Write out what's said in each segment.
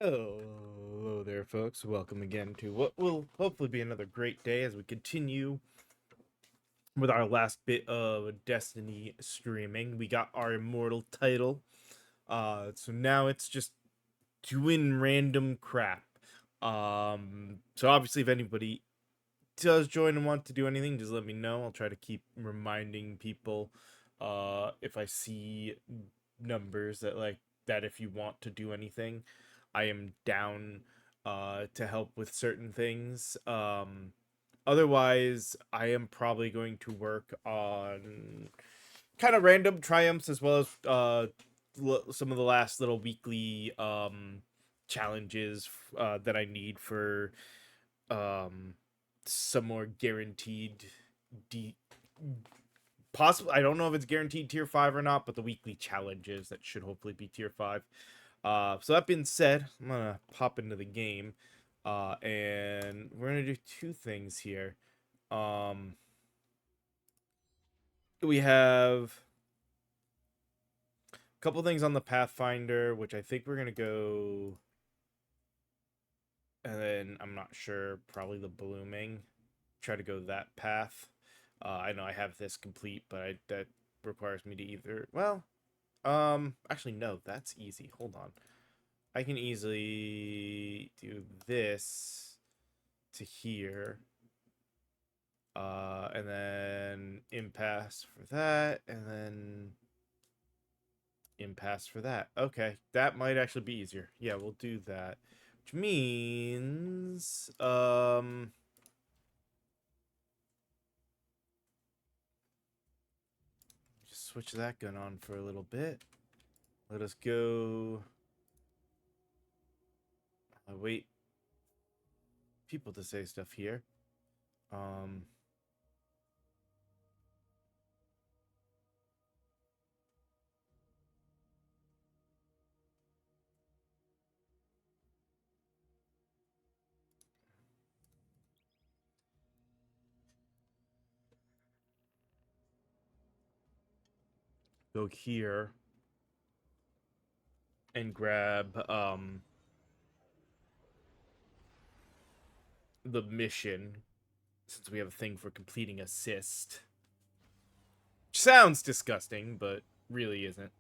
Hello there, folks. Welcome again to what will hopefully be another great day as we continue with our last bit of Destiny streaming. We got our immortal title. So now it's just doing random crap. So obviously if anybody does join and want to do anything, just let me know. I'll try to keep reminding people if I see numbers that if you want to do anything, I am down to help with certain things. Otherwise, I am probably going to work on kind of random triumphs as well as some of the last little weekly challenges that I need for um some more guaranteed d possible. I don't know if it's guaranteed tier 5 or not, but the weekly challenges that should hopefully be tier 5. So that being said, I'm gonna pop into the game, and we're gonna do two things here. Um, we have a couple things on the Pathfinder, which I think we're gonna go, and then I'm not sure, probably the Blooming. Try to go that path. I know I have this complete, but that requires me to either, well, actually no, that's easy. Hold on. I can easily do this to here. And then impasse for that, and then impasse for that. Okay, that might actually be easier. Yeah, we'll do that. Which means, just switch that gun on for a little bit. Let us go. I wait people to say stuff here. Um, go here and grab the mission, since we have a thing for completing assist. Which sounds disgusting, but really isn't.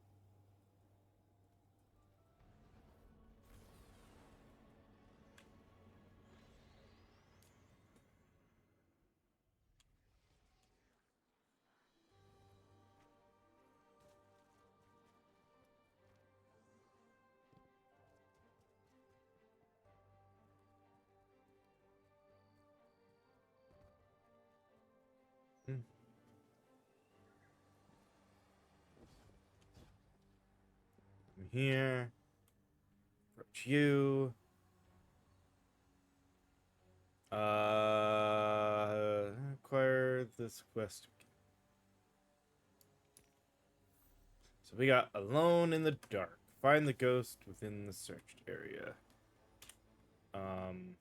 Mm. Here. Approach you. Acquire this quest. So we got Alone in the Dark. Find the ghost within the searched area. Um.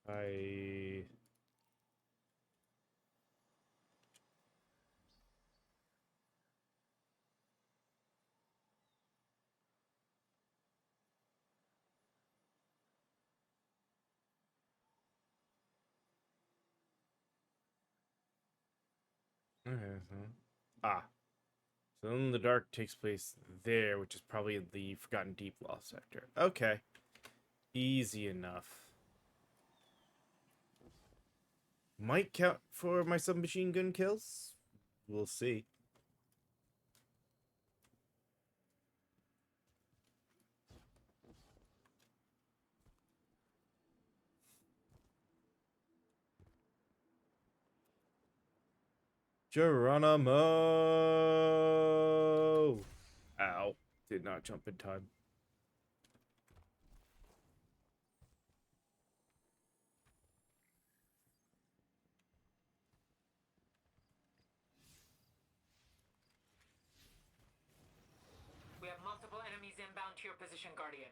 I. Okay, so. Ah. So Alone in the Dark takes place there, which is probably the Forgotten Deep Lost sector. Okay. Easy enough. Might count for my submachine gun kills. We'll see. Geronimo! Ow. Did not jump in time. We have multiple enemies inbound to your position, Guardian.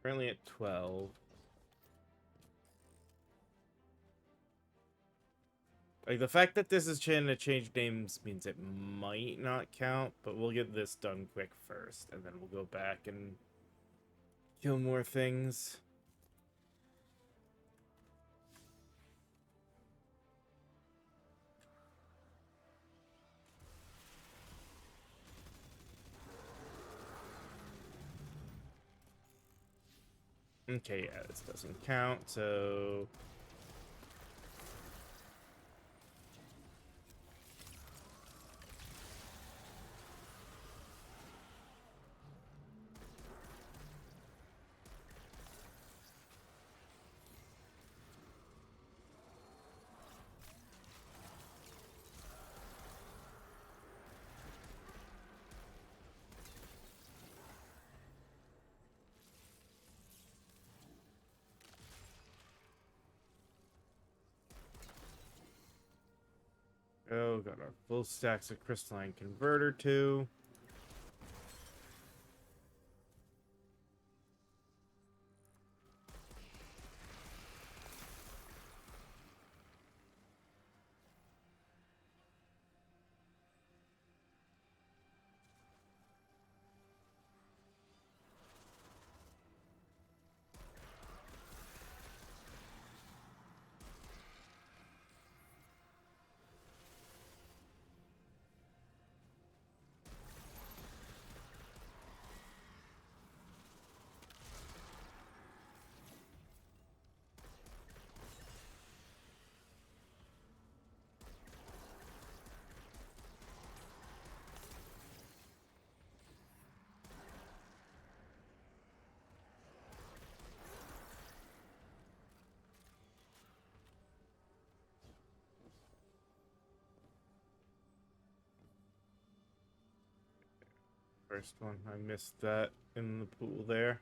Currently at 12. Like, the fact that this is trying to change names means it might not count, but we'll get this done quick first, and then we'll go back and kill more things. Okay, yeah, this doesn't count, so... Oh, got our full stacks of crystalline converter too. First one, I missed that in the pool there.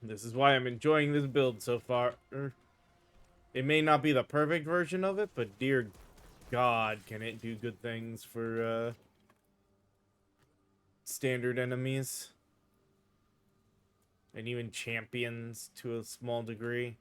This is why I'm enjoying this build so far. It may not be the perfect version of it, but dear God, can it do good things for standard enemies. And even champions to a small degree.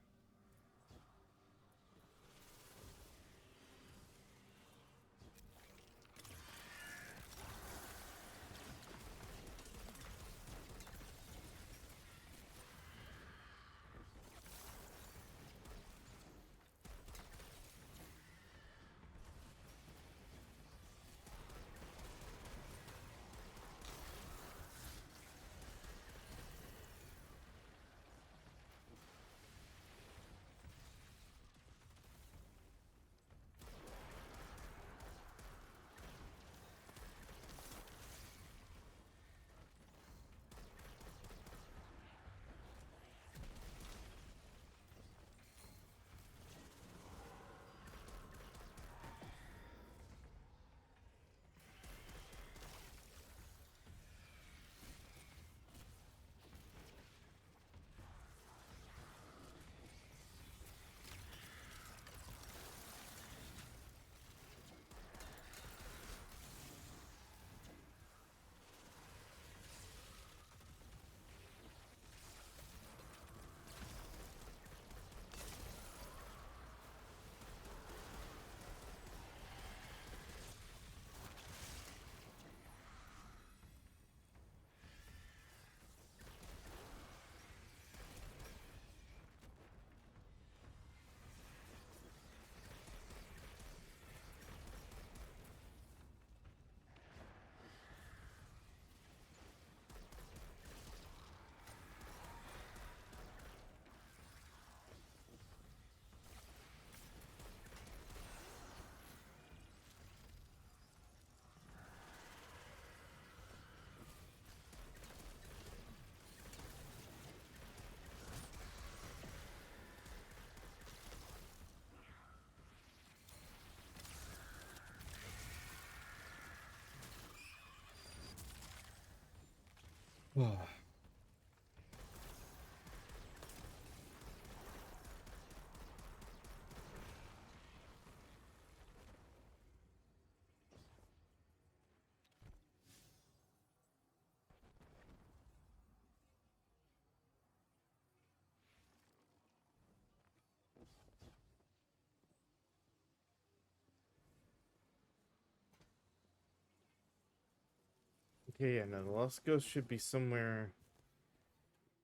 Okay, yeah, now the Lost Ghost should be somewhere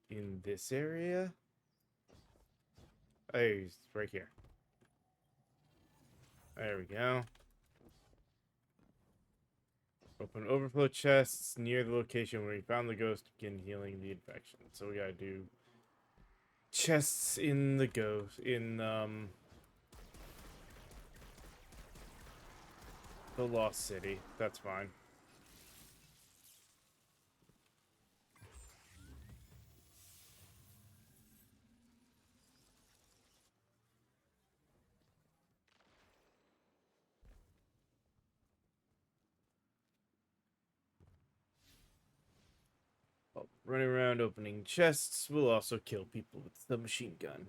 in this area. Oh, he's right here. There we go. Open overflow chests near the location where you found the ghost. Begin healing the infection. So we gotta do chests in the ghost the Lost City. That's fine. Well, running around opening chests will also kill people with the machine gun.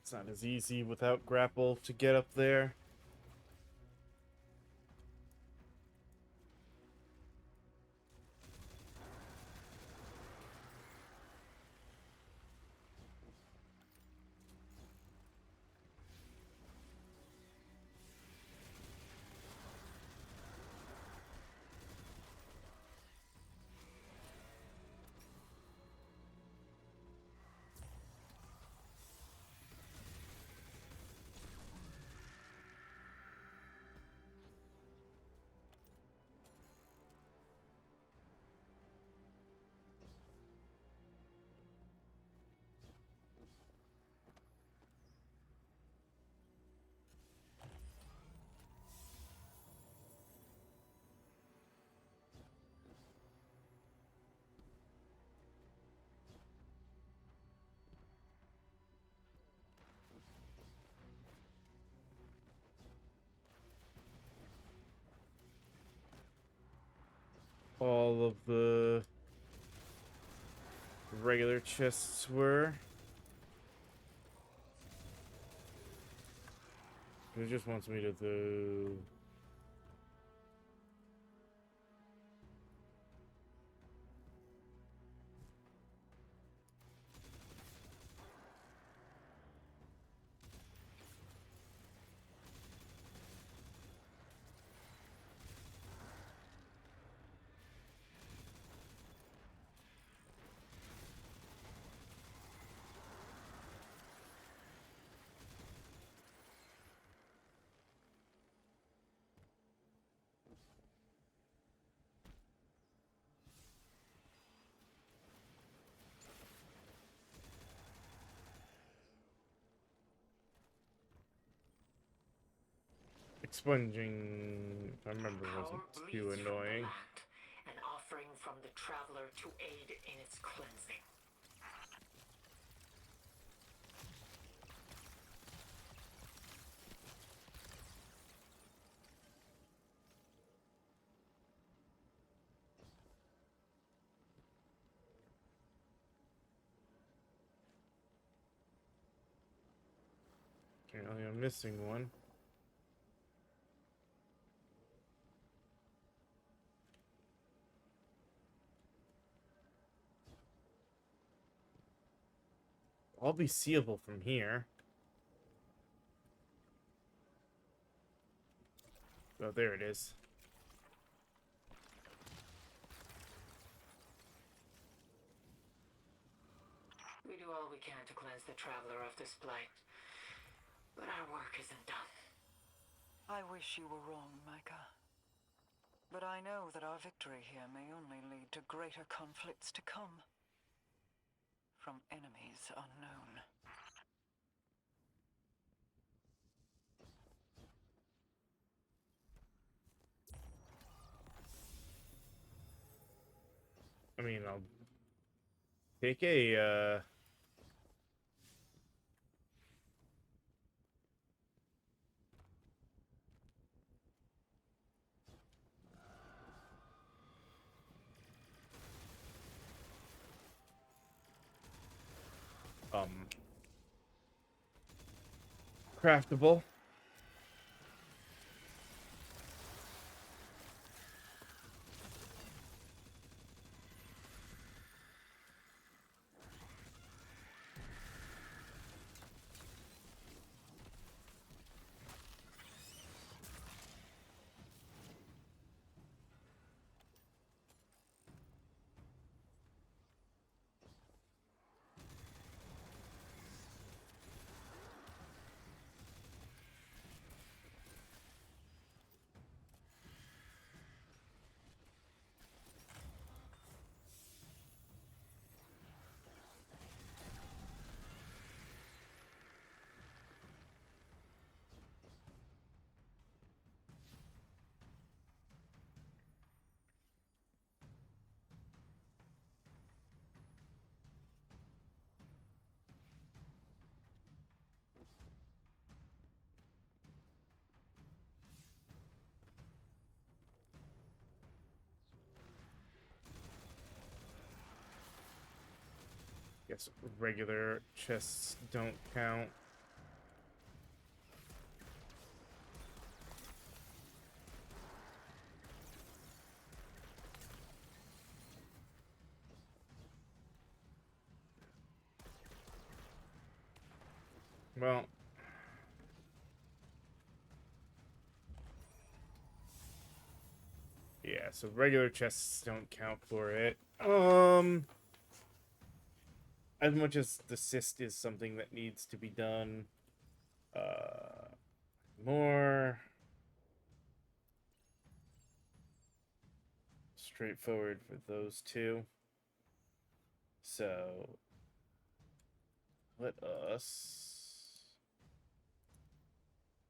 It's not as easy without grapple to get up there. All of the regular chests were. It just wants me to do. Expunging, if I remember, wasn't Power too bleeds from the annoying. land, an offering from the traveler to aid in its cleansing. Apparently I'm missing one. All be seeable from here. Oh, there it is. We do all we can to cleanse the Traveler of this blight. But our work isn't done. I wish you were wrong, Micah. But I know that our victory here may only lead to greater conflicts to come. From enemies unknown. I mean, I'll take a, craftable. Guess regular chests don't count. Well, yeah, so regular chests don't count for it. As much as the cyst is something that needs to be done, more straightforward for those two. So let us.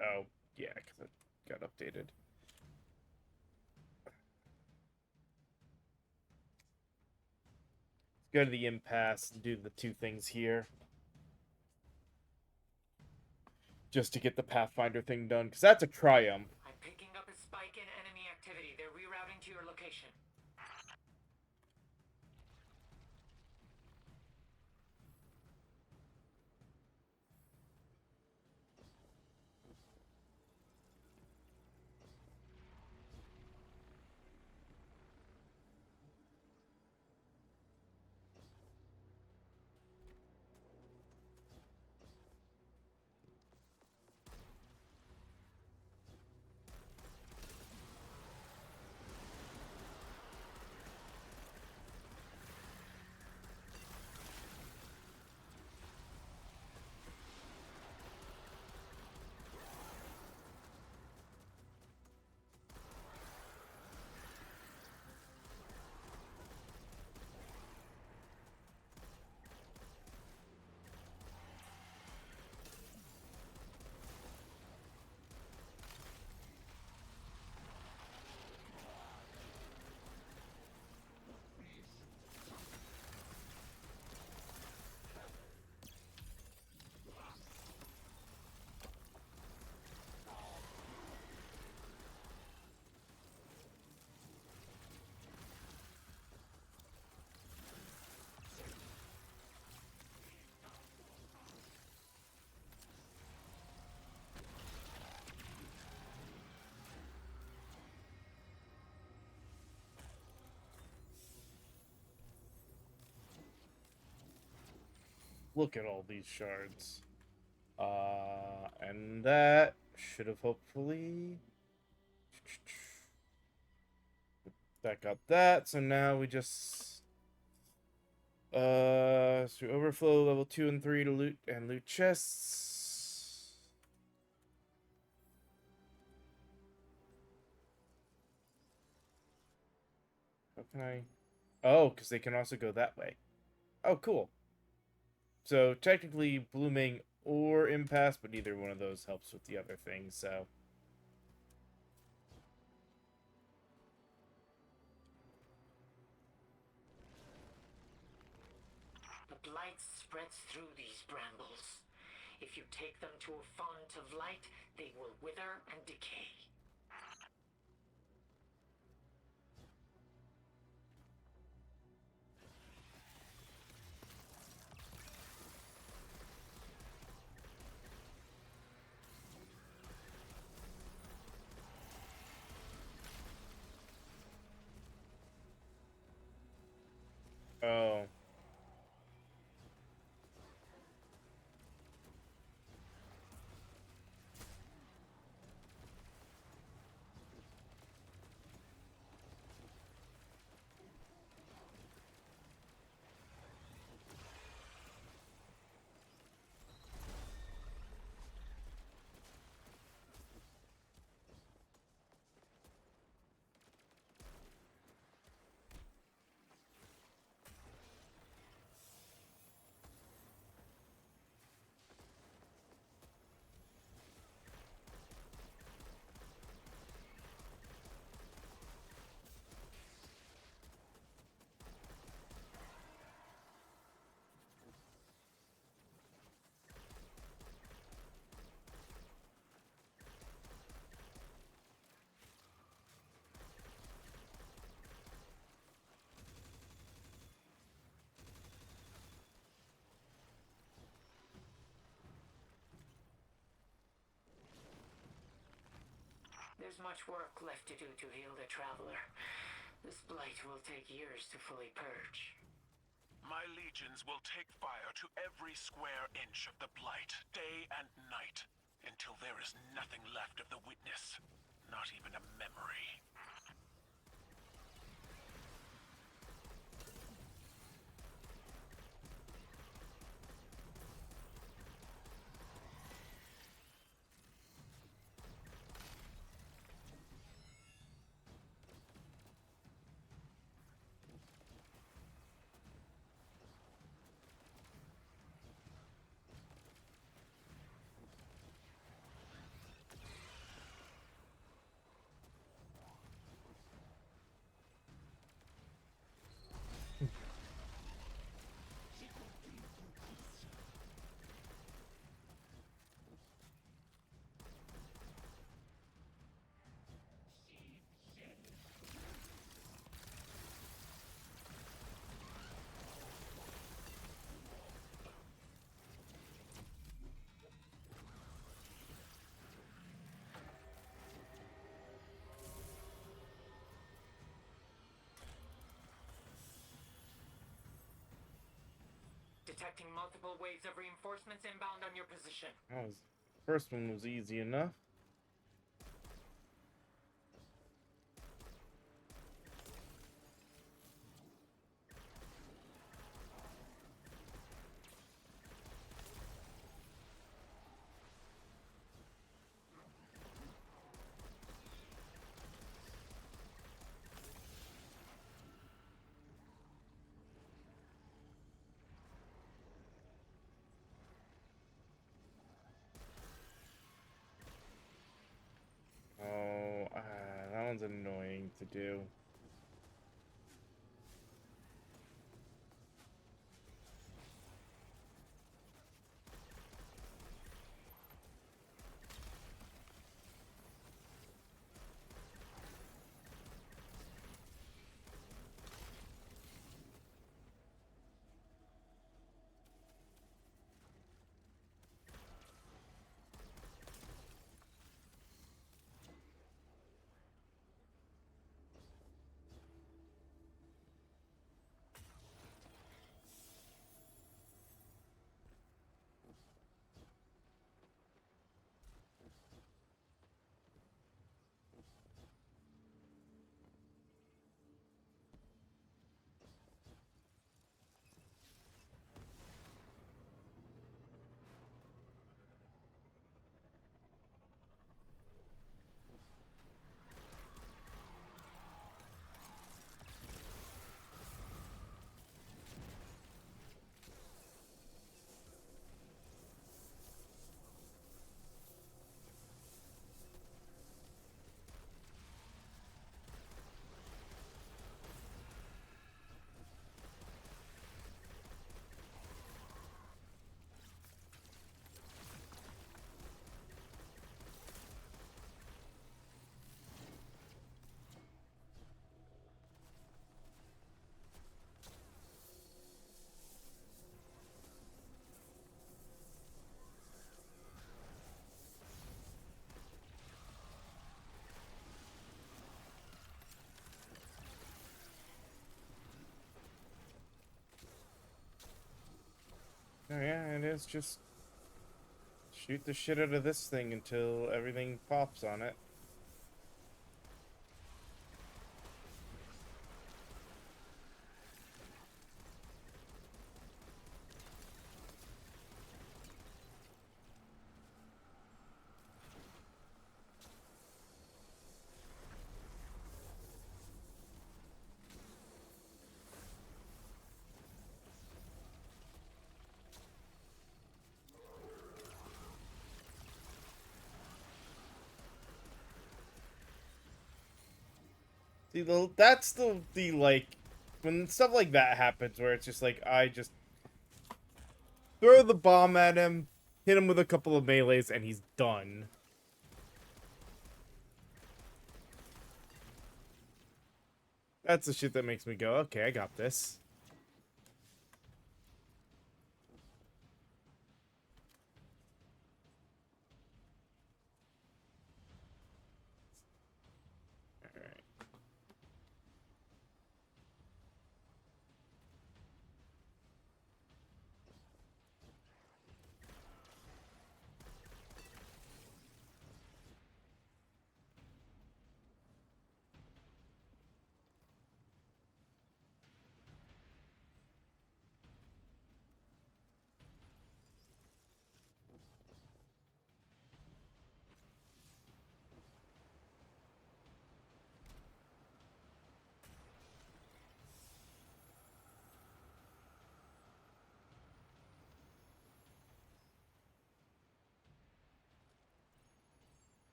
Oh, yeah, because it got updated. Let's go to the impasse and do the two things here. Just to get the Pathfinder thing done, because that's a triumph. I'm picking up a spike in enemy activity. They're rerouting to your location. Look at all these shards. And that should have hopefully... That got that, so now we just... So overflow level 2 and 3 to loot and loot chests. How can I... Oh, because they can also go that way. Oh, cool. So technically blooming or impasse, but neither one of those helps with the other things, so... The blight spreads through these brambles. If you take them to a font of light, they will wither and decay. Oh. There's much work left to do to heal the Traveler. This blight will take years to fully purge. My legions will take fire to every square inch of the blight, day and night, until there is nothing left of the witness. Not even a memory. Detecting multiple waves of reinforcements inbound on your position. First one was easy enough. Oh, that one's annoying to do. Oh yeah, it is just shoot the shit out of this thing until everything pops on it. See, that's the like when stuff like that happens where it's just like I just throw the bomb at him, hit him with a couple of melees, and he's done. That's the shit that makes me go, okay, I got this. Alright.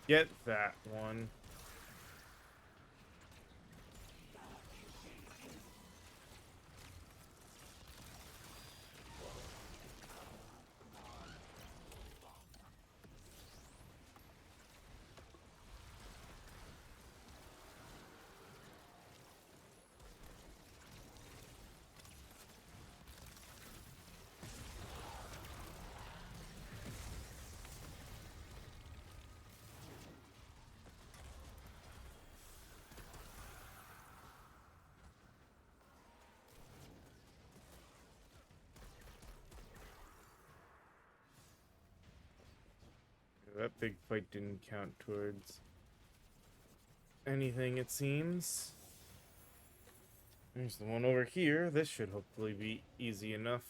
Forget that one. That big fight didn't count towards anything, it seems. There's the one over here. This should hopefully be easy enough.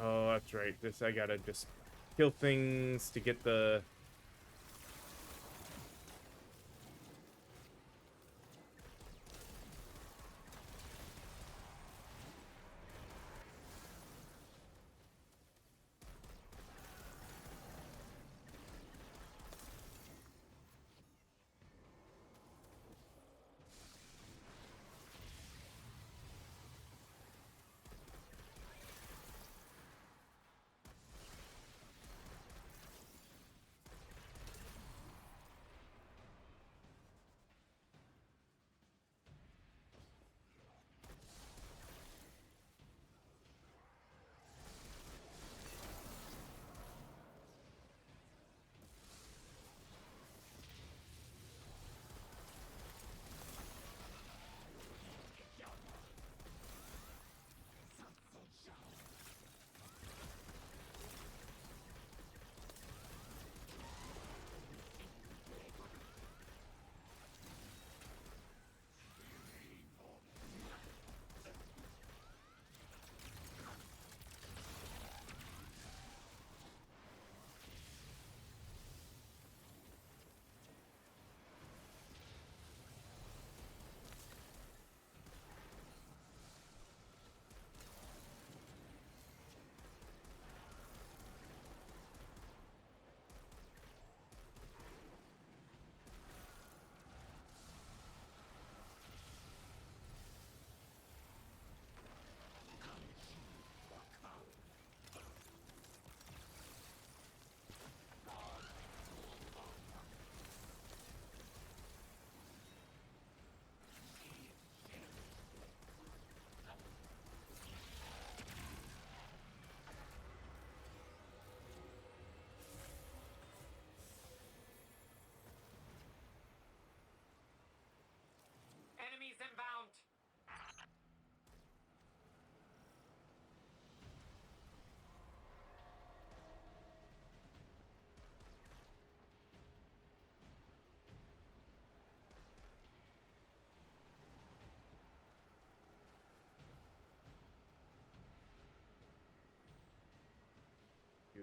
Oh, that's right. This I gotta just kill things to get the...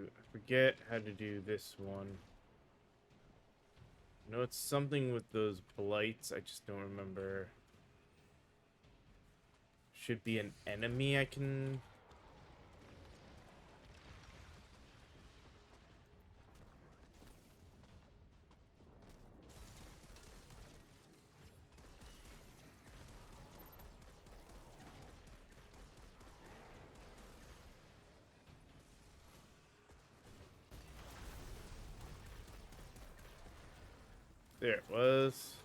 I forget how to do this one. No, it's something with those blights. I just don't remember. Should be an enemy I can... There it was.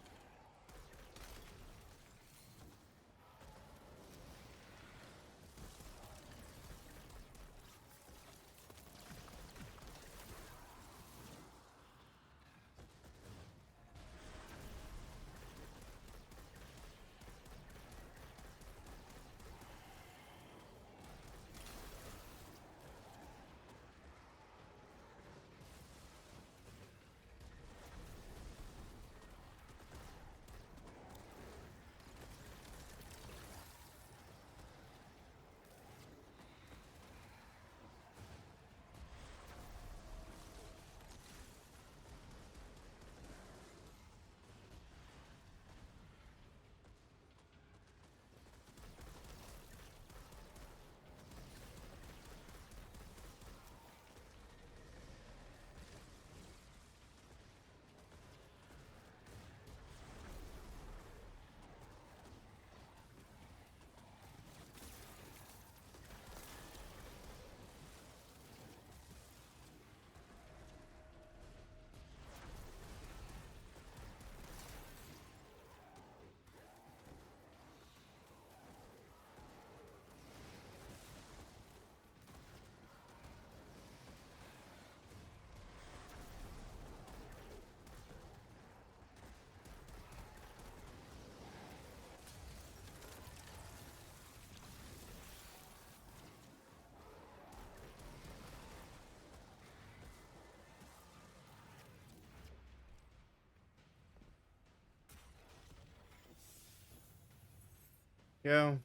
Go.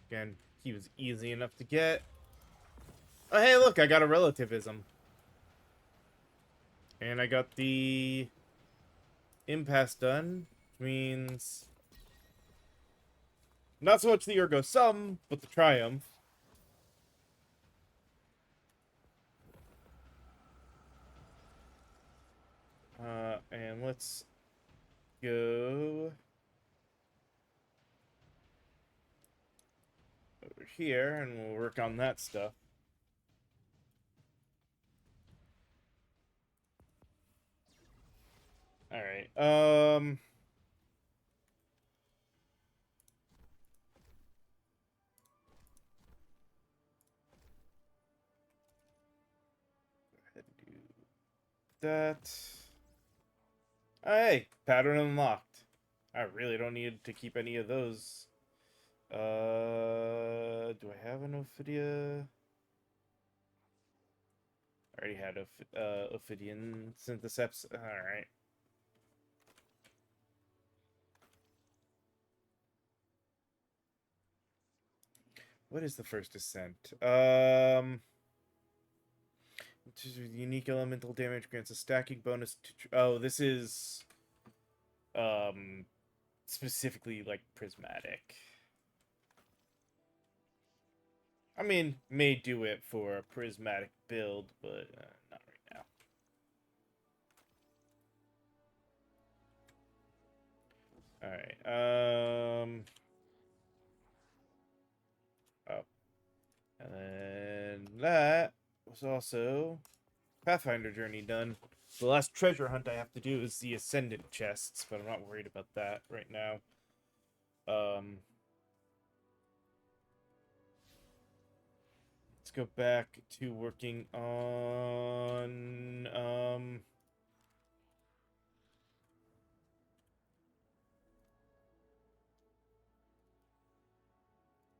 Again, he was easy enough to get. Oh, hey, look, I got a relativism. And I got the impasse done, which means not so much the ergo sum, but the triumph. And let's go over here, and we'll work on that stuff. All right. Go ahead and do that. Hey, pattern unlocked. I really don't need to keep any of those. Do I have an Ophidia? I already had Ophidian Syntheseps. Alright. What is the first ascent? Unique elemental damage grants a stacking bonus to... Oh, this is... specifically, like, prismatic. I mean, may do it for a prismatic build, but not right now. Alright, oh. And then that was also Pathfinder journey done. The last treasure hunt I have to do is the Ascendant chests, but I'm not worried about that right now. Let's go back to working on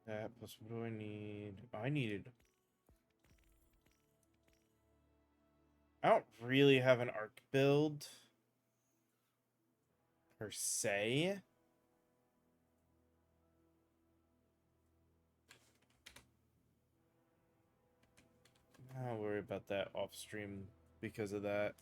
that plus what do I need? I needed... I don't really have an arc build per se. I'll worry about that off stream because of that.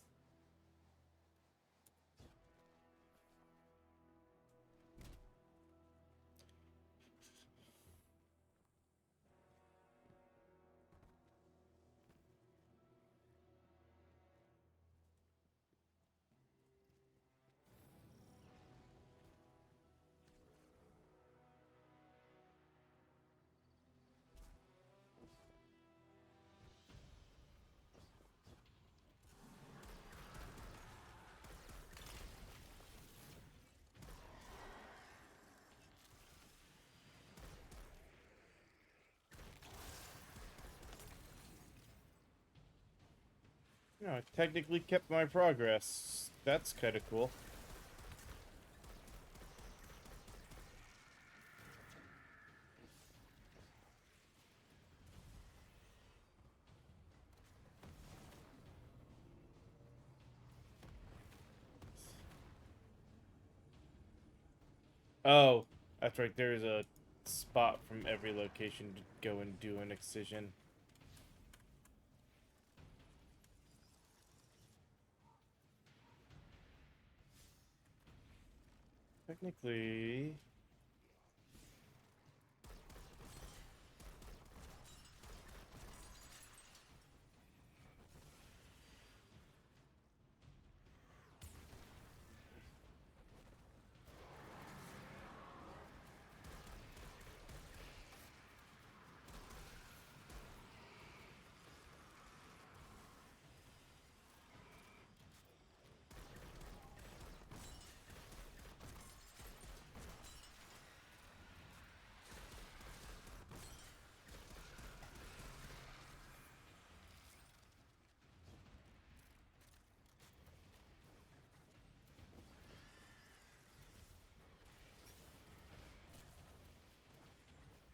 No, I technically kept my progress. That's kind of cool. Oh, that's right. There's a spot from every location to go and do an excision. Technically...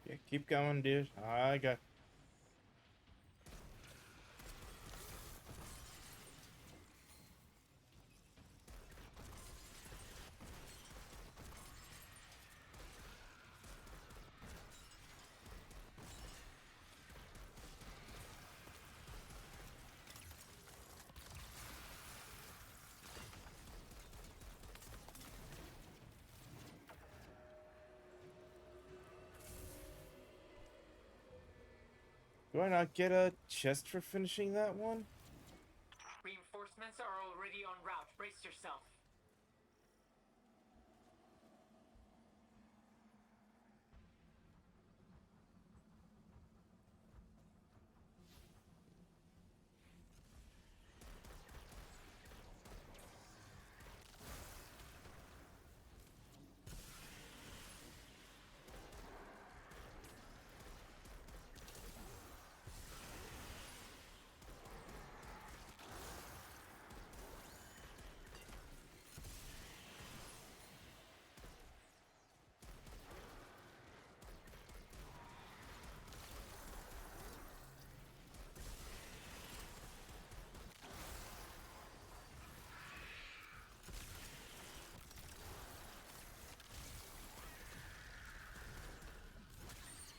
Yeah, keep going, dude. I got... Do I not get a chest for finishing that one? Reinforcements are already en route. Brace yourself.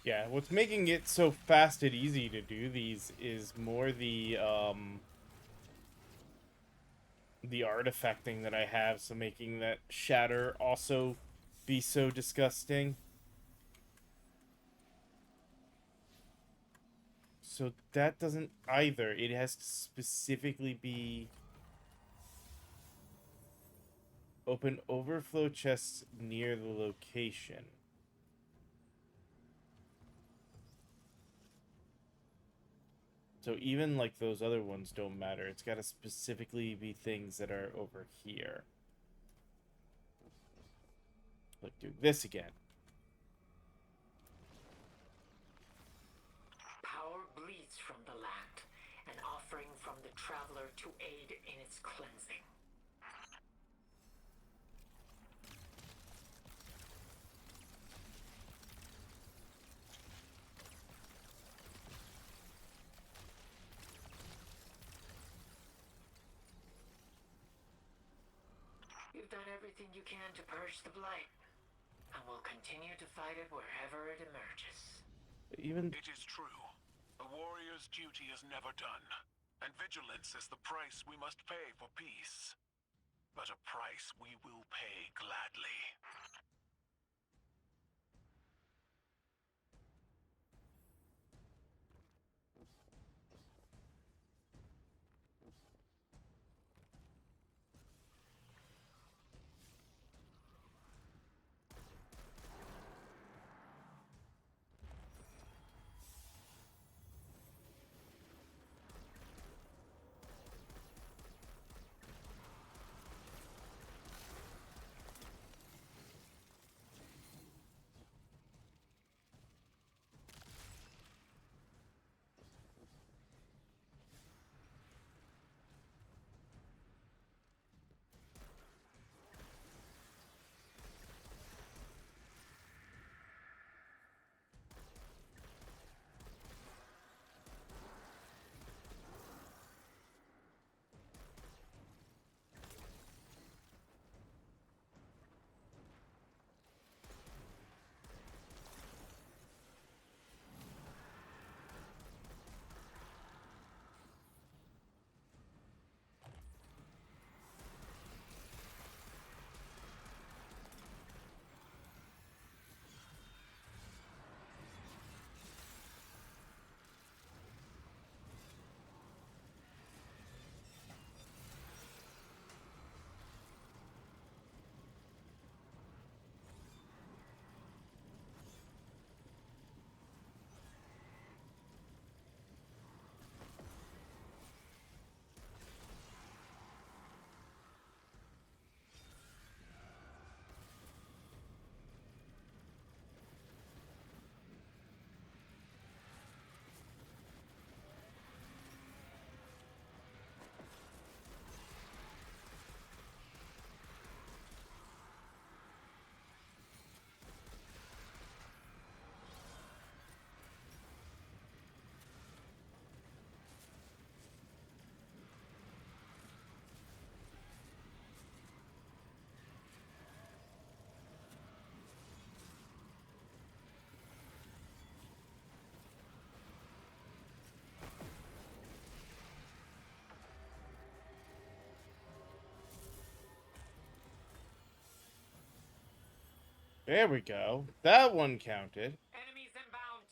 Yeah, what's making it so fast and easy to do these is more the artifacting that I have, so making that shatter also be so disgusting. So that doesn't either. It has to specifically be open overflow chests near the location. So even like those other ones don't matter. It's got to specifically be things that are over here. Like do this again. Power bleeds from the land, an offering from the traveler to aid in its cleansing. You've done everything you can to purge the blight, and will continue to fight it wherever it emerges. Even It is true. The warriors whose duty is never done. And vigilance is the price we must pay for peace. But a price we will pay gladly. There we go. That one counted. Enemies inbound.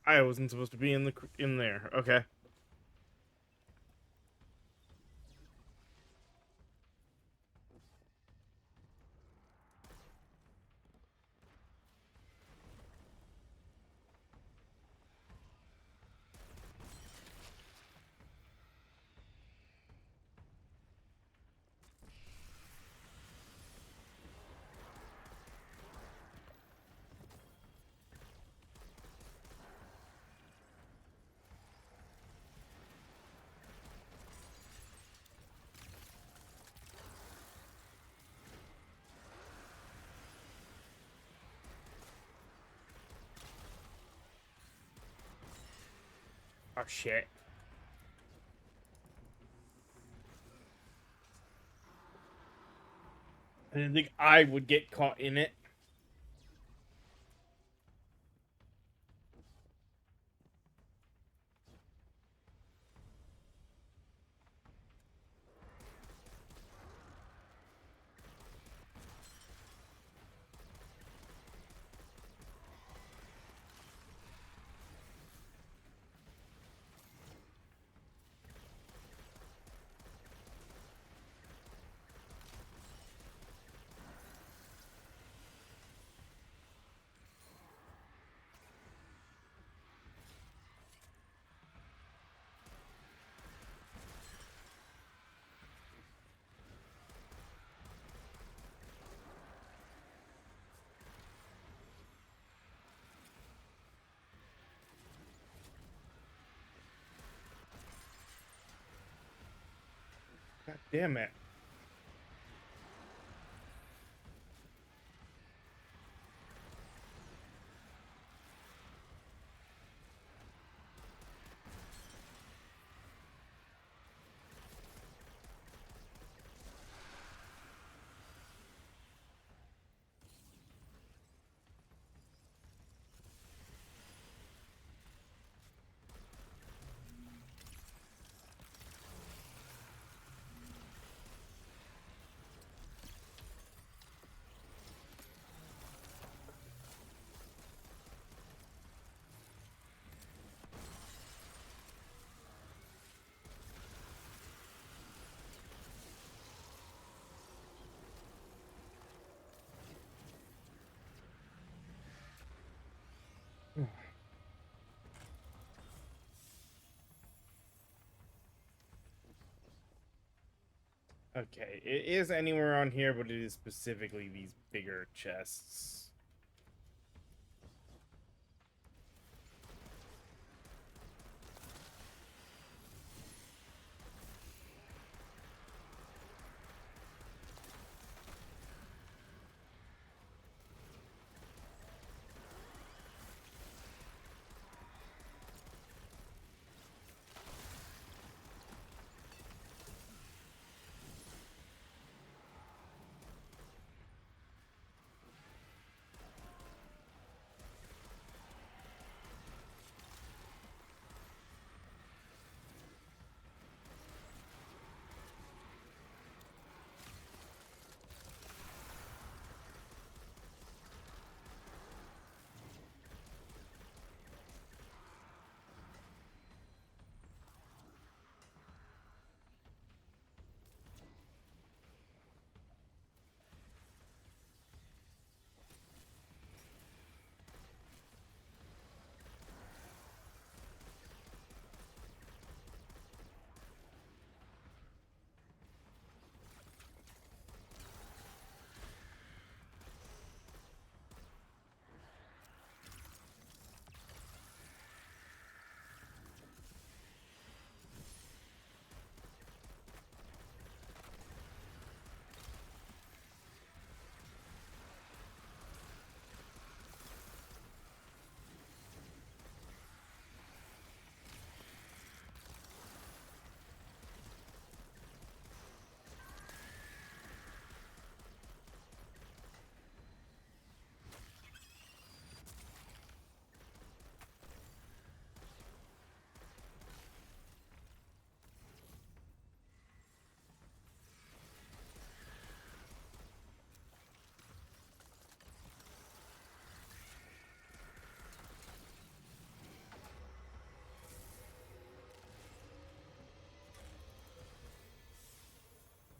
I wasn't supposed to be in there. Okay. Oh shit. I didn't think I would get caught in it. God damn it. Okay, it is anywhere on here, but it is specifically these bigger chests.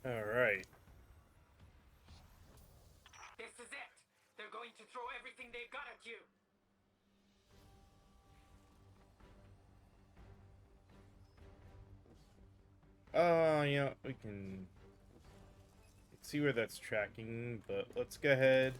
Alright. This is it! They're going to throw everything they've got at you! You know, we can see where that's tracking, but let's go ahead.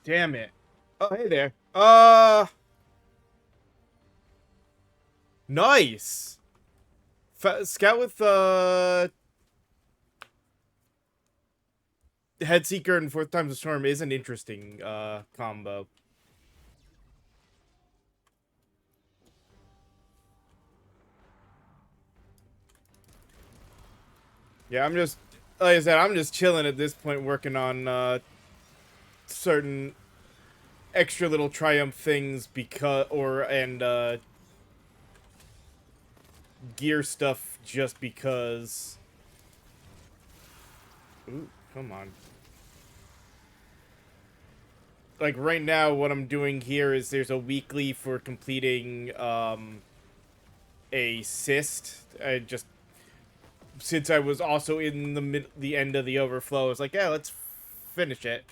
Damn it. Oh, hey there. Nice. Scout with, Headseeker and Fourth Time's a Storm is an interesting, combo. Yeah, I'm just, like I said, I'm just chilling at this point, working on, certain extra little triumph things gear stuff just because. Ooh, come on. Like, right now, what I'm doing here is there's a weekly for completing, a cyst. Since I was also in the end of the overflow, I was like, yeah, let's finish it.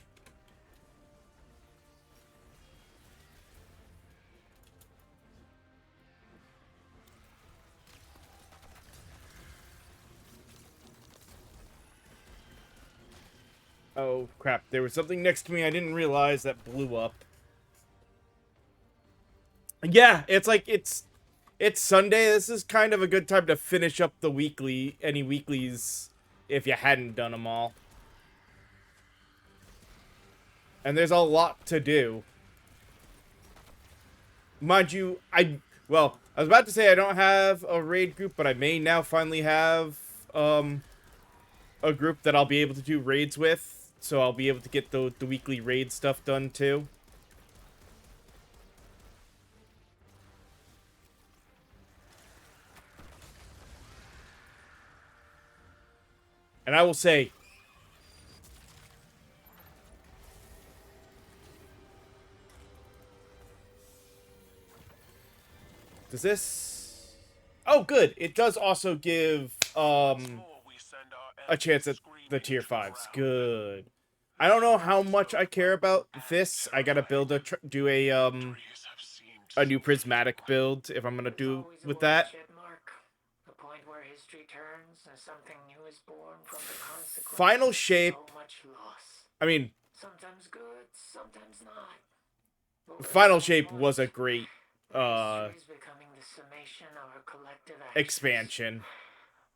Oh, crap. There was something next to me I didn't realize that blew up. Yeah, it's like, it's Sunday. This is kind of a good time to finish up the any weeklies, if you hadn't done them all. And there's a lot to do. Mind you, well, I was about to say I don't have a raid group, but I may now finally have, a group that I'll be able to do raids with. So I'll be able to get the weekly raid stuff done, too. And I will say, does this... Oh, good. It does also give, a chance at the tier 5s. Good. I don't know how much I care about this. I gotta do a new prismatic build if I'm gonna do with that. The point where history turns and something new is born from the consequence. Final shape. So much loss. I mean, Sometimes good, sometimes not. Final shape was a great History is becoming the summation of our collective actions, expansion.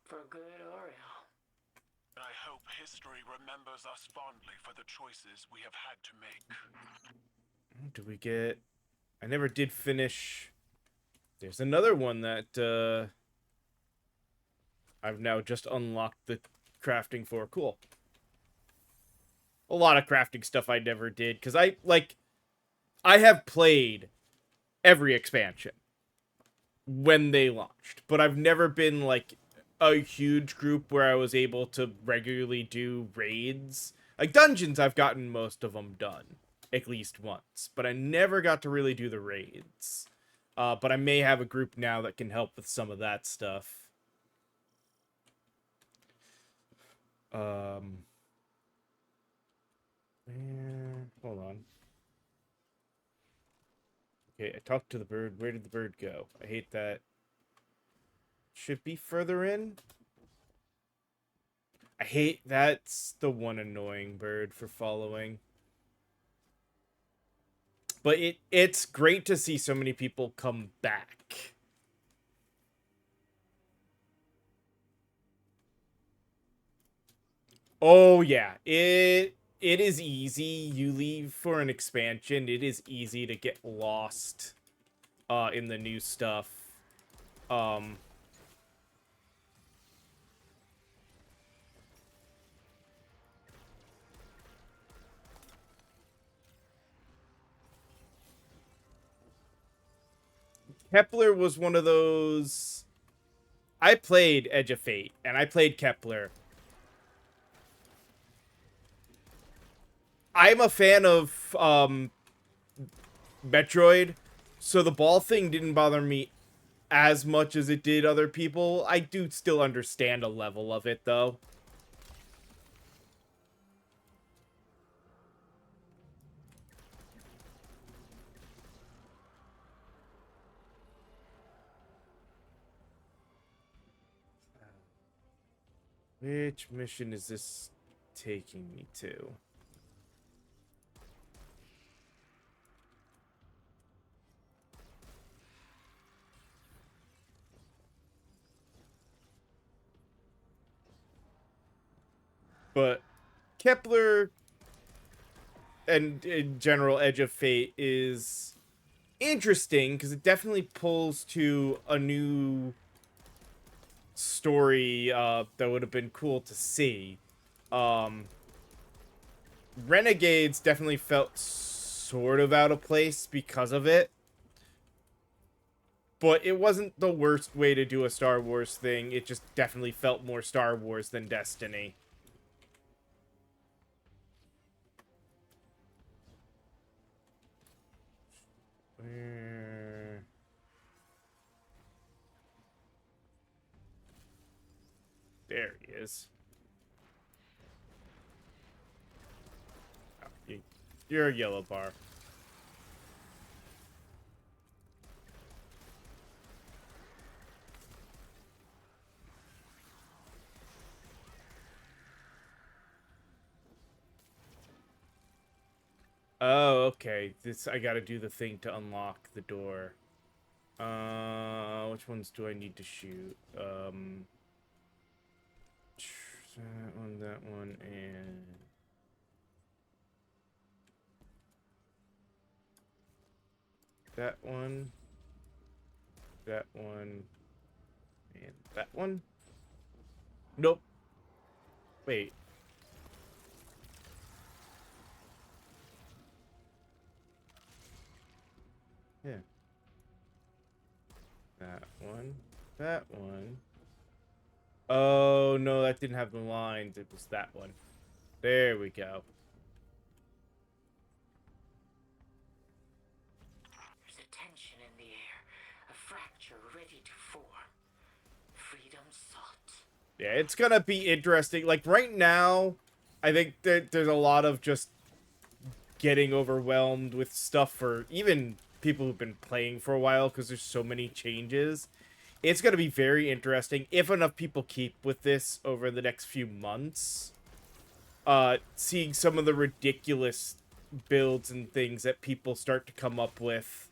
for good or ill. I hope history remembers us fondly for the choices we have had to make. Do we get... I never did finish... There's another one that, I've now just unlocked the crafting for. Cool. A lot of crafting stuff I never did, because I have played every expansion when they launched, but I've never been, like, a huge group where I was able to regularly do raids. Like, dungeons, I've gotten most of them done, at least once, but I never got to really do the raids. But I may have a group now that can help with some of that stuff. Hold on. Okay, I talked to the bird. Where did the bird go? I hate that. Should be further in. I hate that's the one annoying bird for following. But it's great to see so many people come back. Oh yeah, it is easy. You leave for an expansion, it is easy to get lost in the new stuff. Kepler was one of those... I played Edge of Fate, and I played Kepler. I'm a fan of, Metroid, so the ball thing didn't bother me as much as it did other people. I do still understand a level of it, though. Which mission is this taking me to? But Kepler and in general Edge of Fate is interesting because it definitely pulls to a new story that would have been cool to see. Renegades definitely felt sort of out of place because of it. But it wasn't the worst way to do a Star Wars thing. It just definitely felt more Star Wars than Destiny. There he is. Oh, you're a yellow bar. Oh, okay. I gotta do the thing to unlock the door. Which ones do I need to shoot? That one, and that one, and that one. Nope. Wait. Yeah. That one. That one. Oh, no, that didn't have the lines. It was that one. There we go. There's a tension in the air, a fracture ready to form. Freedom sought. Yeah, it's gonna be interesting. Like, right now, I think that there's a lot of just getting overwhelmed with stuff for even people who've been playing for a while because there's so many changes. It's going to be very interesting if enough people keep with this over the next few months. Seeing some of the ridiculous builds and things that people start to come up with.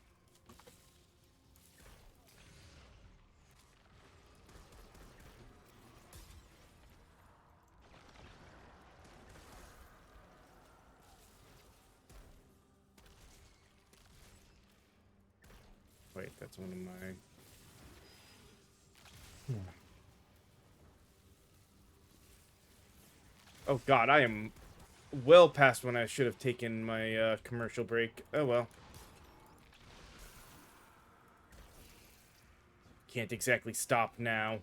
Wait, that's one of my... Oh god, I am well past when I should have taken my commercial break. Oh well. Can't exactly stop now.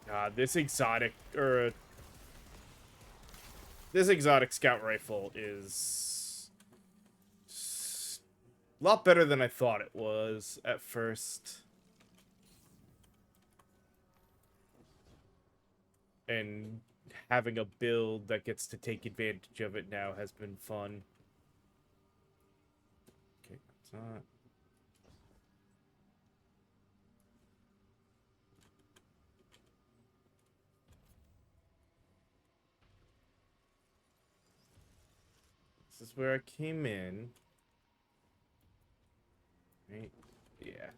God, this exotic scout rifle is a lot better than I thought it was at first. And having a build that gets to take advantage of it now has been fun. Okay, that's not... This is where I came in. Right? Yeah.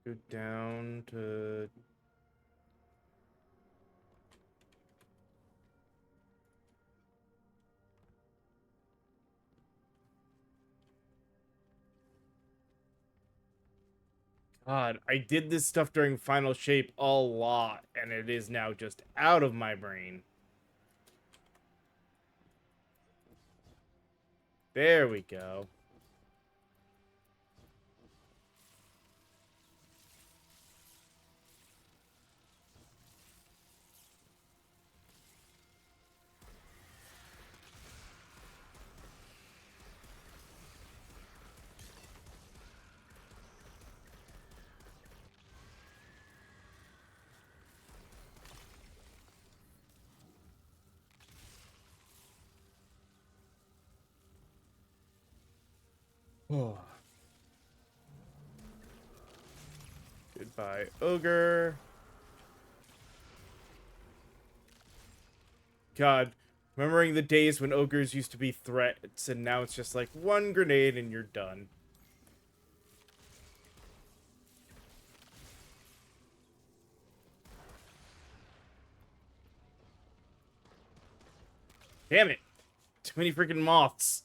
Go down to... God, I did this stuff during Final Shape a lot, and it is now just out of my brain. There we go. Goodbye, ogre. God, remembering the days when ogres used to be threats, and now it's just like one grenade and you're done. Damn it! Too many freaking moths.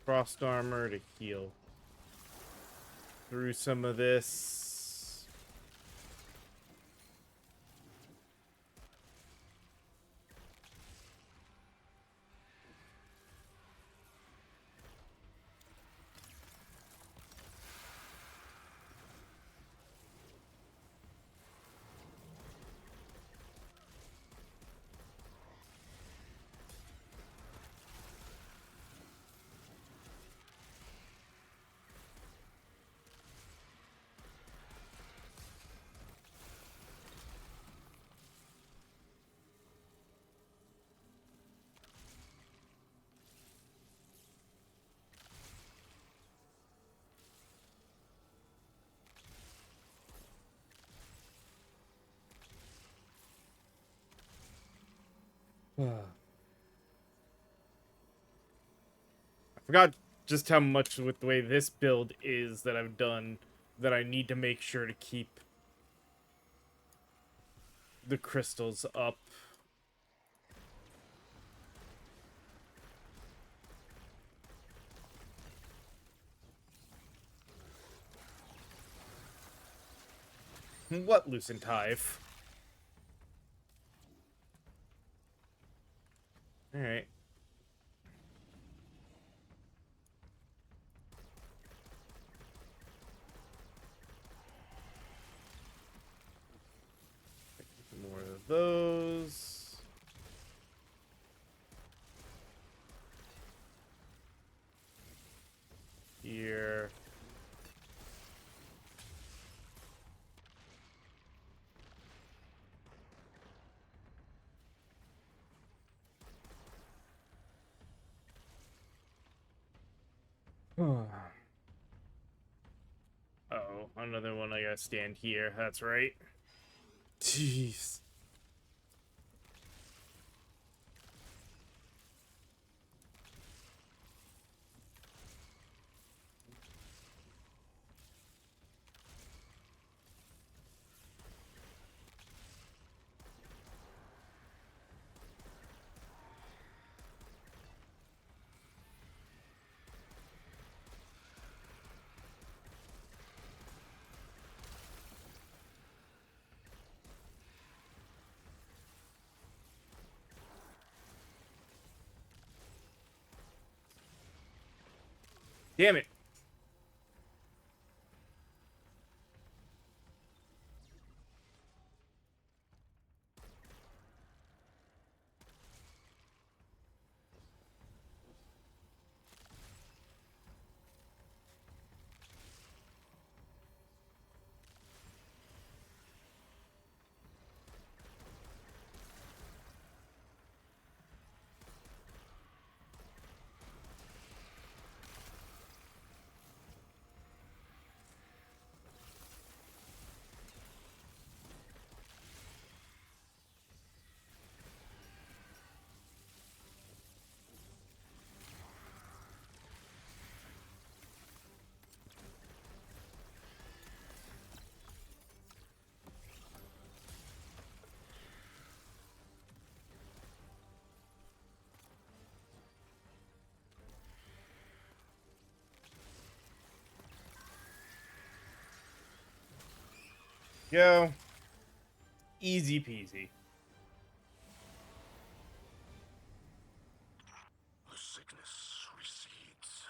Frost armor to heal through some of this. I forgot just how much with the way this build is that I've done that I need to make sure to keep the crystals up. What, Lucent Hive? Alright. More of those. Here. Oh, another one I gotta stand here. That's right. Jeez. Damn it. Go. Easy peasy. The sickness recedes.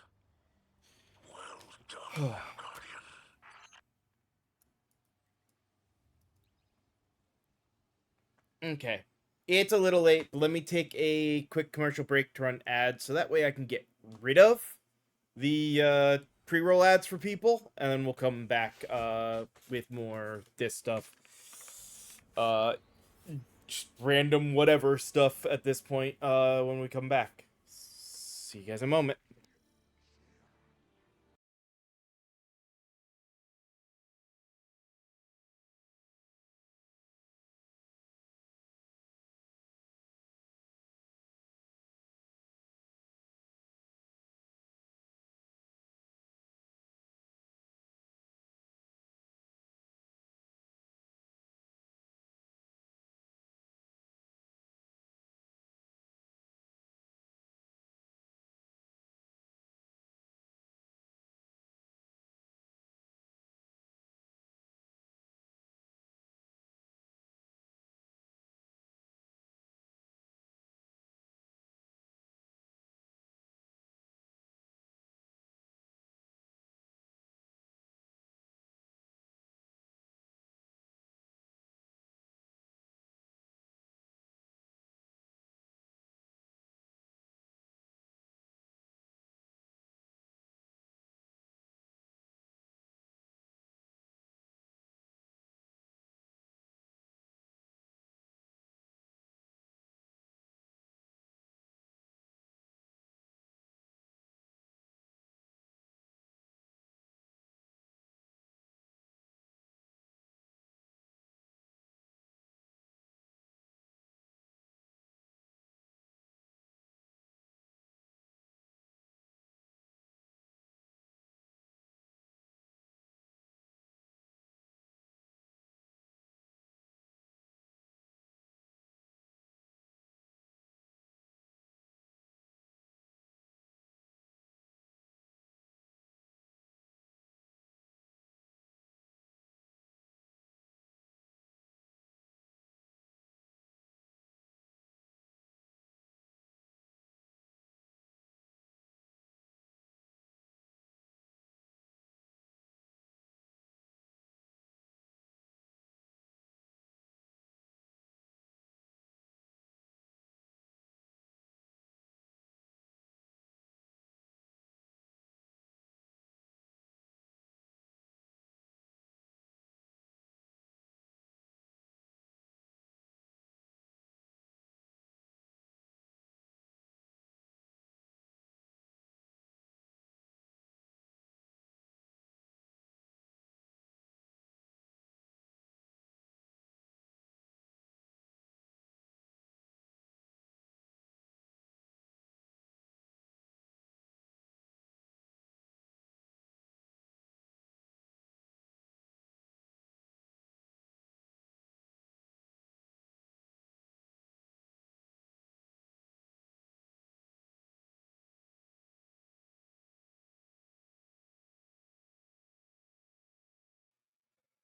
Well done, Guardian. Okay. It's a little late, but let me take a quick commercial break to run ads so that way I can get rid of the pre-roll ads for people, and then we'll come back with more this stuff. Just random whatever stuff at this point when we come back. See you guys in a moment.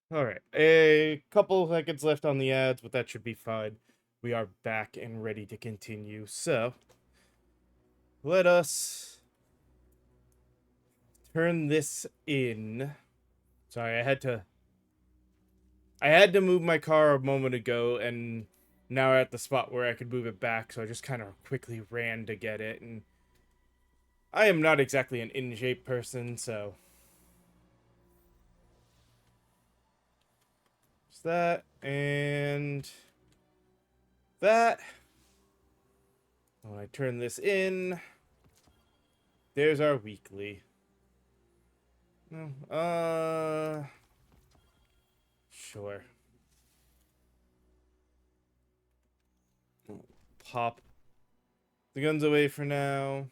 All right, a couple of seconds left on the ads, but that should be fine. We are back and ready to continue. So, let us turn this in. Sorry, I had to move my car a moment ago, and now we're at the spot where I could move it back, so I just kind of quickly ran to get it, and I am not exactly an in-shape person, so just that, and that. When I turn this in, there's our weekly. No, sure. Pop the guns away for now.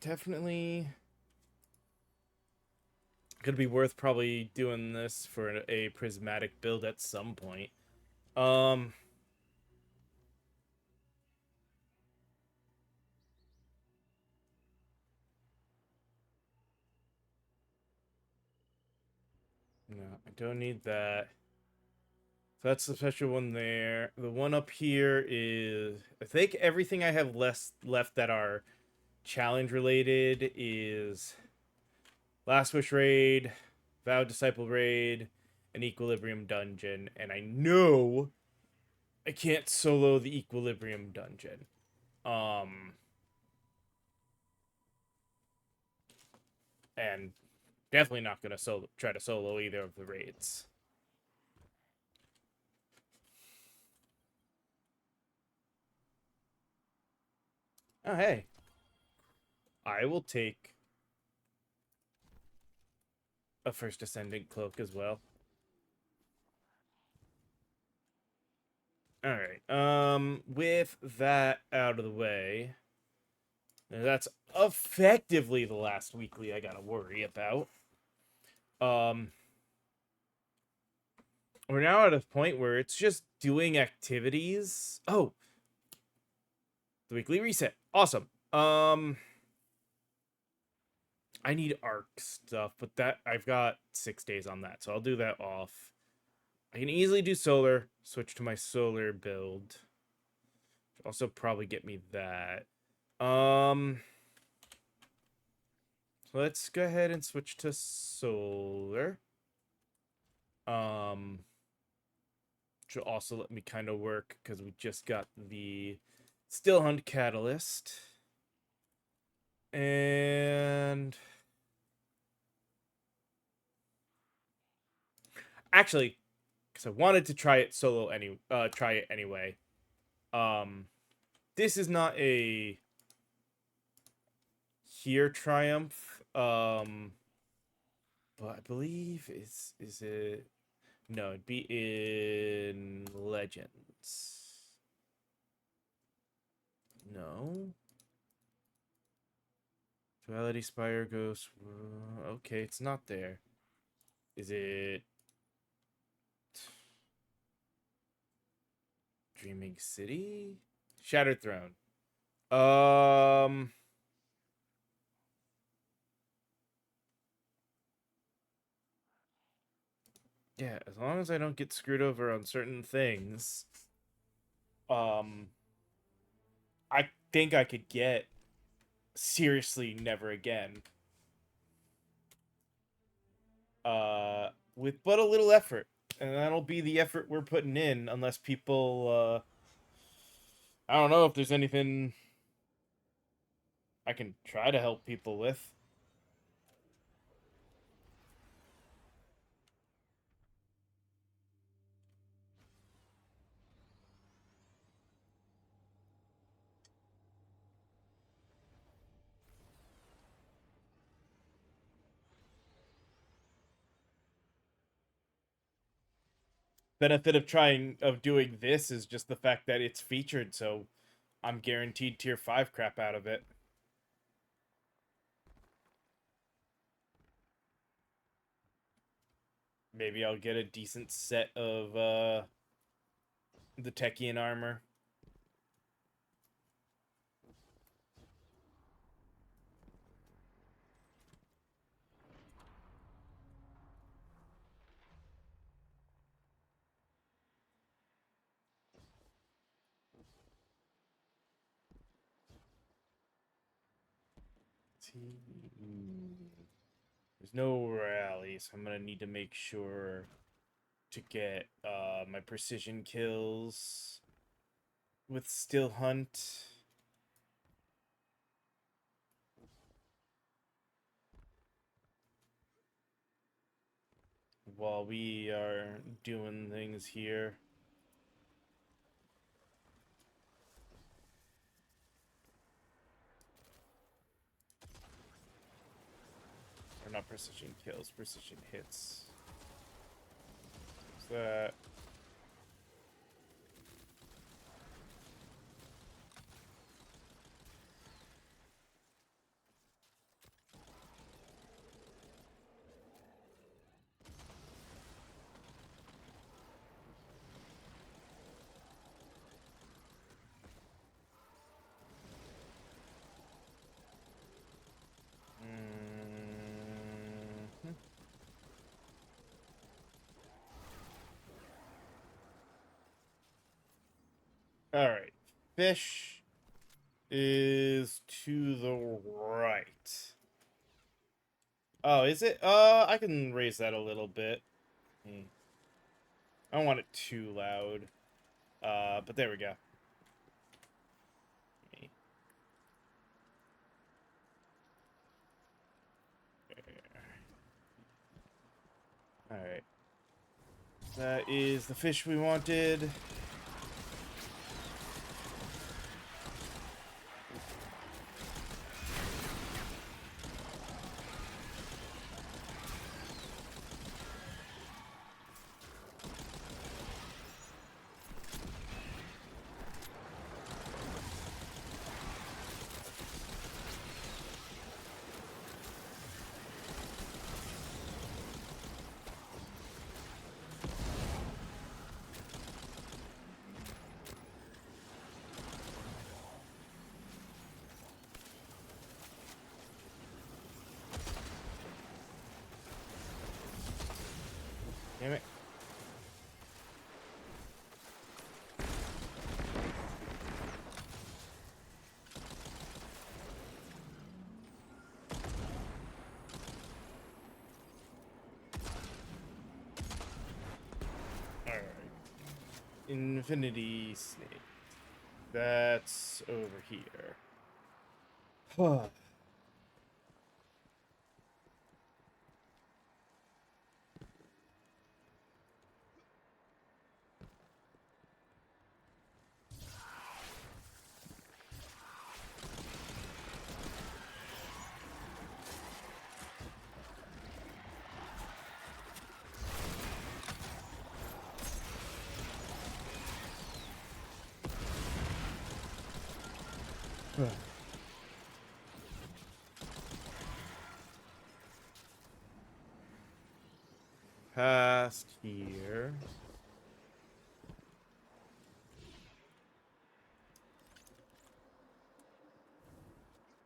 Definitely could be worth probably doing this for a prismatic build at some point. No, I don't need that. So that's the special one there. The one up here is, I think everything I have left that are challenge related is Last Wish raid, Vowed Disciple raid, an Equilibrium dungeon, and I know I can't solo the Equilibrium dungeon. And definitely not gonna try to solo either of the raids. Oh, hey. I will take a First Ascendant Cloak as well. Alright, with that out of the way, that's effectively the last weekly I gotta worry about. We're now at a point where it's just doing activities. Oh, the weekly reset. Awesome. I need arc stuff, but that I've got 6 days on that, so I'll do that off. I can easily do solar, switch to my solar build. Also probably get me that. So let's go ahead and switch to solar. Which will also let me kind of work because we just got the Still Hunt Catalyst. And actually, because I wanted to try it solo anyway. This is not a here triumph. But I believe is it? No, it'd be in Legends. No. Duality Spire Ghost. Okay, it's not there. Is it Dreaming City? Shattered Throne. Yeah, as long as I don't get screwed over on certain things, I think I could get Seriously Never Again. With but a little effort. And that'll be the effort we're putting in, unless people, I don't know if there's anything I can try to help people with. Benefit of doing this is just the fact that it's featured, so I'm guaranteed tier 5 crap out of it. Maybe I'll get a decent set of the Techian armor. There's no rally, so I'm gonna need to make sure to get my precision kills with Still Hunt. While we are doing things here. Or not precision kills, precision hits. What's that? Alright. Fish is to the right. Oh, is it? I can raise that a little bit. I don't want it too loud. But there we go. Alright. That is the fish we wanted. Damn it. Alright. Infinity Snake. That's over here. Past here.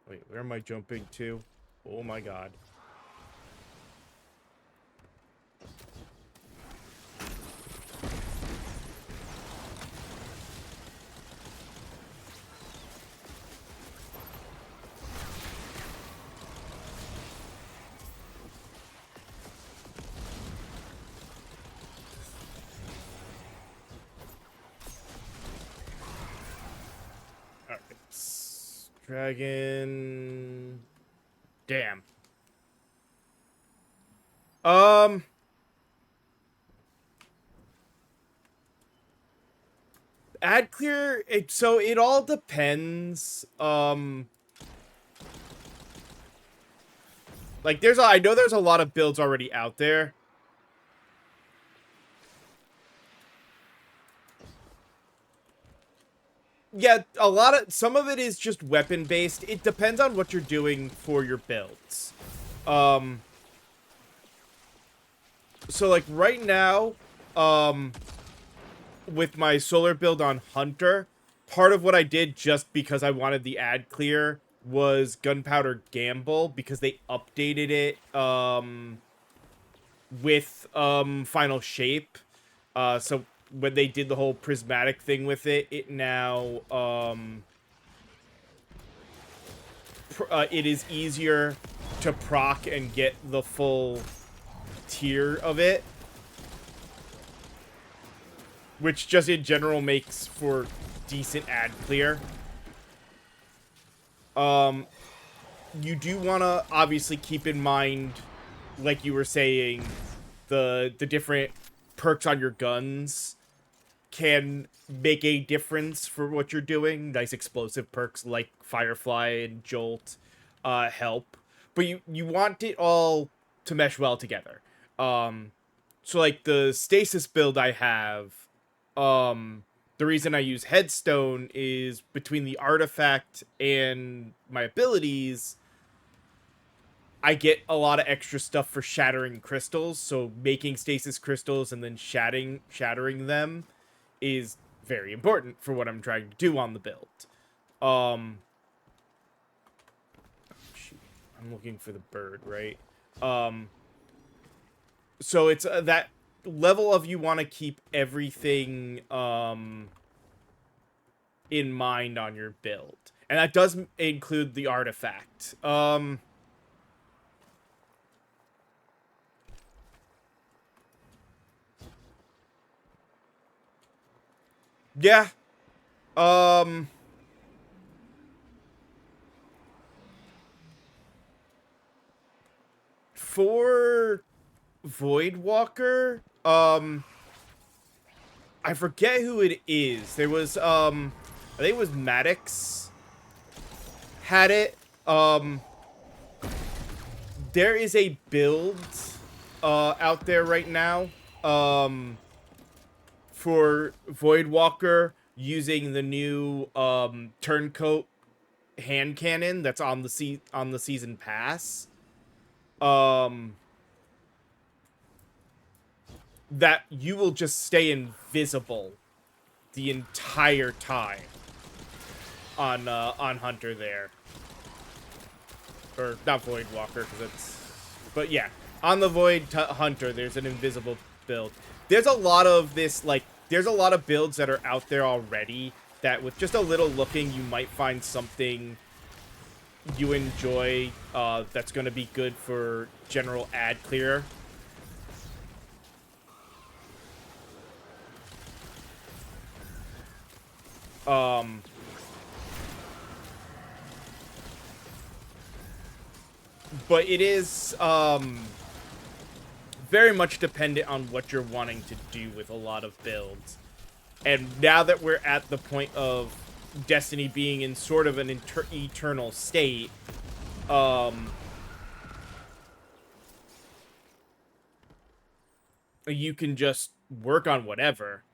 Wait, where am I jumping to? Oh my god. Alright. Dragon. Damn. Ad clear, so it all depends. Like I know there's a lot of builds already out there. Yeah, some of it is just weapon based. It depends on what you're doing for your builds. So like right now, with my solar build on Hunter, part of what I did just because I wanted the ad clear was Gunpowder Gamble, because they updated it with Final Shape. So when they did the whole prismatic thing with it, it now it is easier to proc and get the full tier of it, which just in general makes for decent ad clear. You do want to obviously keep in mind, like you were saying, the different perks on your guns can make a difference for what you're doing. Nice explosive perks like Firefly and Jolt help, but you want it all to mesh well together. So like the stasis build I have, the reason I use Headstone is between the artifact and my abilities, I get a lot of extra stuff for shattering crystals. So making stasis crystals and then shattering them is very important for what I'm trying to do on the build. Shoot, I'm looking for the bird, right? So it's that level of you want to keep everything in mind on your build, and that does include the artifact. Yeah. For Voidwalker, I forget who it is. There was, I think it was Maddox had it. There is a build, out there right now, for Voidwalker using the new, turncoat hand cannon that's on the season pass. That you will just stay invisible the entire time on Hunter there. Or not Voidwalker, because it's... But yeah, on the Hunter, there's an invisible build. There's a lot of this, like, there's a lot of builds that are out there already that with just a little looking, you might find something you enjoy that's going to be good for general ad clear. But it is very much dependent on what you're wanting to do with a lot of builds. And now that we're at the point of Destiny being in sort of an eternal state, you can just work on whatever.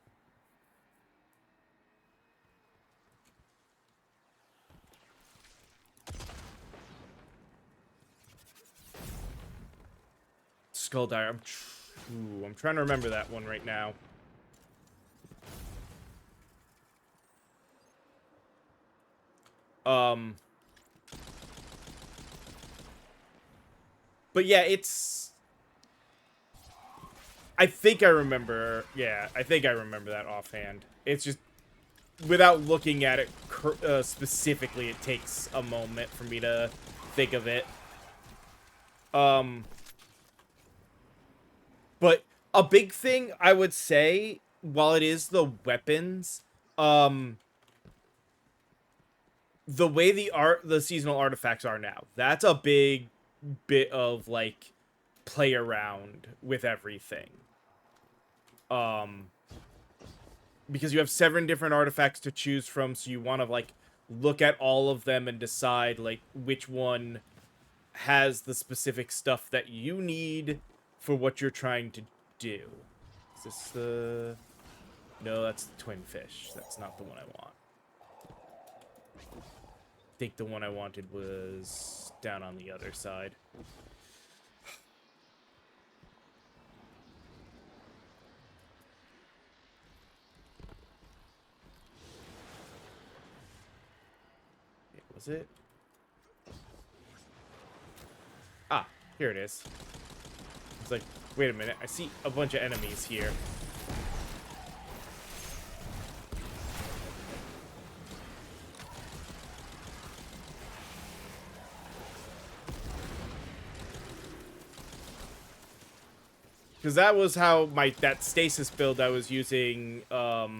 Skulldire. I'm trying to remember that one right now. But yeah, it's... I think I remember... Yeah, I think I remember that offhand. It's just... Without looking at it specifically, it takes a moment for me to think of it. But a big thing, I would say, while it is the weapons, the way the seasonal artifacts are now, that's a big bit of, like, play around with everything. Because you have 7 different artifacts to choose from, so you want to, like, look at all of them and decide, like, which one has the specific stuff that you need for what you're trying to do. Is this the... No, that's the twin fish. That's not the one I want. I think the one I wanted was down on the other side. Was it? Ah, here it is. It's like, wait a minute, I see a bunch of enemies here. Because that was how that stasis build I was using, how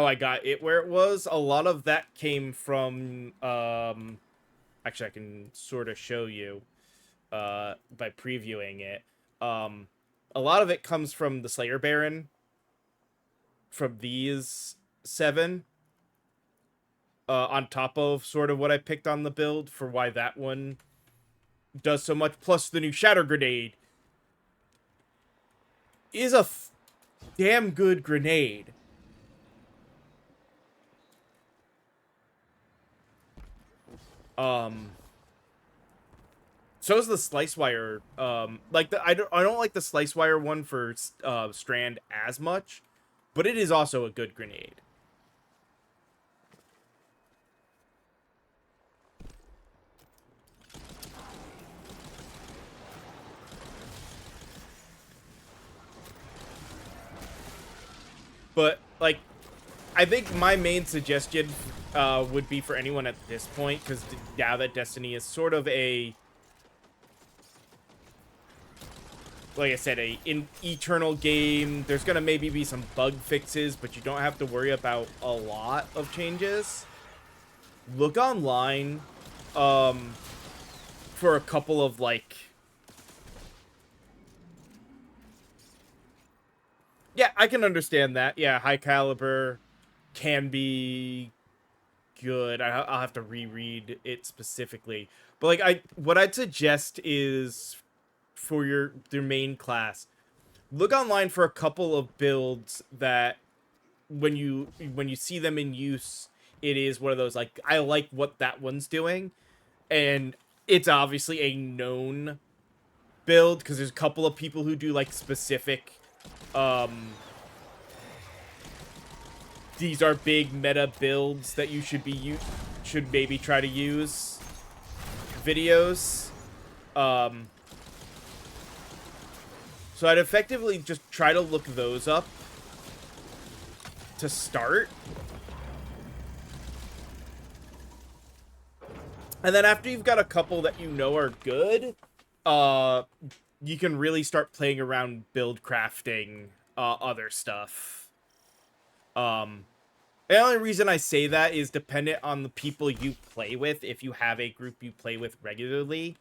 I got it where it was. A lot of that came from, actually I can sort of show you, by previewing it. A lot of it comes from the Slayer Baron, from these 7, on top of sort of what I picked on the build for why that one does so much, plus the new Shatter Grenade is a damn good grenade. So is the Slicewire. Like I don't like the Slicewire one for Strand as much, but it is also a good grenade. But like, I think my main suggestion would be for anyone at this point, because now that Destiny is sort of a like I said, an eternal game. There's gonna maybe be some bug fixes, but you don't have to worry about a lot of changes. Look online, for a couple of, like... Yeah, I can understand that. Yeah, high caliber can be good. I'll have to reread it specifically. But, like, what I'd suggest is, for your main class, look online for a couple of builds that when you see them in use, it is one of those, like, I like what that one's doing, and it's obviously a known build because there's a couple of people who do, like, specific these are big meta builds that you should maybe try to use videos. So I'd effectively just try to look those up to start. And then after you've got a couple that you know are good, you can really start playing around build crafting other stuff. The only reason I say that is dependent on the people you play with, if you have a group you play with regularly.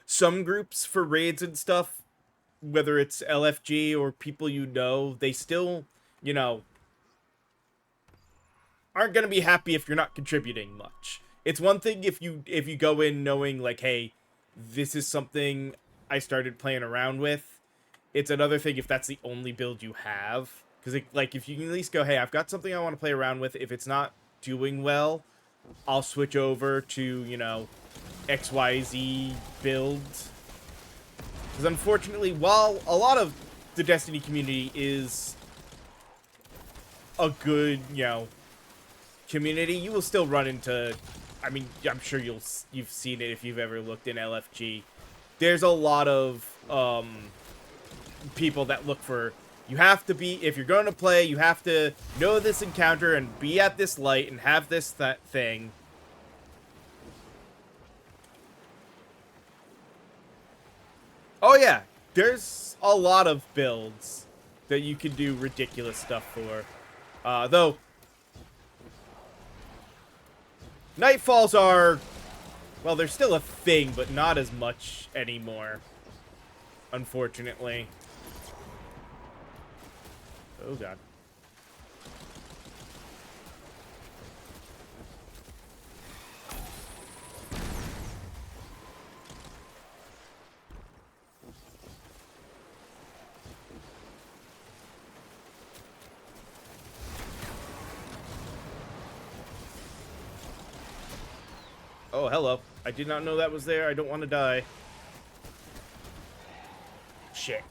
Some groups for raids and stuff, whether it's LFG or people you know, they still, you know, aren't going to be happy if you're not contributing much. It's one thing if you go in knowing, like, hey, this is something I started playing around with. It's another thing if that's the only build you have. Because, like, if you can at least go, hey, I've got something I want to play around with. If it's not doing well, I'll switch over to, you know, XYZ build. Because unfortunately, while a lot of the Destiny community is a good, you know, community, you will still run into... I mean, I'm sure you've seen it if you've ever looked in LFG. There's a lot of people that look for... You have to be, if you're going to play, you have to know this encounter and be at this light and have this thing. Oh yeah, there's a lot of builds that you can do ridiculous stuff for. Though, Nightfalls are, well, they're still a thing, but not as much anymore, unfortunately. Oh, God. Oh, hello. I did not know that was there. I don't want to die. Shit.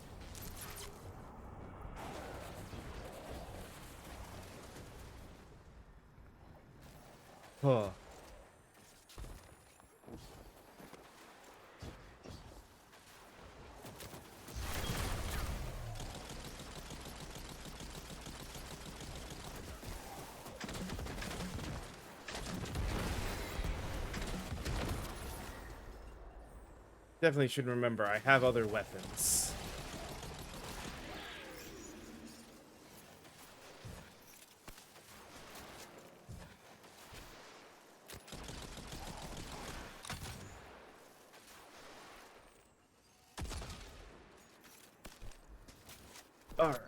Huh. Definitely should remember, I have other weapons. Alright.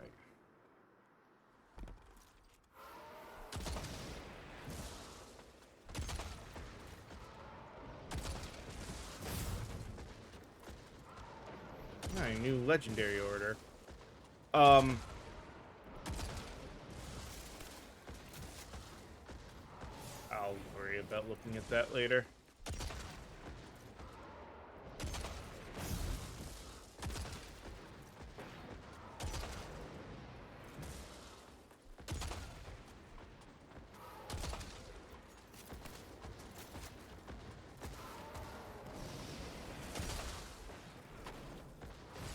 Alright, new legendary order. I'll worry about looking at that later.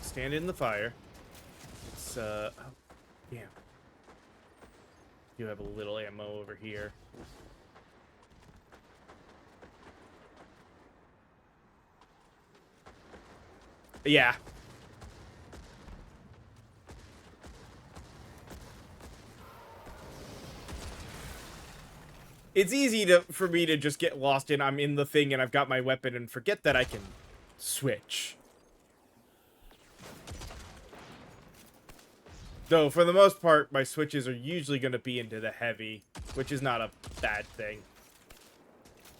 Stand in the fire. It's, oh, damn. You have a little ammo over here. Yeah. it's easy to for me to just get lost in I'm in the thing and I've got my weapon and forget that I can switch. Though, for the most part, my switches are usually going to be into the heavy, which is not a bad thing.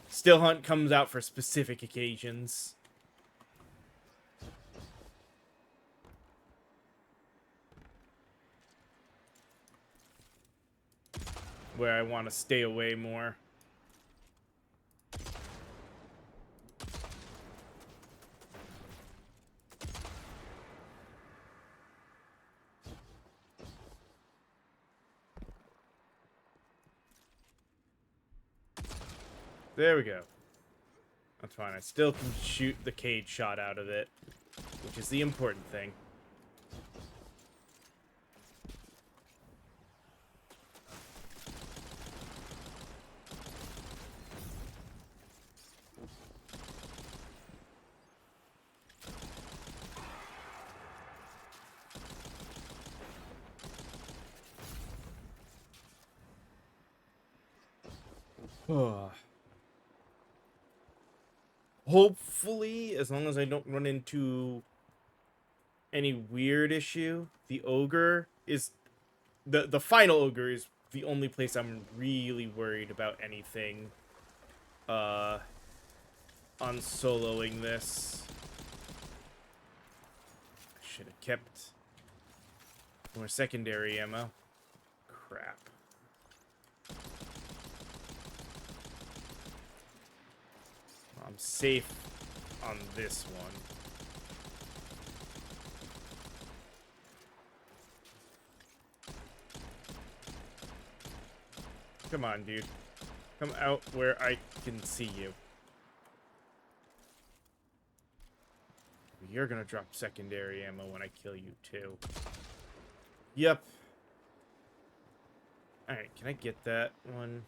Still Hunt comes out for specific occasions. Where I want to stay away more. There we go. That's fine. I still can shoot the cage shot out of it, which is the important thing. Hopefully, as long as I don't run into any weird issue, the ogre is the final ogre is the only place I'm really worried about anything on soloing this. Should have kept more secondary ammo. Crap. I'm safe on this one. Come on, dude. Come out where I can see you. You're gonna drop secondary ammo when I kill you, too. Yep. Alright, can I get that one?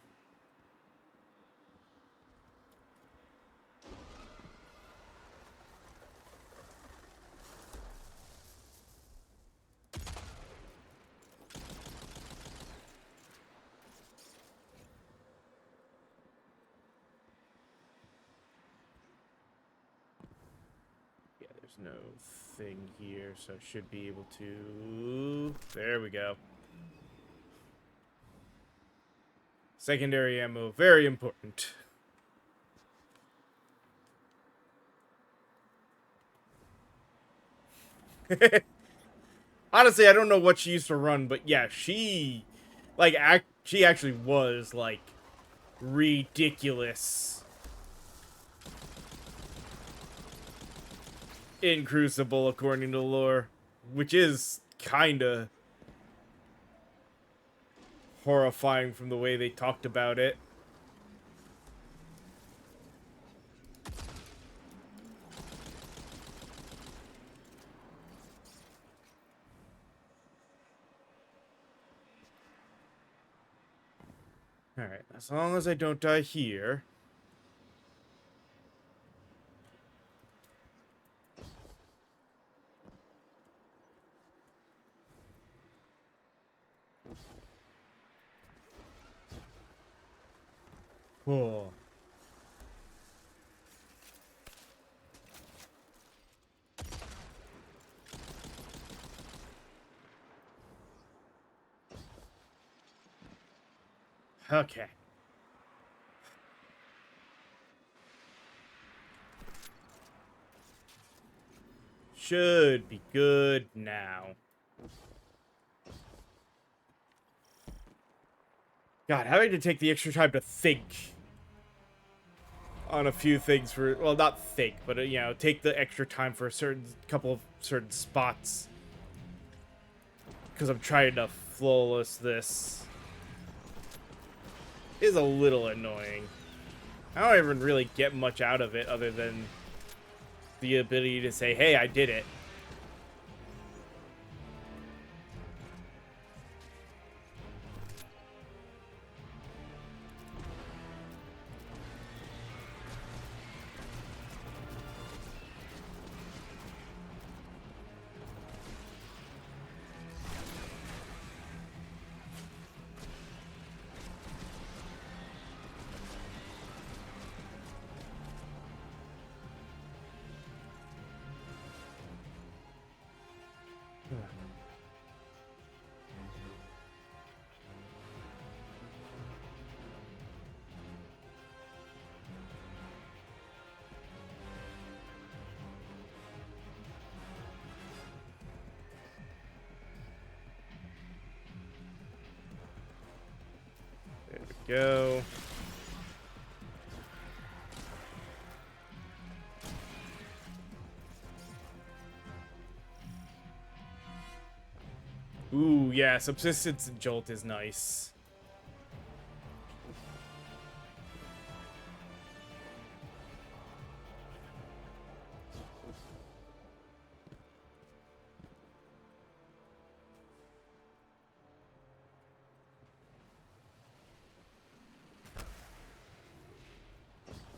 No thing here, so I should be able to... There we go. Secondary ammo, very important. Honestly, I don't know what she used to run, but yeah, she... Like, she actually was, like, ridiculous in Crucible, according to lore, which is kinda horrifying from the way they talked about it. Alright, as long as I don't die here. Oh. Okay. Should be good now. God, having to take the extra time to think on a few things for, well, not think, but, you know, take the extra time for a couple of certain spots. Because I'm trying to flawless this. Is a little annoying. I don't even really get much out of it other than the ability to say, hey, I did it. There we go. Ooh, yeah, Subsistence and Jolt is nice.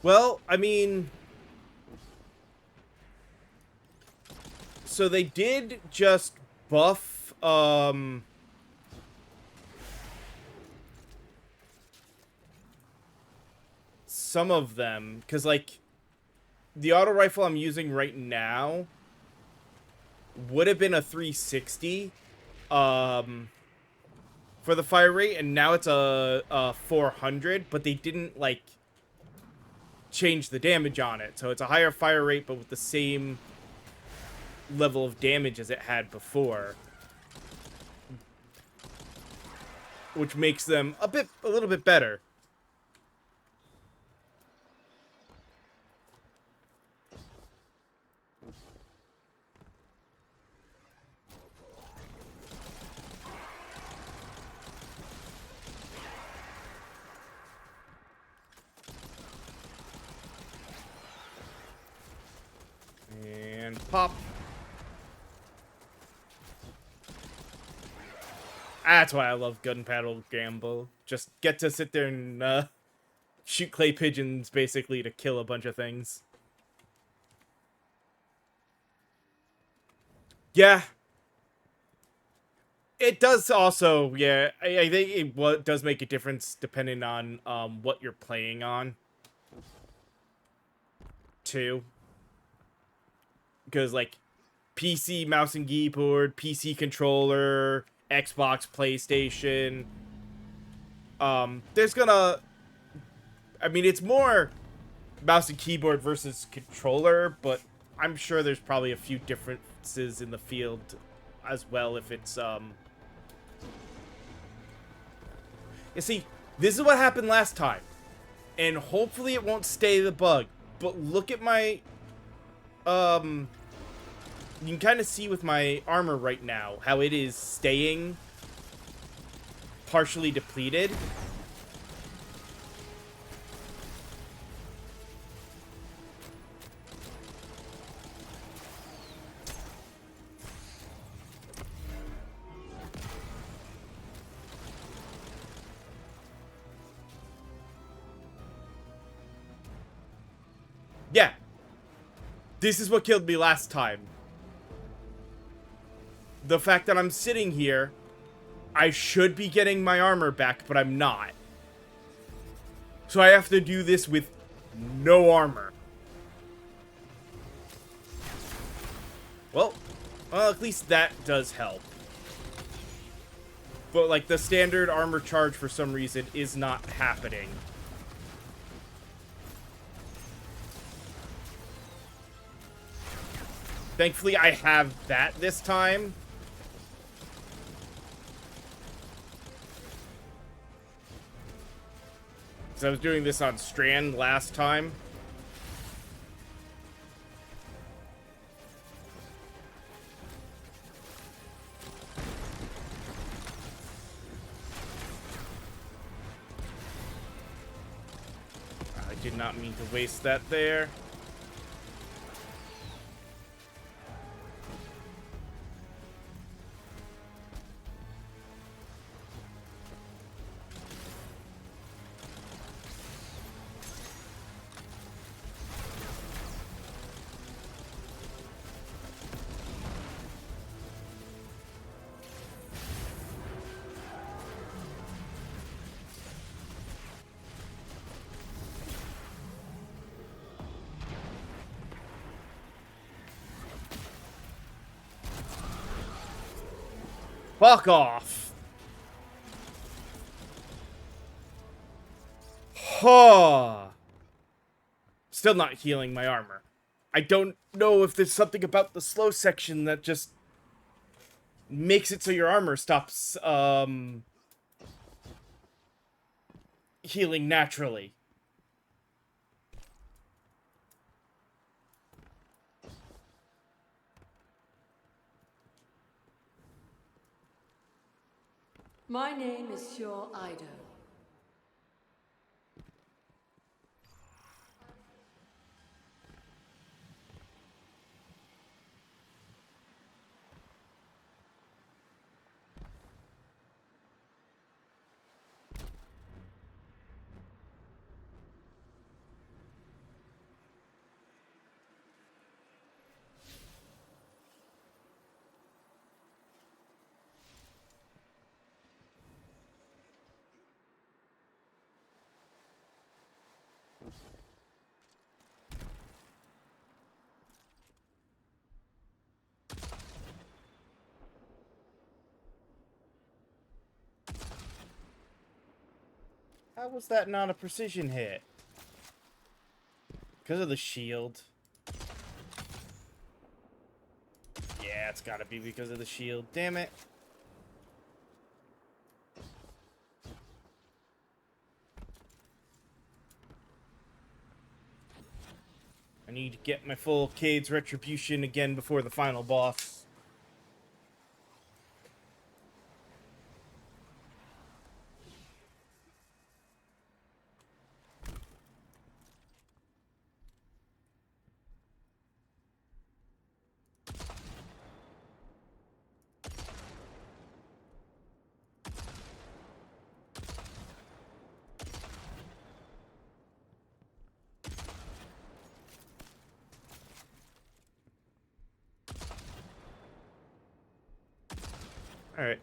Well, I mean, so they did just buff, some of them, because, like, the auto rifle I'm using right now would have been a 360, for the fire rate, and now it's a 400, but they didn't, like, change the damage on it, so it's a higher fire rate, but with the same level of damage as it had before, which makes them a little bit better. And pop. That's why I love Gunpowder Gamble. Just get to sit there and shoot clay pigeons, basically, to kill a bunch of things. Yeah. It does also, yeah, I think it does make a difference depending on what you're playing on, too. Because, like, PC mouse and keyboard, PC controller, Xbox, PlayStation, there's gonna, I mean, it's more mouse and keyboard versus controller, but I'm sure there's probably a few differences in the field as well if it's, You see, this is what happened last time, and hopefully it won't stay the bug, but look at my, you can kind of see with my armor right now how it is staying partially depleted. Yeah. This is what killed me last time. The fact that I'm sitting here, I should be getting my armor back, but I'm not. So I have to do this with no armor. Well, at least that does help. But, like, the standard armor charge for some reason is not happening. Thankfully, I have that this time. Because I was doing this on Strand last time. I did not mean to waste that there. Fuck off. Huh. Still not healing my armor. I don't know if there's something about the slow section that just makes it so your armor stops healing naturally. My name is Sjor Ido. How was that not a precision hit? Because of the shield. Yeah, it's gotta be because of the shield. Damn it. I need to get my full Cade's Retribution again before the final boss. Alright.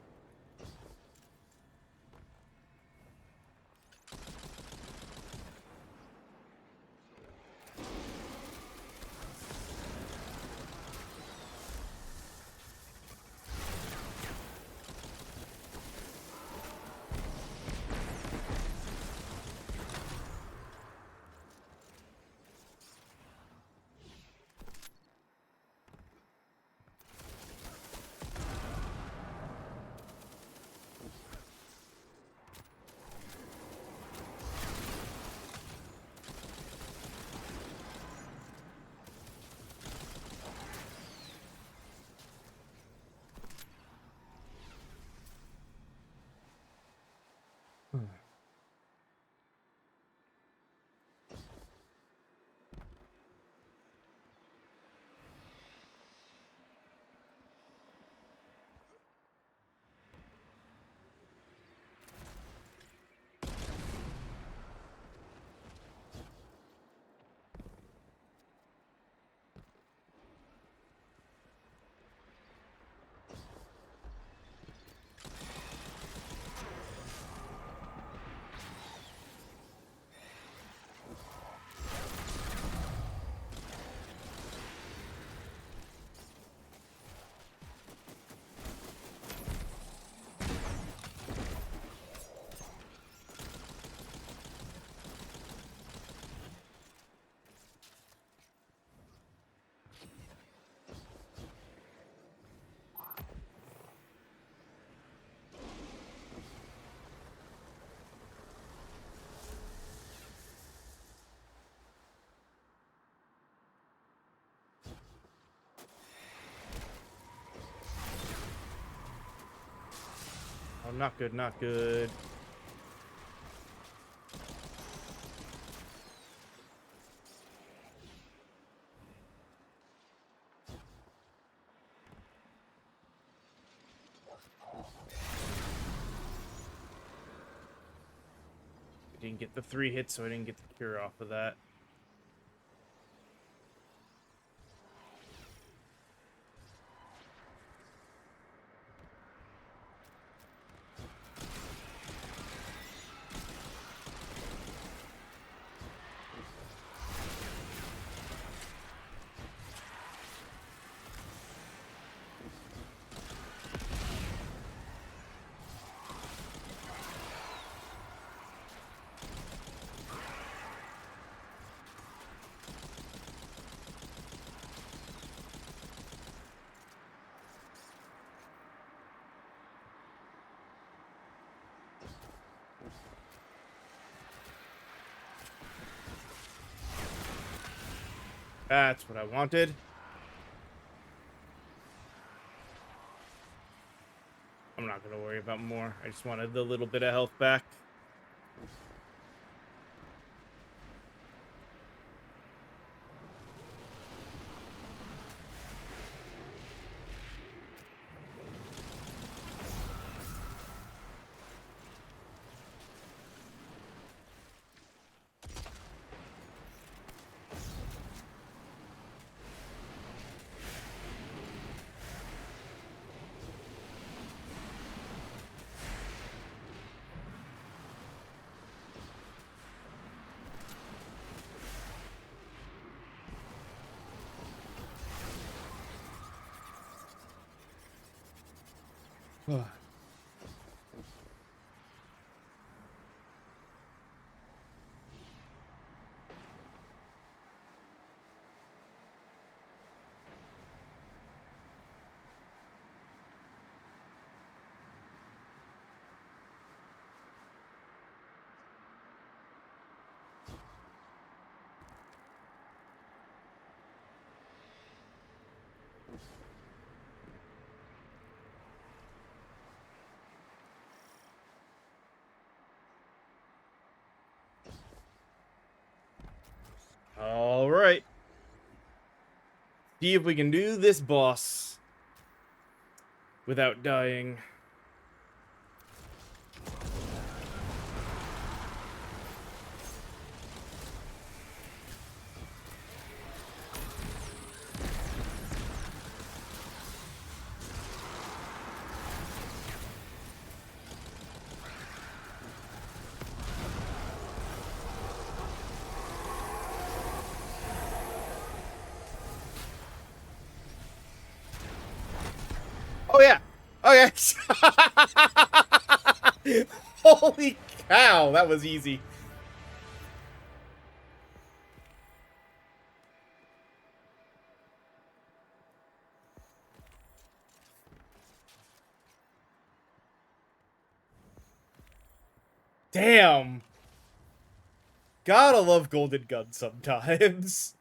Oh, not good, not good. I didn't get the 3 hits, so I didn't get the cure off of that. That's what I wanted. I'm not gonna worry about more. I just wanted the little bit of health back. All right. See if we can do this boss without dying. Oh yeah. Oh yeah. Holy cow, that was easy. Damn. Gotta love Golden Gun sometimes.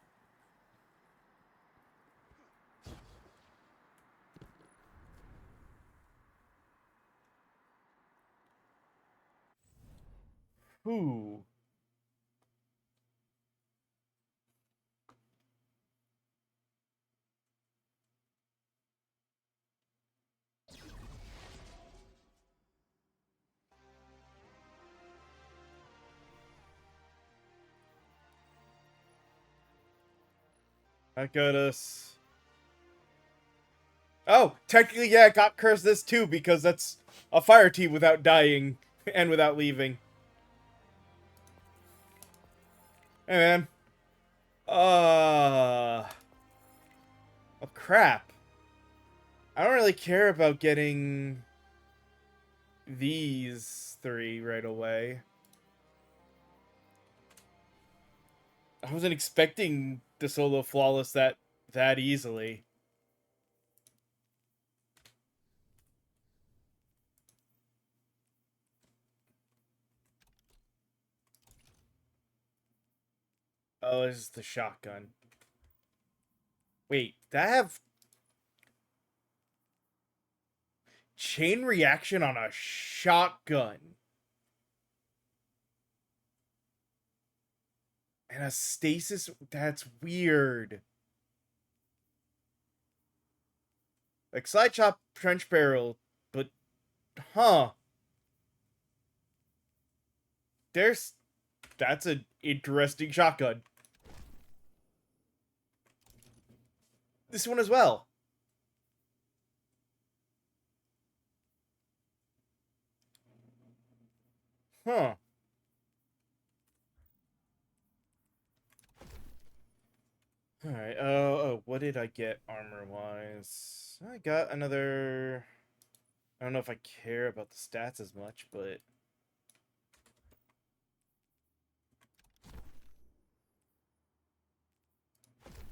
Ooh. That got us. Oh, technically, yeah, got cursed this too because that's a fire team without dying and without leaving. Hey, man. Oh, crap. I don't really care about getting these 3 right away. I wasn't expecting the solo flawless that easily. Oh, this is the shotgun. Wait, that have chain reaction on a shotgun? And a stasis? That's weird. Like side chop, trench barrel, but huh? That's an interesting shotgun. This one as well. Huh. Alright, oh, what did I get armor-wise? I got another... I don't know if I care about the stats as much, but...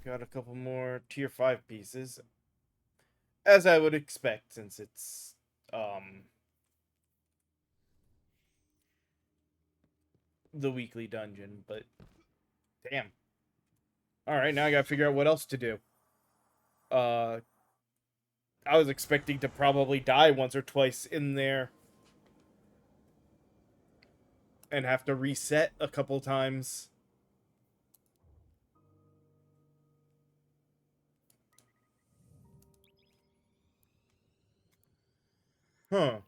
Got a couple more tier 5 pieces. As I would expect, since it's, the weekly dungeon, but... Damn. All right, now I gotta figure out what else to do. I was expecting to probably die once or twice in there. And have to reset a couple times. Huh.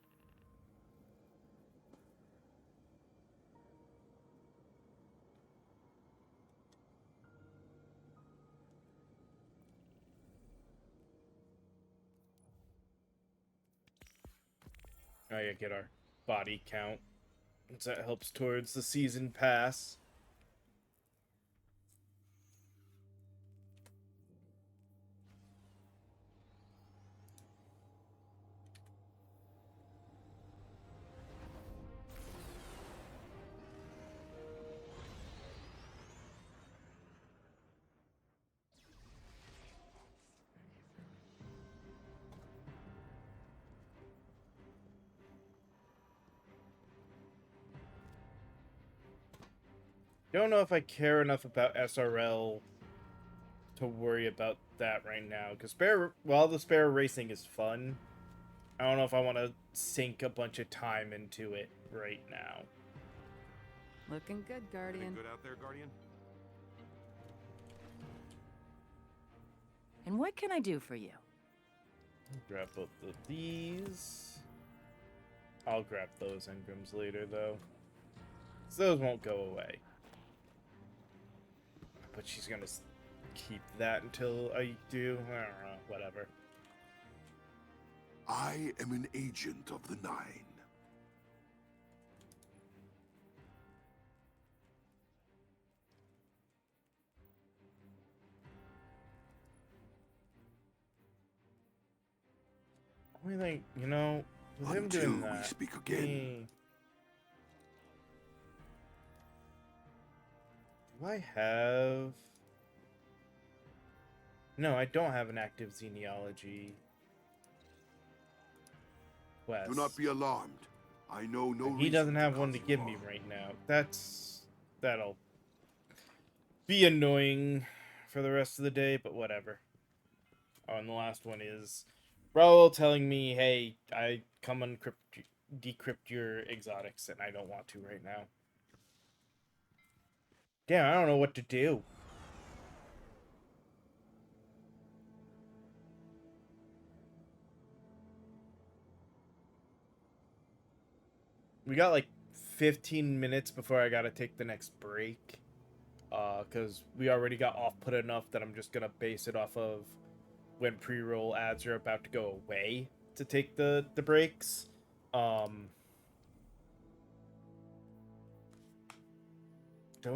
Oh yeah, get our body count. So that helps towards the season pass. Don't know if I care enough about SRL to worry about that right now. Because while the Sparrow racing is fun, I don't know if I want to sink a bunch of time into it right now. Looking good, Guardian. Good out there, Guardian? And what can I do for you? Grab both of these. I'll grab those engrams later, though. So those won't go away. But she's gonna keep that until I do. I don't know, whatever. I am an agent of the Nine. Only thing, you know, with him Until doing we that. speak again. Do I have? No, I don't have an active xenealogy quest. Do not be alarmed. I know no He reason doesn't have cause one to you give harm. me right now. That'll be annoying for the rest of the day, but whatever. Oh, and the last one is Raul telling me, "Hey, I come decrypt your exotics," and I don't want to right now. Damn, I don't know what to do. We got like 15 minutes before I gotta take the next break. Because we already got off-put enough that I'm just gonna base it off of when pre-roll ads are about to go away to take the breaks. Don't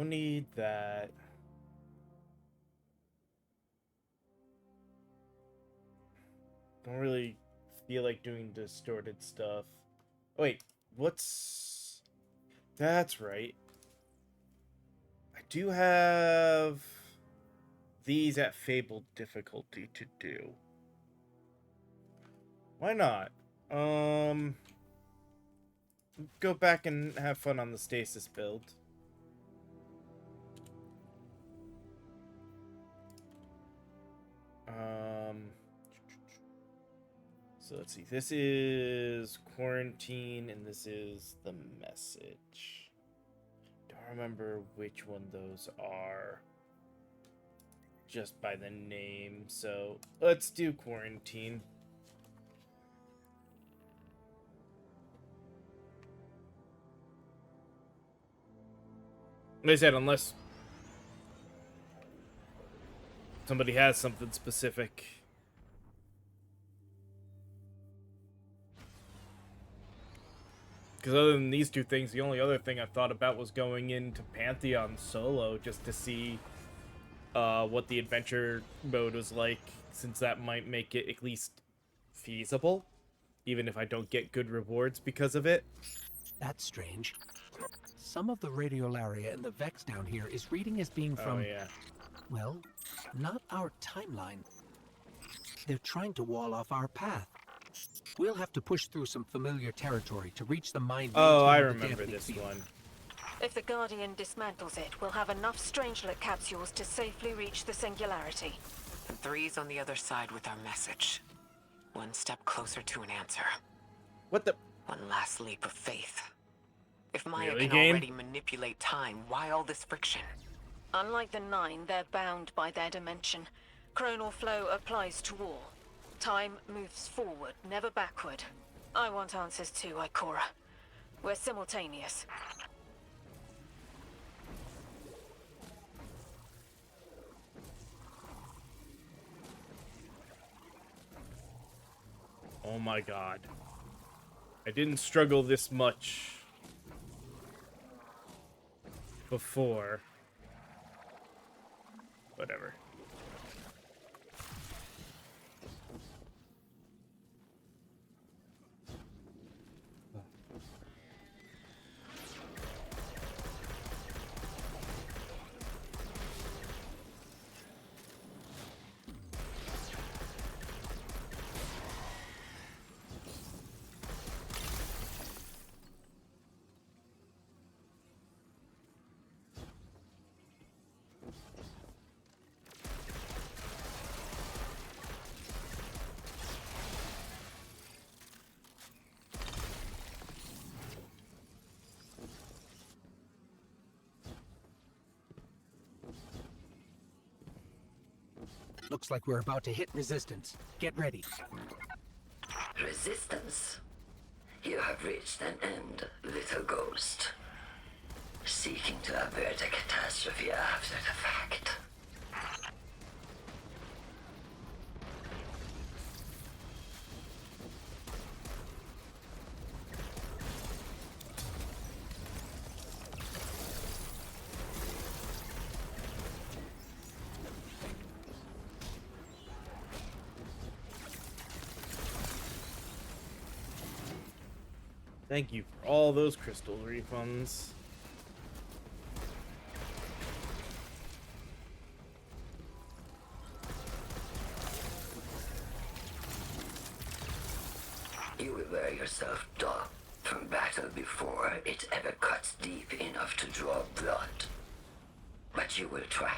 need that. Don't really feel like doing distorted stuff. Oh, wait, what's... That's right. I do have these at Fabled difficulty to do. Why not? Go back and have fun on the stasis build. So let's see. This is quarantine, and this is the message. Don't remember which one those are just by the name. So let's do quarantine. Like I said, unless somebody has something specific. Because other than these two things, the only other thing I thought about was going into Pantheon solo just to see what the adventure mode was like, since that might make it at least feasible, even if I don't get good rewards because of it. That's strange. Some of the radiolaria in the Vex down here is reading as being from, Oh, yeah. well, not our timeline. They're trying to wall off our path. We'll have to push through some familiar territory to reach the mind. Oh, I of the remember dampening this field. one. If the Guardian dismantles it, we'll have enough Strangelet capsules to safely reach the Singularity. The Three's on the other side with our message. One step closer to an answer. What the? One last leap of faith. If Maya Really, can game? already manipulate time, why all this friction? Unlike the Nine, they're bound by their dimension. Chronal flow applies to all. Time moves forward, never backward. I want answers too, Ikora. We're simultaneous. Oh my god. I didn't struggle this much before. Whatever. Looks like we're about to hit resistance. Get ready. Resistance? You have reached an end, little ghost. Seeking to avert a catastrophe after the fact. Thank you for all those crystal refunds. You will wear yourself down from battle before it ever cuts deep enough to draw blood. But you will try.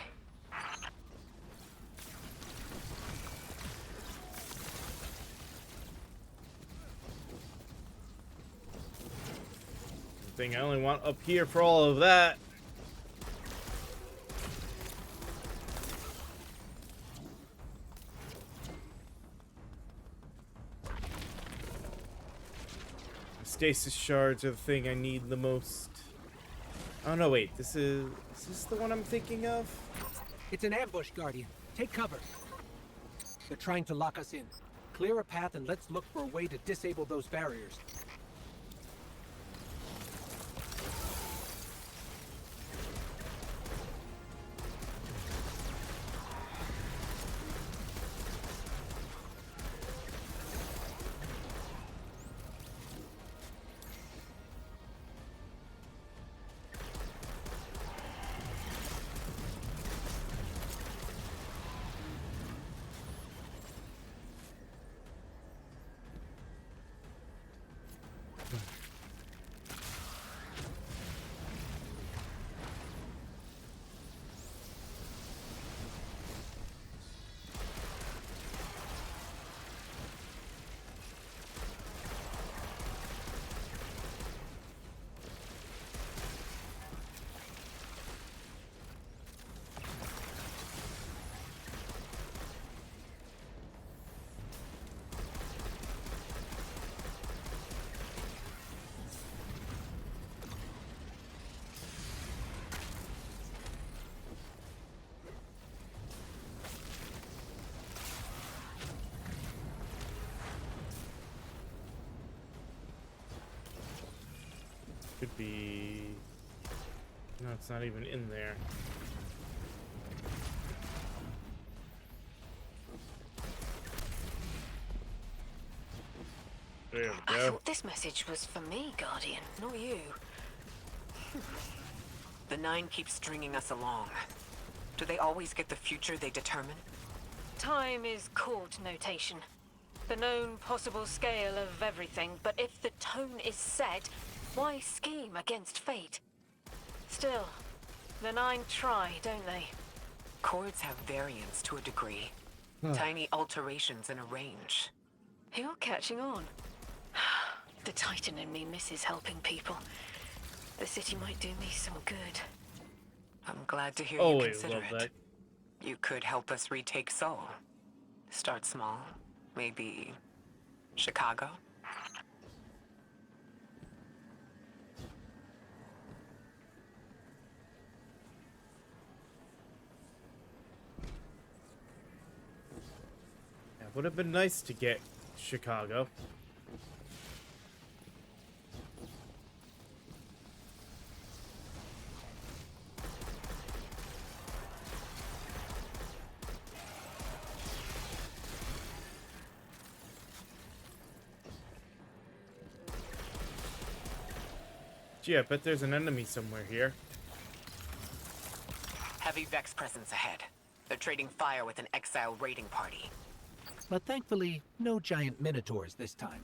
Thing I only want up here for all of that. The stasis shards are the thing I need the most. Oh no, wait, is this the one I'm thinking of? It's an ambush, Guardian. Take cover. They're trying to lock us in. Clear a path and let's look for a way to disable those barriers. Could be... No, it's not even in there. There we I go. thought this message was for me, Guardian, not you. The Nine keep stringing us along. Do they always get the future they determine? Time is court notation. The known possible scale of everything, but if the tone is set, why scheme against fate? Still, the Nine try, don't they? Chords have variance to a degree. Tiny alterations in a range. You're catching on. The Titan in me misses helping people. The city might do me some good. I'm glad to hear you Always consider love it. that. You could help us retake Seoul. Start small. Maybe Chicago? Yeah, would have been nice to get Chicago. Gee, I bet there's an enemy somewhere here. Heavy Vex presence ahead. They're trading fire with an exile raiding party. But thankfully, no giant minotaurs this time.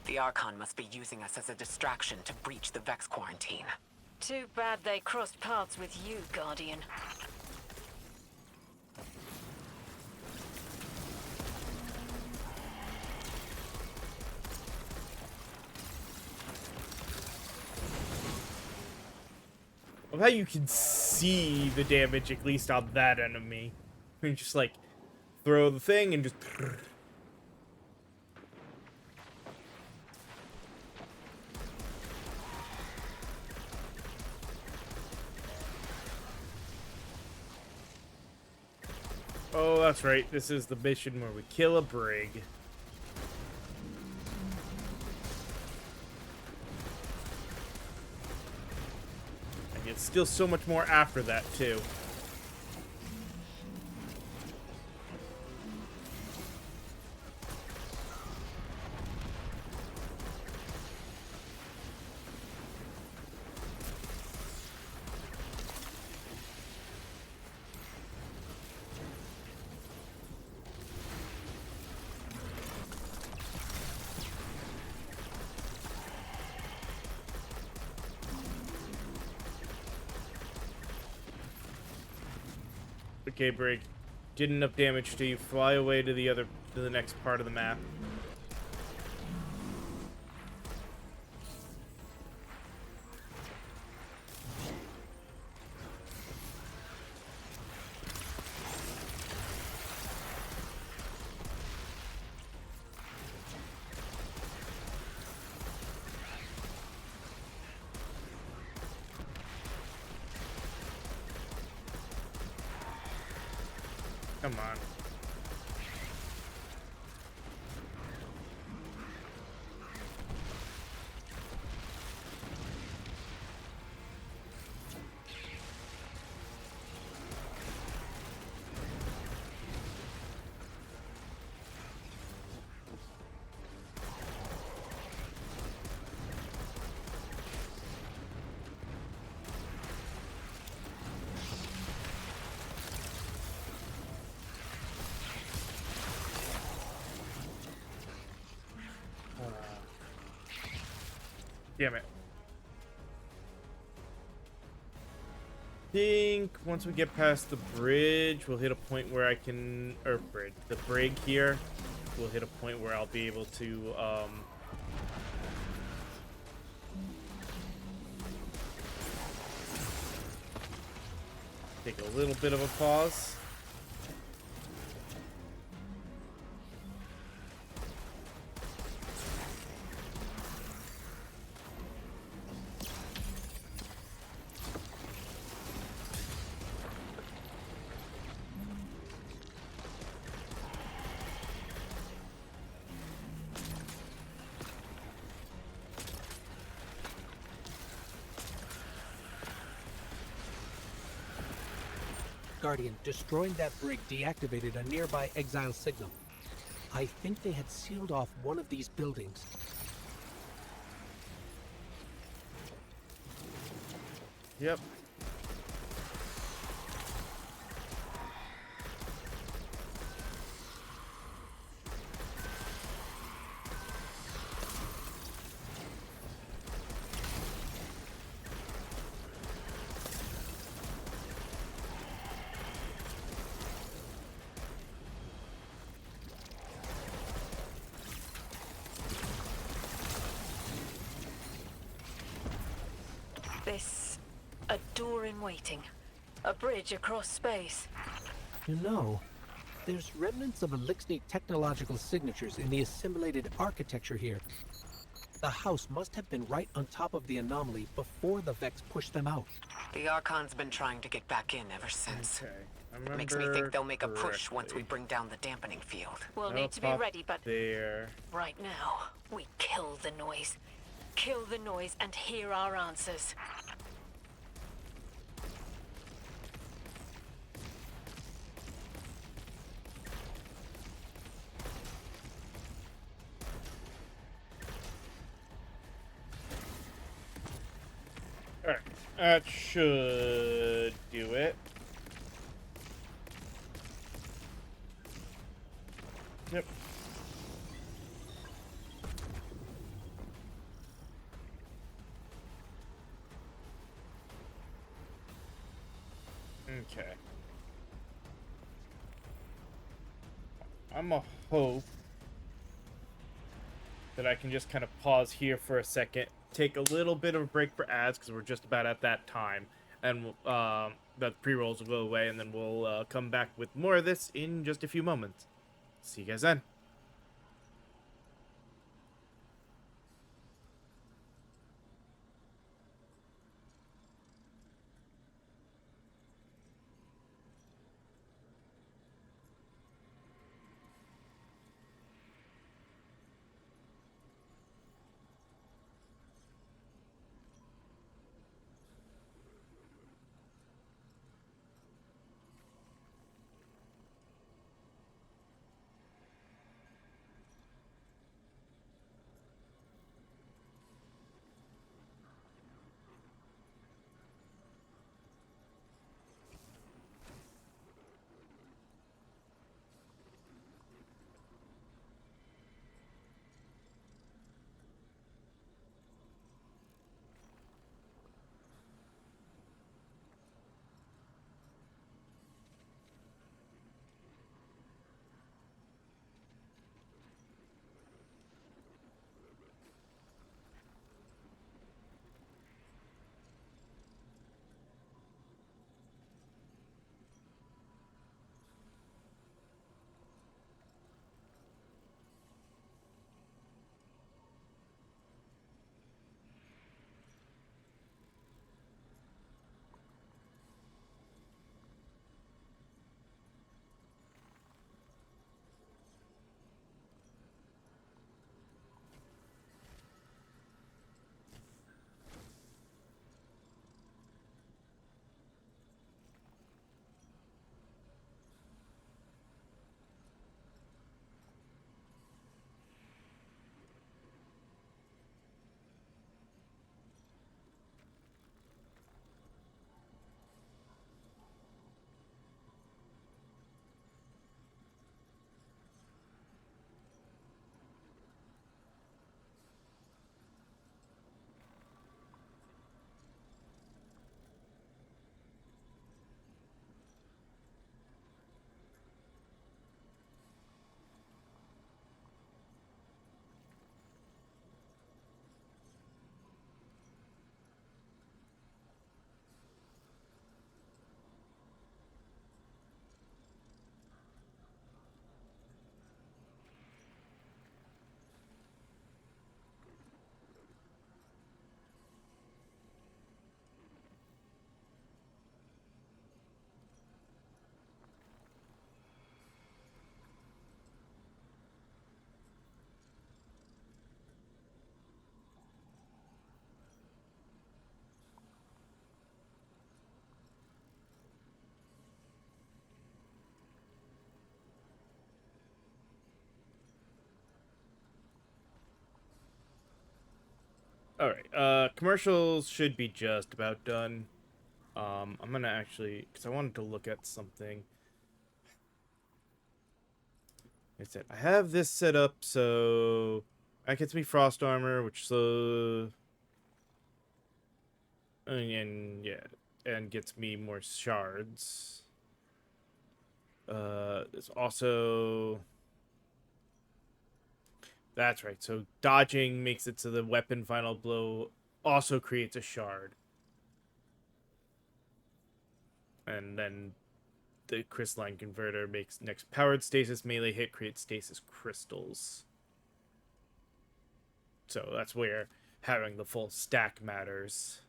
The Archon must be using us as a distraction to breach the Vex quarantine. Too bad they crossed paths with you, Guardian. Of how you can see the damage at least on that enemy. You just like throw the thing and just. Oh, that's right. This is the mission where we kill a brig. And it's still so much more after that, too. Okay, Brig. Did enough damage to you. Fly away to the next part of the map. Come on. Damn it. Think once we get past the bridge, we'll hit a point where I can, or bridge, the brig here, we'll hit a point where I'll be able to, take a little bit of a pause. Guardian, destroying that brig deactivated a nearby exile signal. I think they had sealed off one of these buildings. Yep. this a door in waiting? A bridge across space? You know, there's remnants of Elixir technological signatures in the assimilated architecture here. The house must have been right on top of the anomaly before the Vex pushed them out. The Archon's been trying to get back in ever since. Okay. It makes me think they'll make a push once we correctly. bring down the dampening field. We'll That'll need to be pop ready, but there. right now, we kill the noise. Kill the noise and hear our answers. Alright, that should do it. Yep. Okay. I'm a hope that I can just kind of pause here for a second, take a little bit of a break for ads because we're just about at that time, and the pre-rolls will go away, and then we'll come back with more of this in just a few moments. See you guys then. Alright, commercials should be just about done. I'm gonna actually, because I wanted to look at something. I said, I have this set up, so that gets me frost armor, which and yeah, and gets me more shards. There's also, that's right. So dodging makes it so the weapon final blow also creates a shard. And then the crystalline converter makes next powered stasis melee hit creates stasis crystals. So that's where having the full stack matters.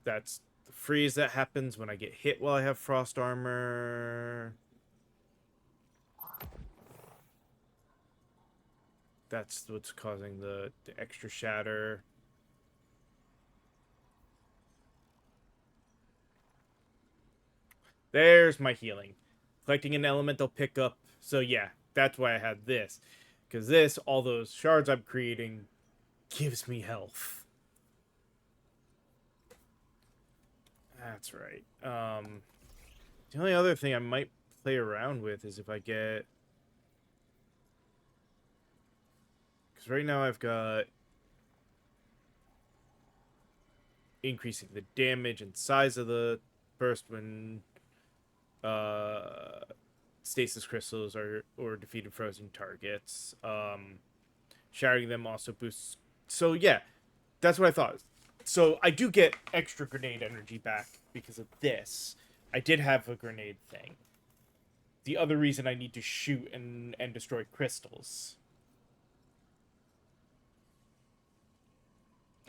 That's the freeze that happens when I get hit while I have frost armor. That's what's causing the extra shatter. There's my healing. Collecting an elemental pickup. So yeah, that's why I had this. Because this, all those shards I'm creating, gives me health. That's right. The only other thing I might play around with is if I get... Because right now I've got... increasing the damage and size of the burst when... stasis crystals or defeated frozen targets. Shattering them also boosts. So yeah, that's what I thought. So I do get extra grenade energy back because of this. I did have a grenade thing. The other reason I need to shoot and destroy crystals.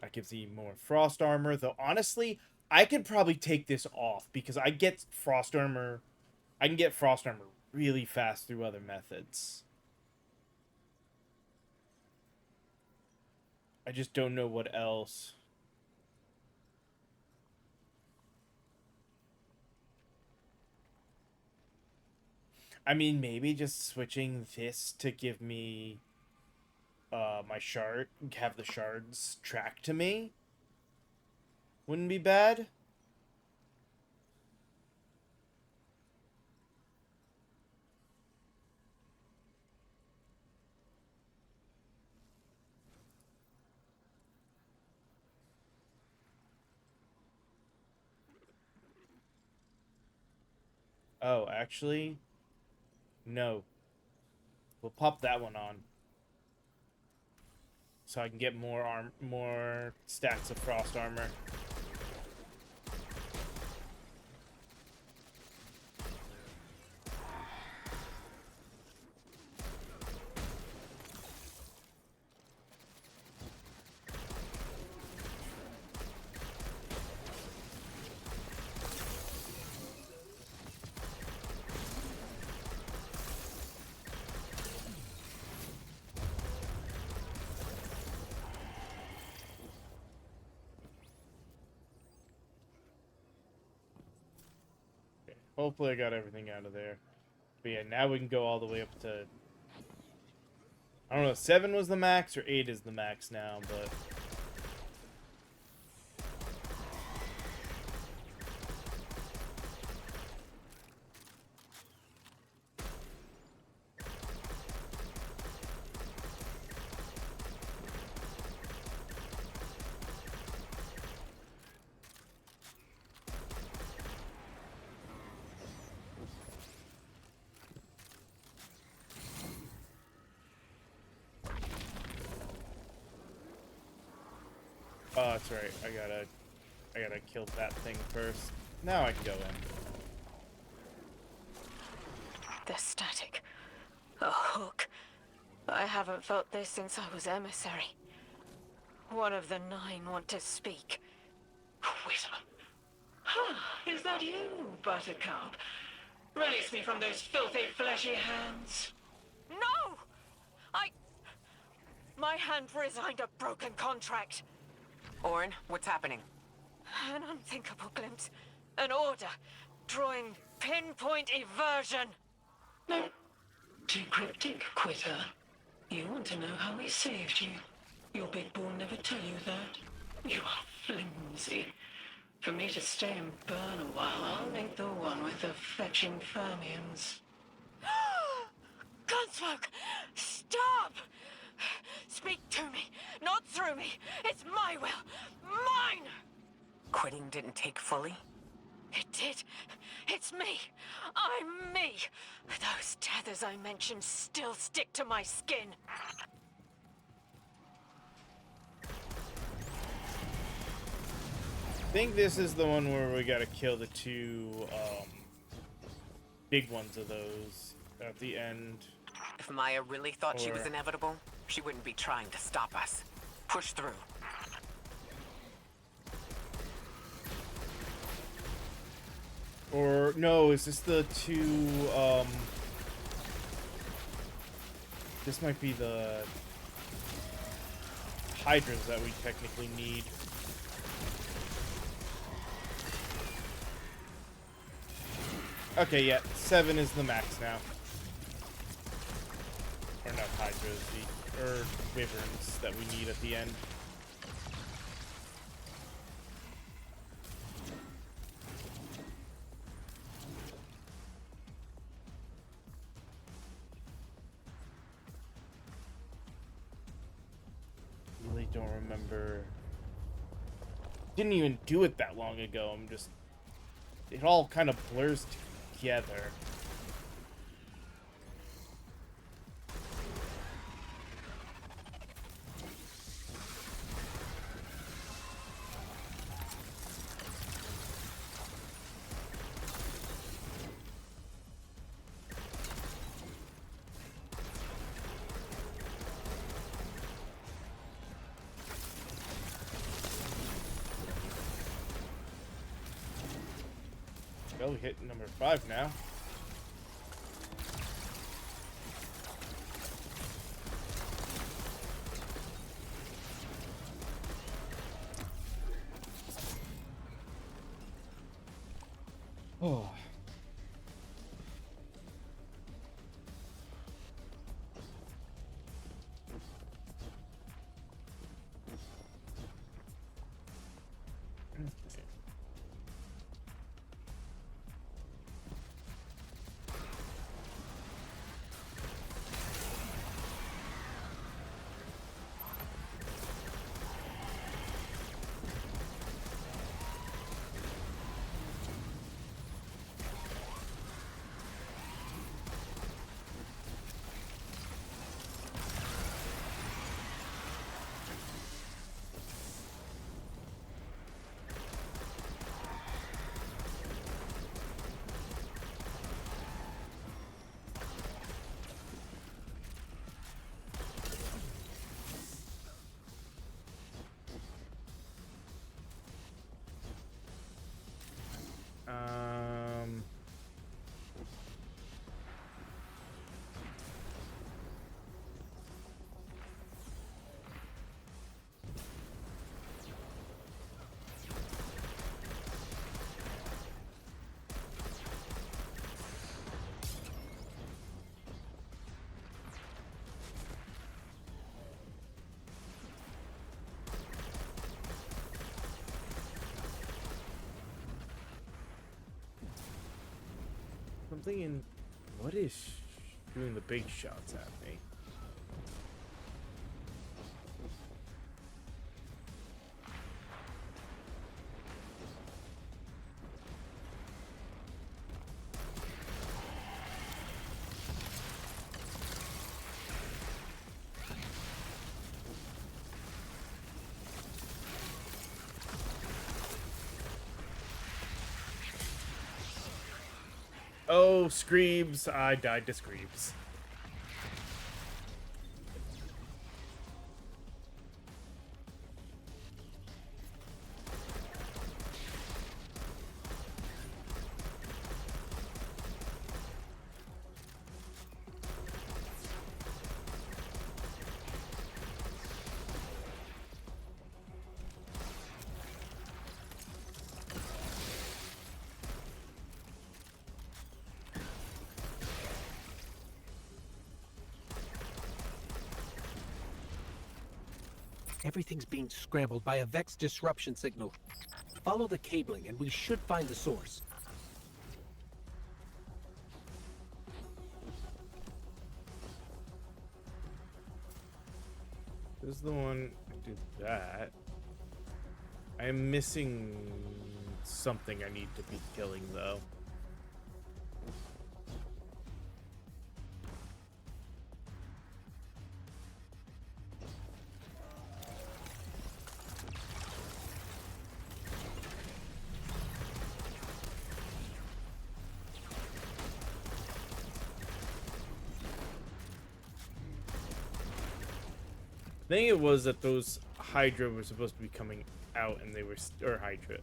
That gives me more frost armor, though honestly, I could probably take this off because I get frost armor. I can get frost armor really fast through other methods. I just don't know what else. I mean, maybe just switching this to give me my shard, have the shards track to me. Wouldn't be bad. Oh, actually, no. We'll pop that one on. So I can get more stacks of frost armor. Hopefully I got everything out of there. But yeah, now we can go all the way up to... I don't know, 7 was the max or 8 is the max now, but... Oh, that's right. I gotta kill that thing first. Now I can go in. The static. A hook. I haven't felt this since I was emissary. One of the 9 want to speak. Quitter. Is that you, Buttercup? Release me from those filthy, fleshy hands. No! My hand resigned a broken contract. Orn, what's happening? An unthinkable glimpse. An order. Drawing pinpoint eversion. No. Too cryptic, Quitter. You want to know how we saved you. Your big ball never tell you that. You are flimsy. For me to stay and burn a while, I'll make the one with the fetching fermions. Gunsmoke! Stop! Speak to me, not through me. It's my will. Mine! Quitting didn't take fully? It did. It's me. I'm me. Those tethers I mentioned still stick to my skin. think this is the one where we gotta kill the two big ones of those at the end. If Maya really thought she was Or- inevitable, she wouldn't be trying to stop us. Push through. Or no, is this the two this might be the hydras that we technically need. Okay, yeah, 7 is the max now. Or not hydras, or wyverns that we need at the end. Really don't remember. Didn't even do it that long ago. I'm just, it all kind of blurs together. Go hit number 5 now. Oh. I'm thinking, what is doing the big shots at me? Oh, Screebs. I died to Screebs. Everything's being scrambled by a Vex disruption signal. Follow the cabling and we should find the source. This is the one I did that. I am missing something I need to be killing though. think it was that those Hydra were supposed to be coming out, and they were, or Hydra,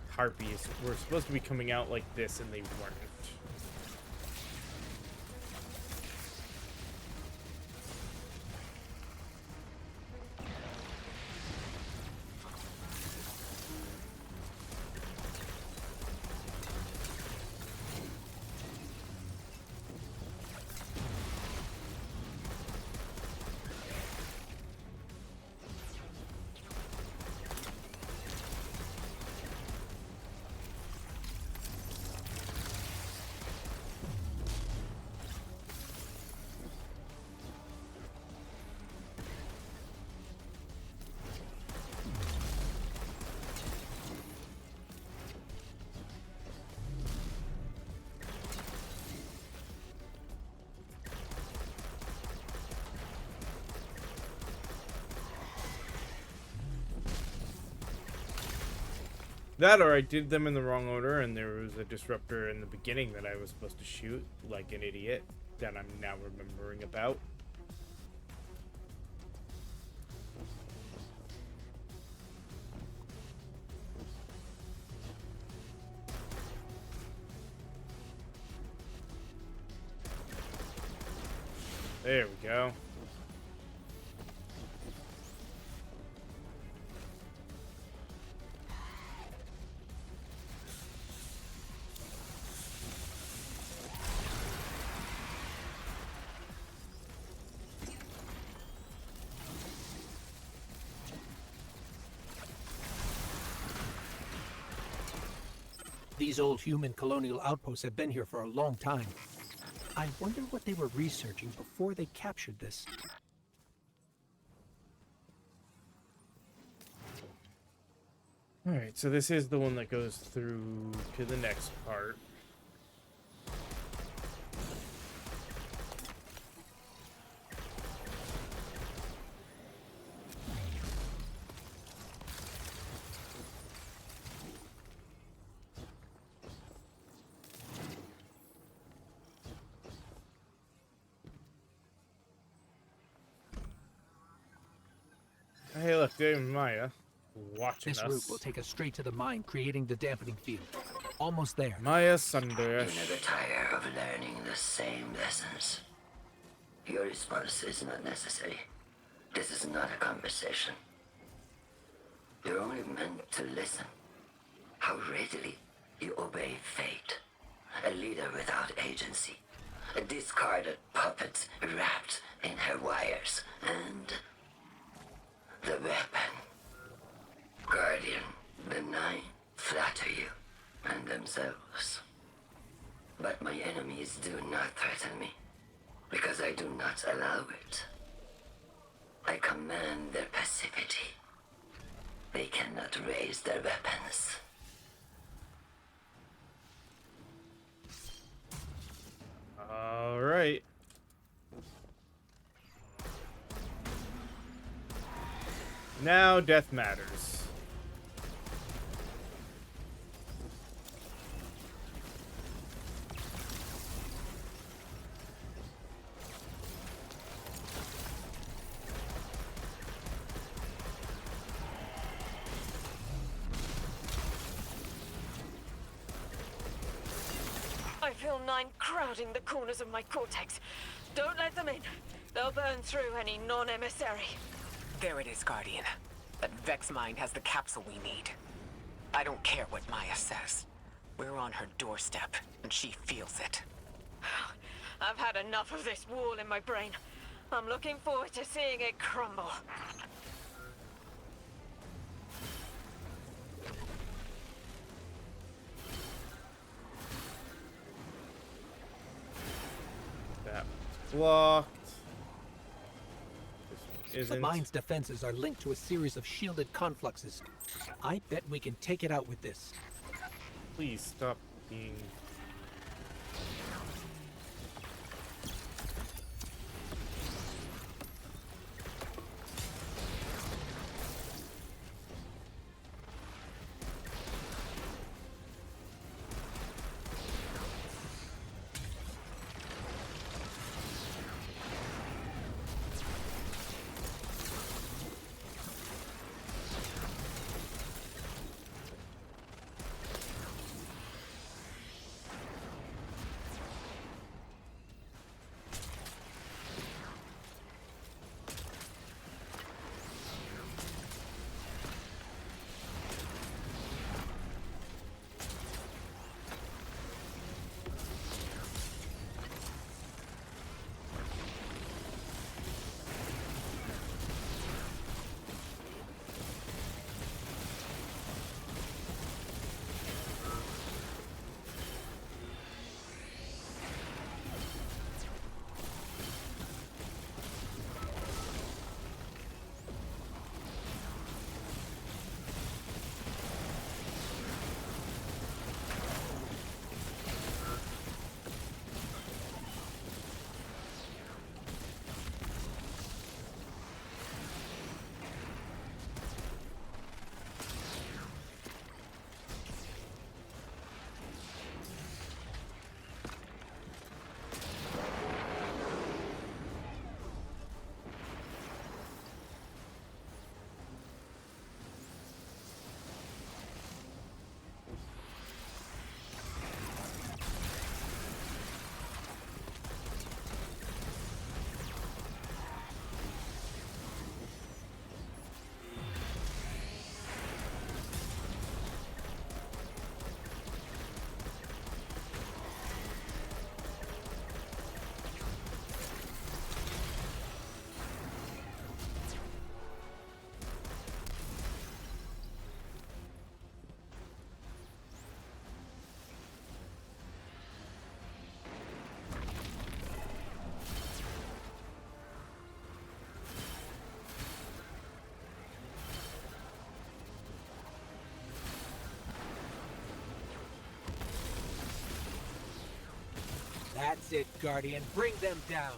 Harpies were supposed to be coming out like this, and they weren't. That, or I did them in the wrong order, and there was a disruptor in the beginning that I was supposed to shoot, like an idiot, that I'm now remembering about. There we go. These old human colonial outposts have been here for a long time. I wonder what they were researching before they captured this. Alright, so this is the one that goes through to the next part. Hey, look, there's Maya watching This us. route will take us straight to the mine, creating the dampening field. Almost there. Maya You Sundaresh. never tire of learning the same lessons. Your response is not necessary. This is not a conversation. You're only meant to listen. How readily you obey fate. A leader without agency. A discarded puppet wrapped in her wires. And the weapon. Guardian, the Nine, flatter you and themselves. But my enemies do not threaten me, because I do not allow it. I command their passivity. They cannot raise their weapons. Alright. Now death matters. I feel Nine crowding the corners of my cortex. Don't let them in. They'll burn through any non-emissary. There it is, Guardian. That Vex mine has the capsule we need. I don't care what Maya says. We're on her doorstep, and she feels it. I've had enough of this wall in my brain. I'm looking forward to seeing it crumble. That was blocked. This The isn't. mine's defenses are linked to a series of shielded confluxes. I bet we can take it out with this. Please stop being. it, Guardian. Bring them down.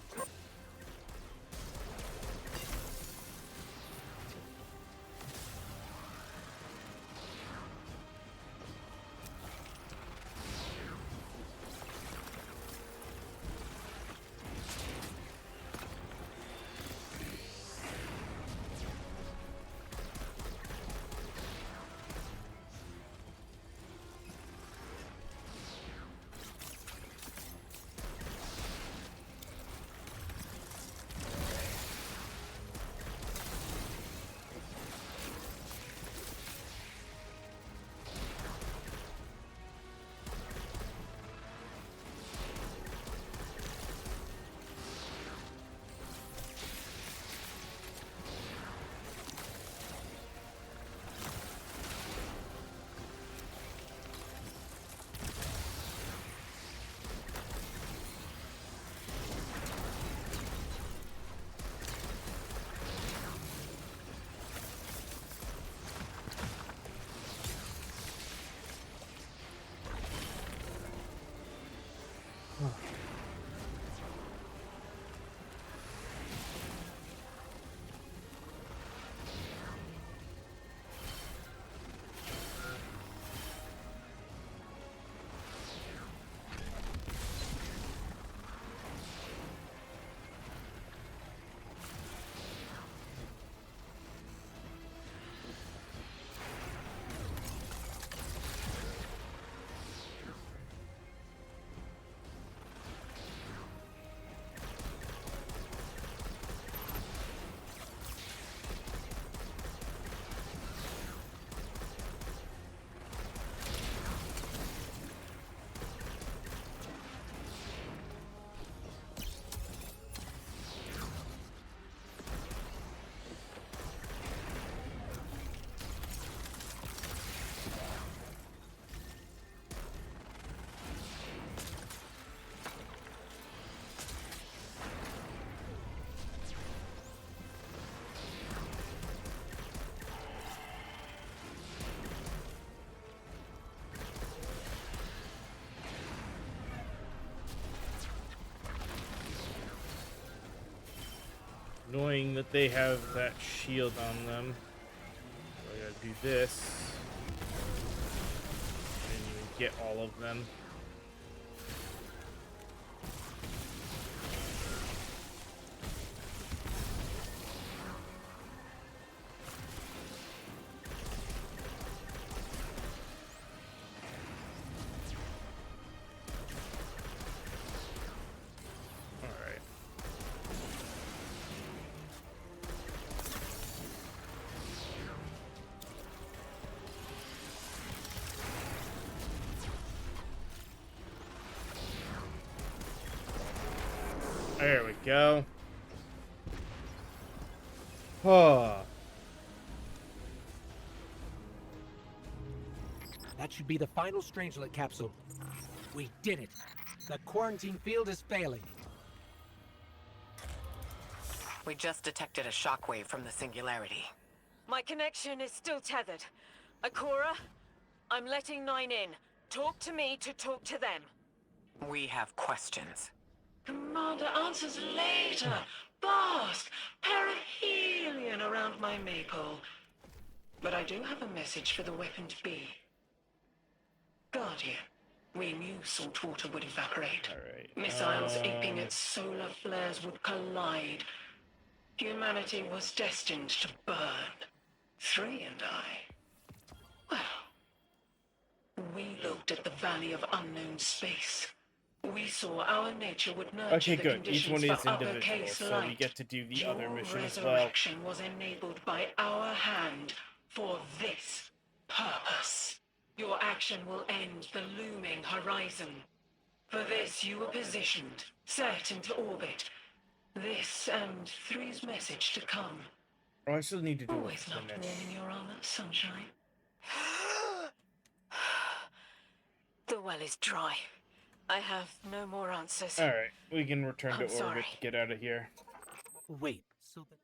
Annoying that they have that shield on them. So I gotta do this. And you get all of them. There we go. Oh. That should be the final Strangelet capsule. We did it. The quarantine field is failing. We just detected a shockwave from the singularity. My connection is still tethered. Ikora, I'm letting 9 in. Talk to me to talk to them. We have questions. Commander, answers later. Bask, perihelion around my maypole. But I do have a message for the weapon to be. Guardian, we knew saltwater would evaporate. Missiles aping its solar flares would collide. Humanity was destined to burn. 3 and I. Well, we looked at the Valley of Unknown Space. We saw our nature would nurture Okay, the good. Each one conditions is for individual, uppercase so light. we get to do the other Your mission as well. resurrection was enabled by our hand for this purpose. Your action will end the looming horizon. For this, you were positioned, set into orbit. This and 3's message to come. Oh, I still need to do Always the loved next. warming your armor, sunshine. The well is dry. I have no more answers. Alright, we can return to I'm orbit sorry. to get out of here. Wait, so the...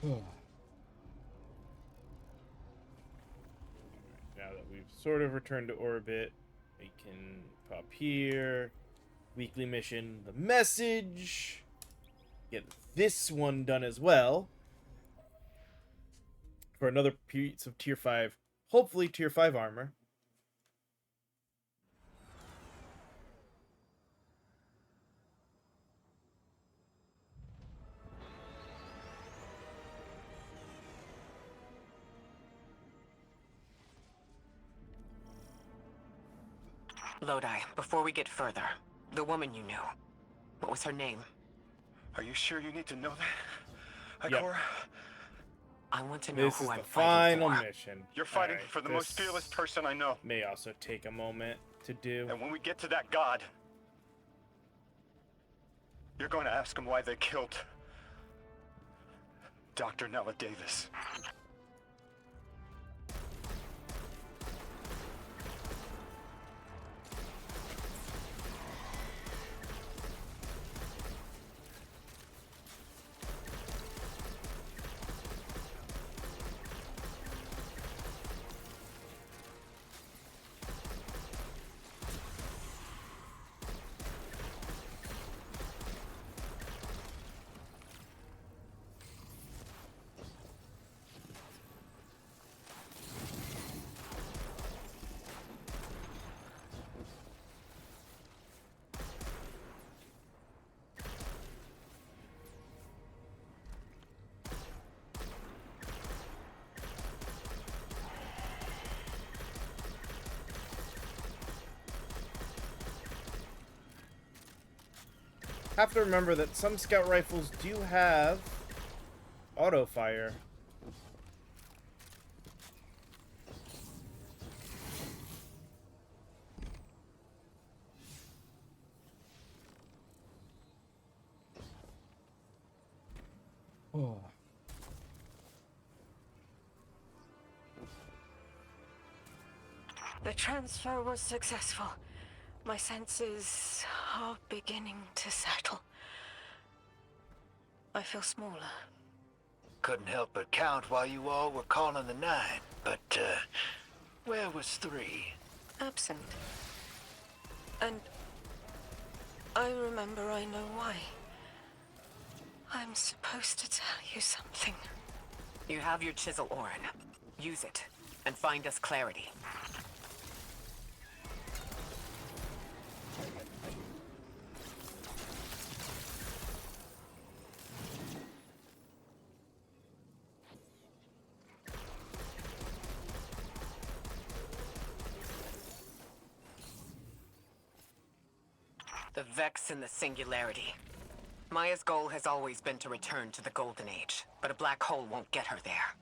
Now that we've sort of returned to orbit, we can pop here. Weekly mission, the message. Get this one done as well. For another piece of tier 5, hopefully tier 5 armor. Lodi, before we get further, the woman you knew, what was her name? Are you sure you need to know that? Yep. Ikora? I want to know This who is I'm the fighting final for. mission. You're fighting Alright, for the most this fearless person I know. may also take a moment to do. And when we get to that god, you're going to ask him why they killed Dr. Nella Davis. Have to remember that some scout rifles do have auto fire. Oh. The transfer was successful. My senses are beginning to settle. I feel smaller. Couldn't help but count while you all were calling the 9, but, where was 3? Absent. And I remember I know why. I'm supposed to tell you something. You have your chisel, Orin. Use it, and find us clarity. The Vex and the Singularity. Maya's goal has always been to return to the Golden Age, but a black hole won't get her there.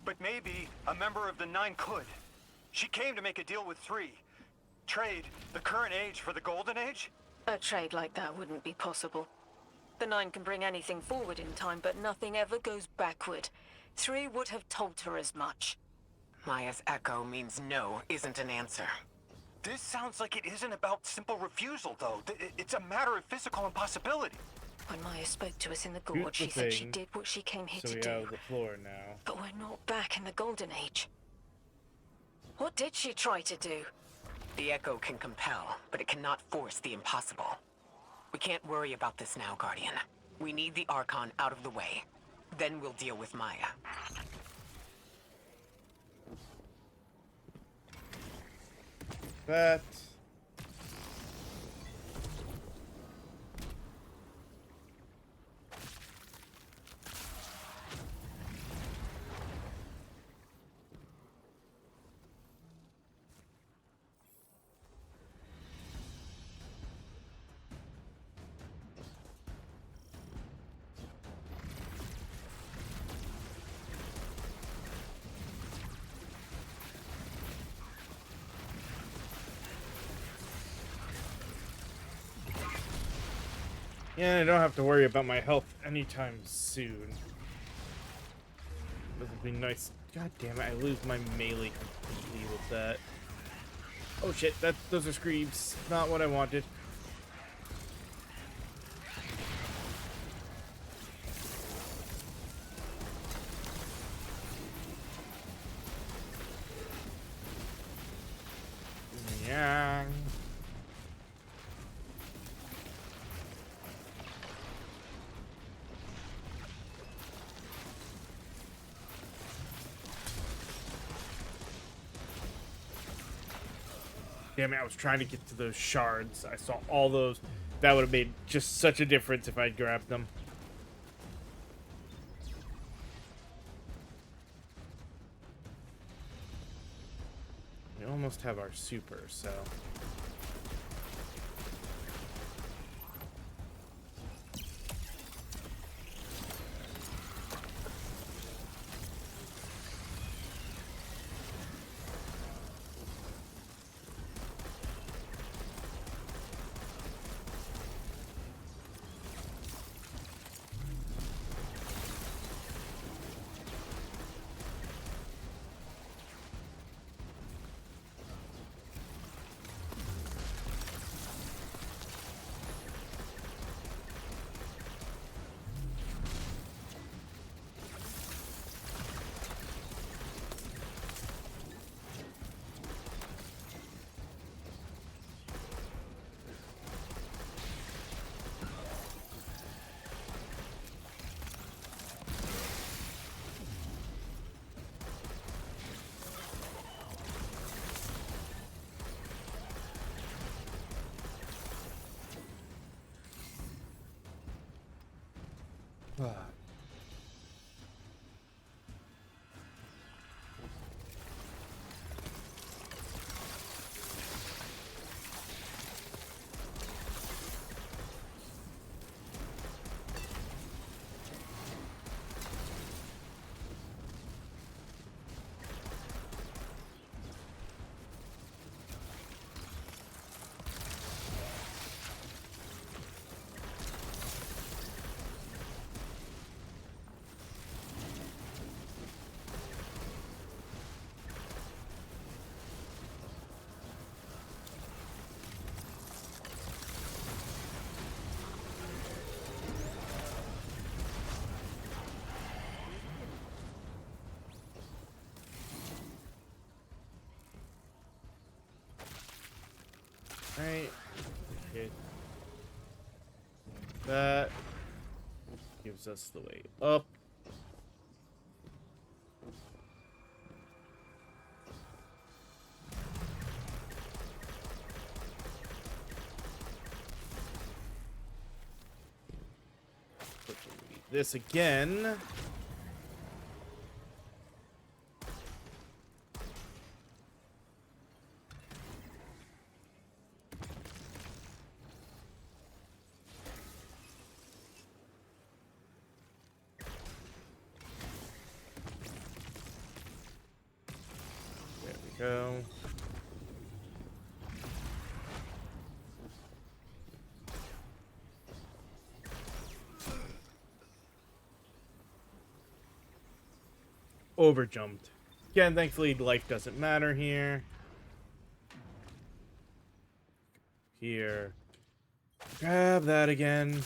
But maybe a member of the 9 could. She came to make a deal with 3. Trade the current age for the Golden Age? A trade like that wouldn't be possible. The 9 can bring anything forward in time, but nothing ever goes backward. 3 would have told her as much. Maya's echo means no isn't an answer. This sounds like it isn't about simple refusal, though. It's a matter of physical impossibility. When Maya spoke to us in the Shoot gorge, the she said she thing, did what she came here So to we do. have the floor now. But we're not back in the Golden Age. What did she try to do? The echo can compel, but it cannot force the impossible. We can't worry about this now, Guardian. We need the Archon out of the way. Then we'll deal with Maya. That. Yeah, I don't have to worry about my health anytime soon. This would be nice. God damn it, I lose my melee completely with that. Oh shit, those are screams. Not what I wanted. Yeah. Damn it, I was trying to get to those shards. I saw all those. That would have made just such a difference if I'd grabbed them. We almost have our super, so... Right. Okay. That gives us the way up. This again. There we go. Overjumped. Again, thankfully life doesn't matter here. Here. Grab that again.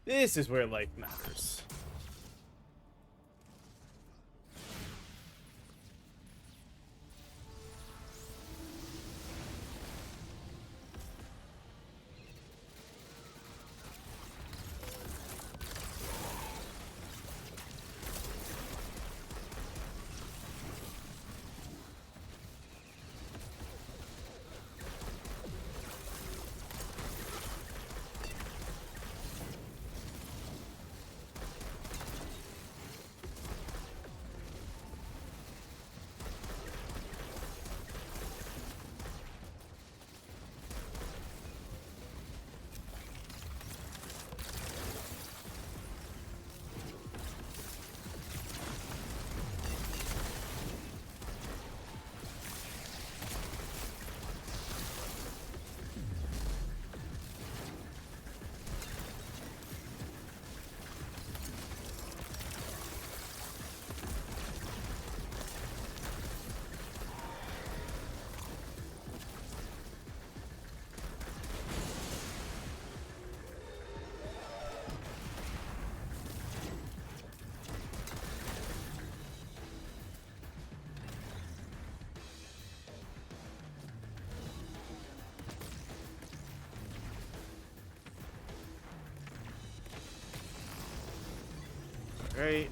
This is where life matters. Right.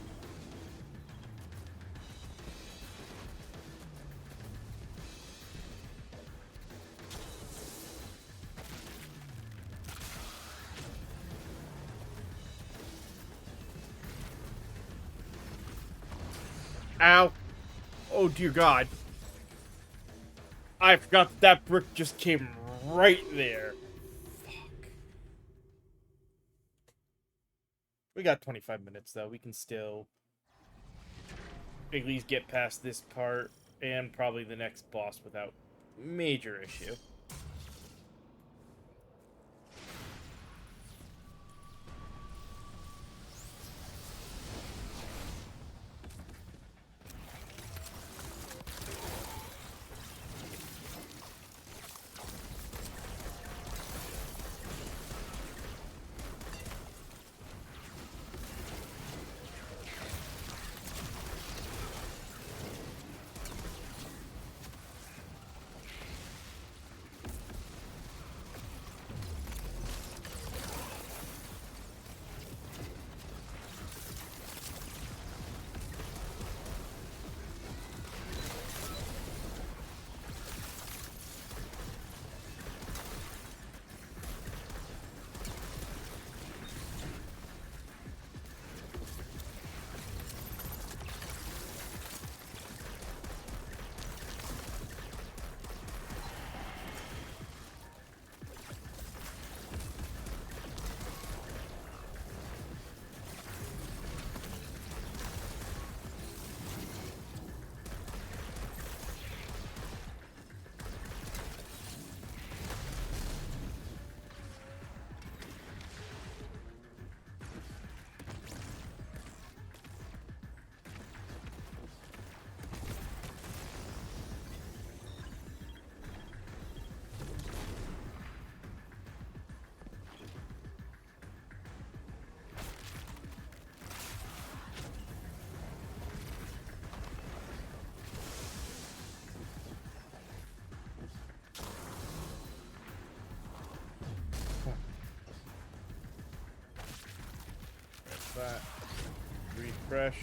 Ow. Oh, dear God. I forgot that brick just came right there. Fuck. We got 25 minutes, though. We can still at least get past this part and probably the next boss without major issue. That. Refresh.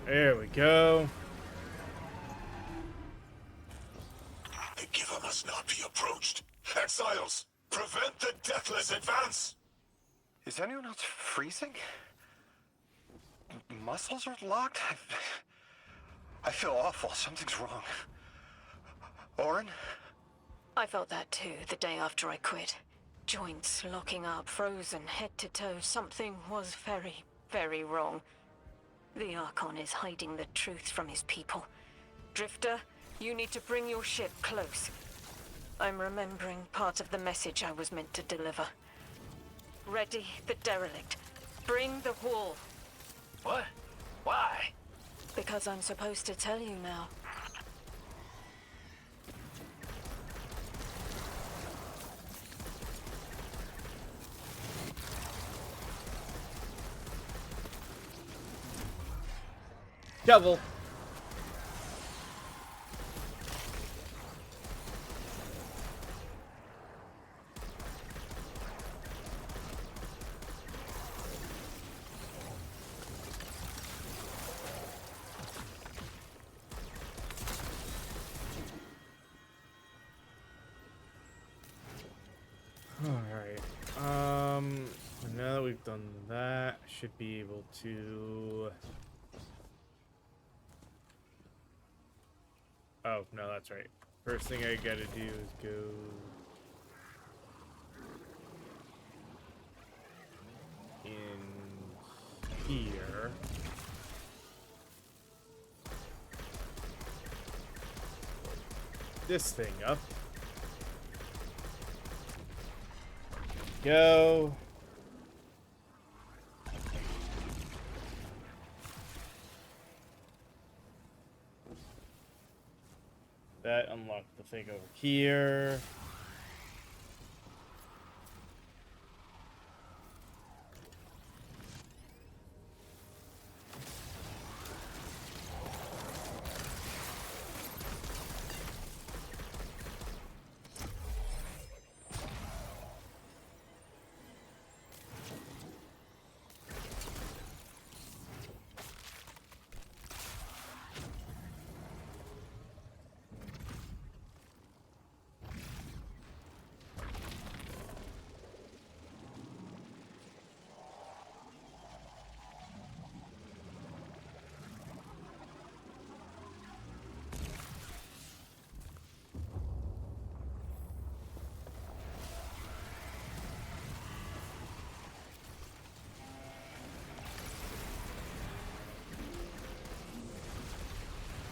There we go. The Giver must not be approached. Exiles, prevent the Deathless advance! Is anyone else freezing? Muscles are locked? I feel awful. Something's wrong. Orin? I felt that too, the day after I quit. Joints locking up, frozen, head to toe. Something was very, very wrong. The Archon is hiding the truth from his people. Drifter, you need to bring your ship close. I'm remembering part of the message I was meant to deliver. Ready the derelict. Bring the wall. What? Why? Because I'm supposed to tell you now. Shovel. Alright. Now that we've done that, I should be able to... Oh, no, that's right. First thing I gotta do is go... in here. This thing up. Go. That unlocked the thing over here.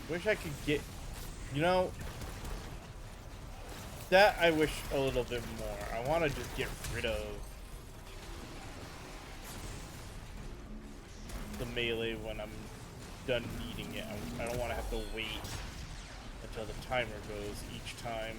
Wish I could get, you know, that I wish a little bit more. I want to just get rid of the melee when I'm done needing it. I don't want to have to wait until the timer goes each time.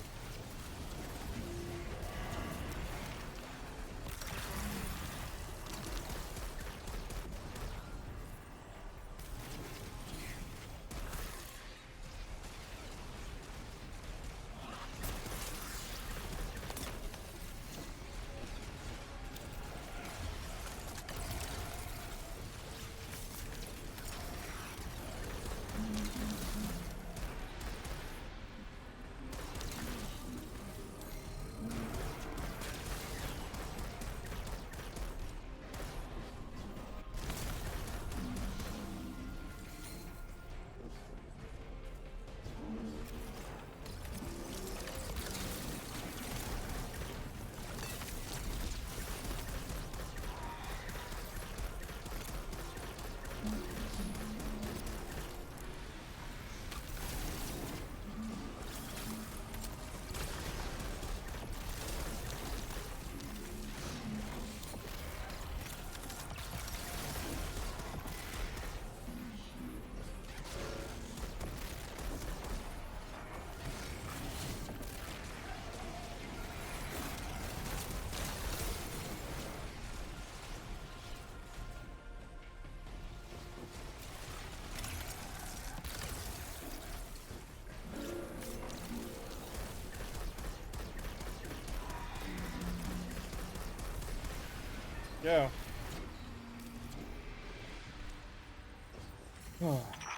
Go.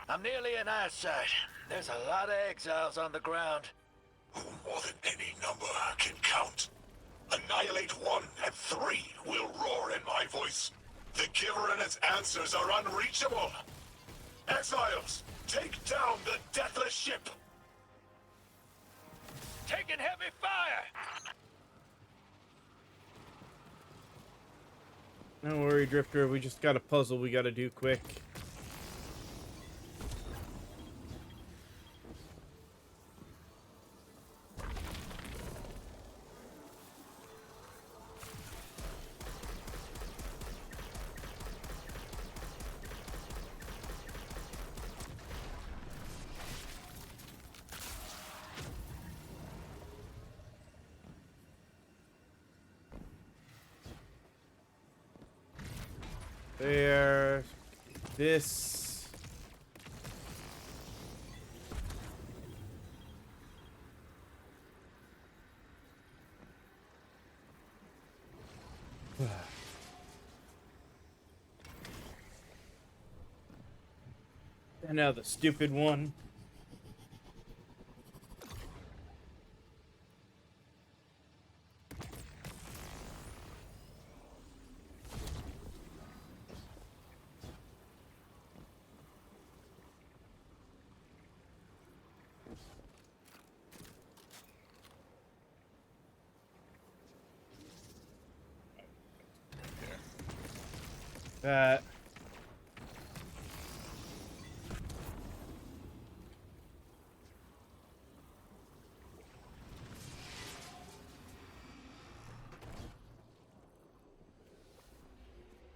I'm nearly in eyesight. There's a lot of exiles on the ground. More than any number can count. Annihilate 1 and 3 will roar in my voice. The Giver and his answers are unreachable. Exiles, take down the deathless ship. Taking heavy fire! Don't worry, Drifter. We just got a puzzle we gotta do quick. There. This. And now the stupid one. That.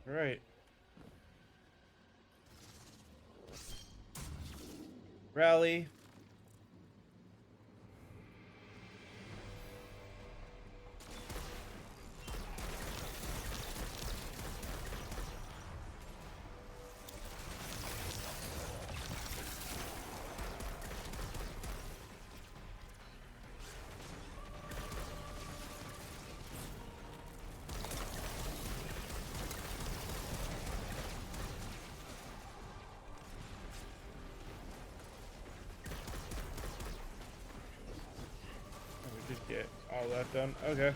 Right. Rally. We did get all that done. Okay.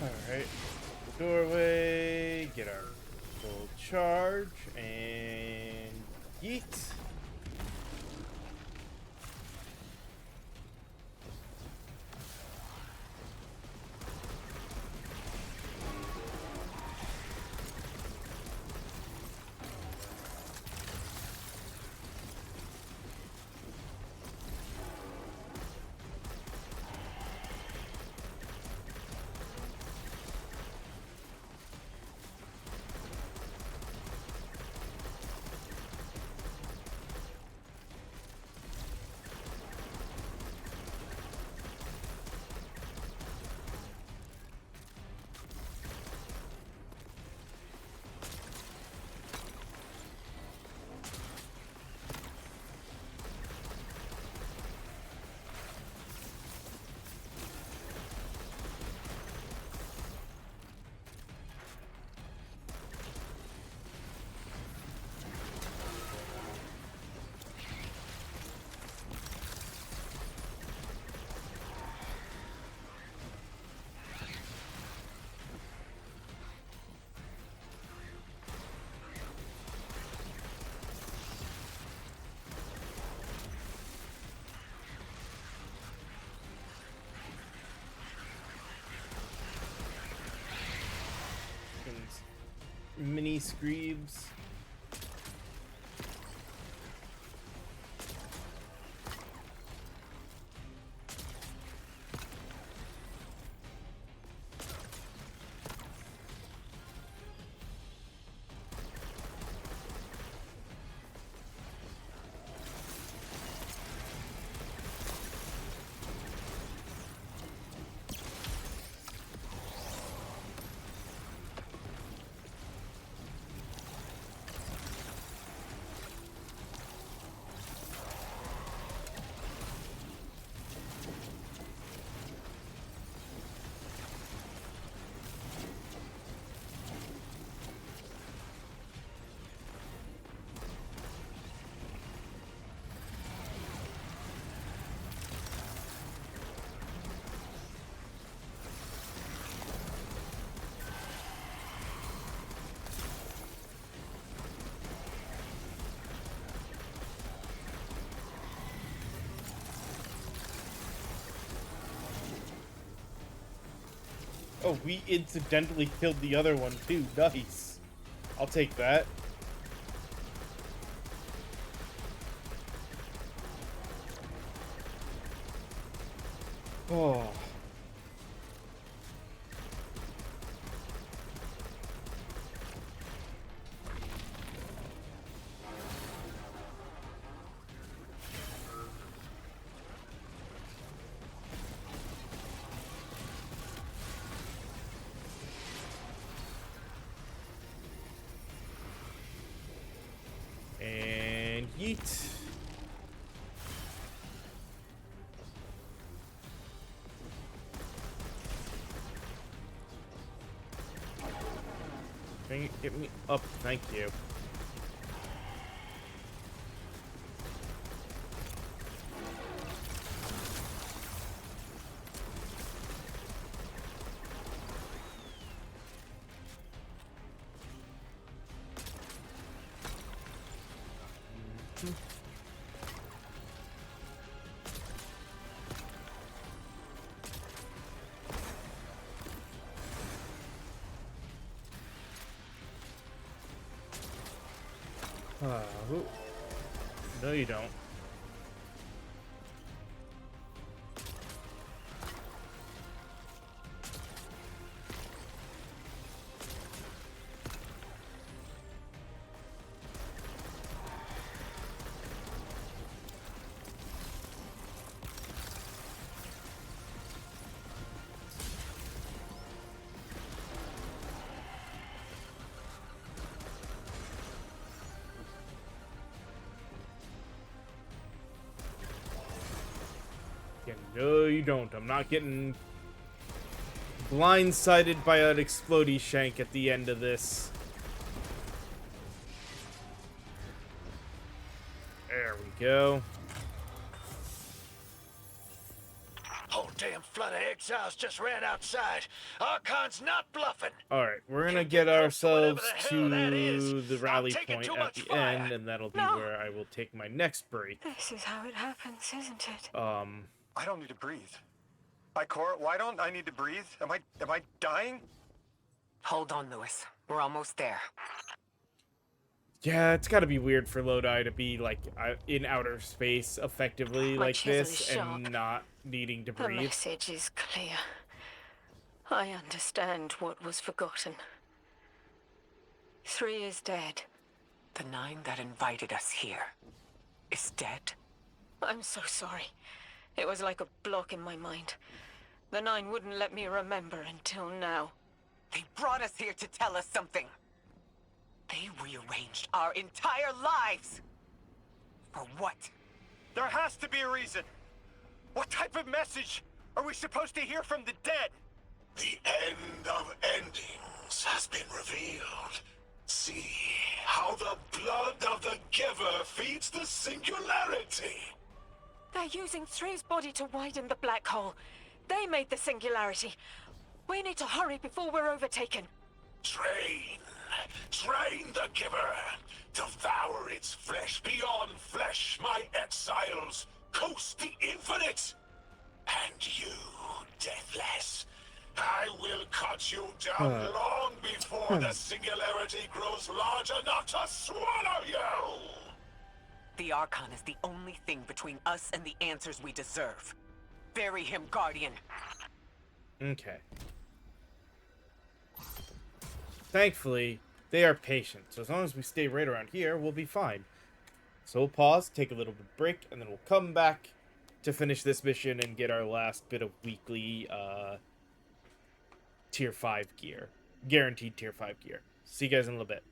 Alright, doorway, get our full charge, and yeet. mini Screebs. Oh, we incidentally killed the other one too. Nice. I'll take that. Oh. And yeet. Can you get me up? Thank you. No, you don't. Yeah, no, you don't. I'm not getting blindsided by an explodey shank at the end of this. There we go. Whole damn flood of exiles just ran outside. Archon's not bluffing. Alright, we're gonna get ourselves the hell that to is. the rally I'm taking point too at much the fire. end, and that'll be No. where I will take my next break. This is how it happens, isn't it? I don't need to breathe. Ikora, why don't I need to breathe? Am I dying? Hold on, Lewis. We're almost there. Yeah, it's gotta be weird for Lodi to be, like, in outer space effectively My like chisel this is and sharp. not needing to The breathe. message is clear. I understand what was forgotten. 3 is dead. The 9 that invited us here is dead. I'm so sorry. It was like a block in my mind. The 9 wouldn't let me remember until now. They brought us here to tell us something. They rearranged our entire lives. For what? There has to be a reason. What type of message are we supposed to hear from the dead? The end of endings has been revealed. See how the blood of the giver feeds the singularity. They're using 3's body to widen the black hole. They made the singularity. We need to hurry before we're overtaken. Train the giver. Devour its flesh beyond flesh, my exiles. Coast the infinite. And you, Deathless, I will cut you down long before the singularity grows large enough to swallow you! The Archon is the only thing between us and the answers we deserve. Bury him, Guardian. Okay. Thankfully, they are patient, so as long as we stay right around here, we'll be fine. So we'll pause, take a little bit of break, and then we'll come back to finish this mission and get our last bit of weekly, Tier 5 gear. Guaranteed Tier 5 gear. See you guys in a little bit.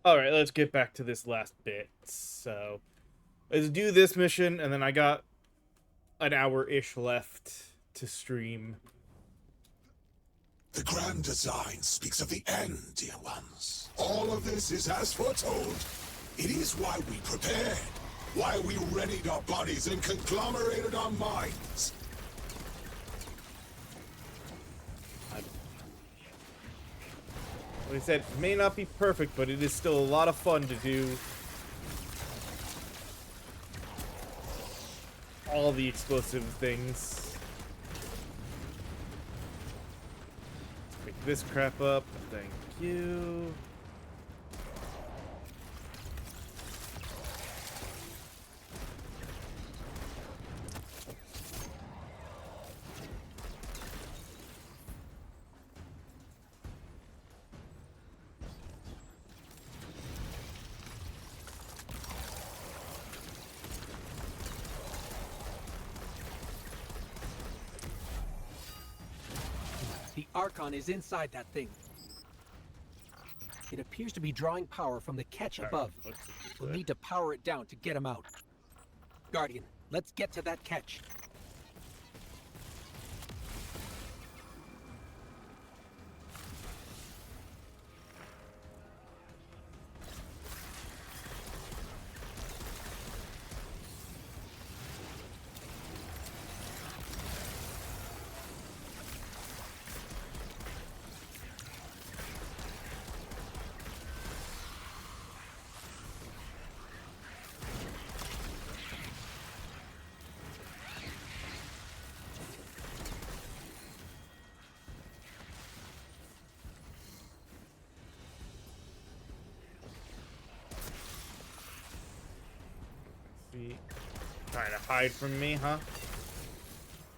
Alright, let's get back to this last bit. So, let's do this mission, and then I got an hour-ish left to stream. The grand design speaks of the end, dear ones. All of this is as foretold. It is why we prepared, why we readied our bodies and conglomerated our minds. Like I said, it may not be perfect, but it is still a lot of fun to do all the explosive things. Let's pick this crap up. Thank you. The Archon is inside that thing. It appears to be drawing power from the catch above. We'll need to power it down to get him out. Guardian, let's get to that catch. Trying to hide from me, huh?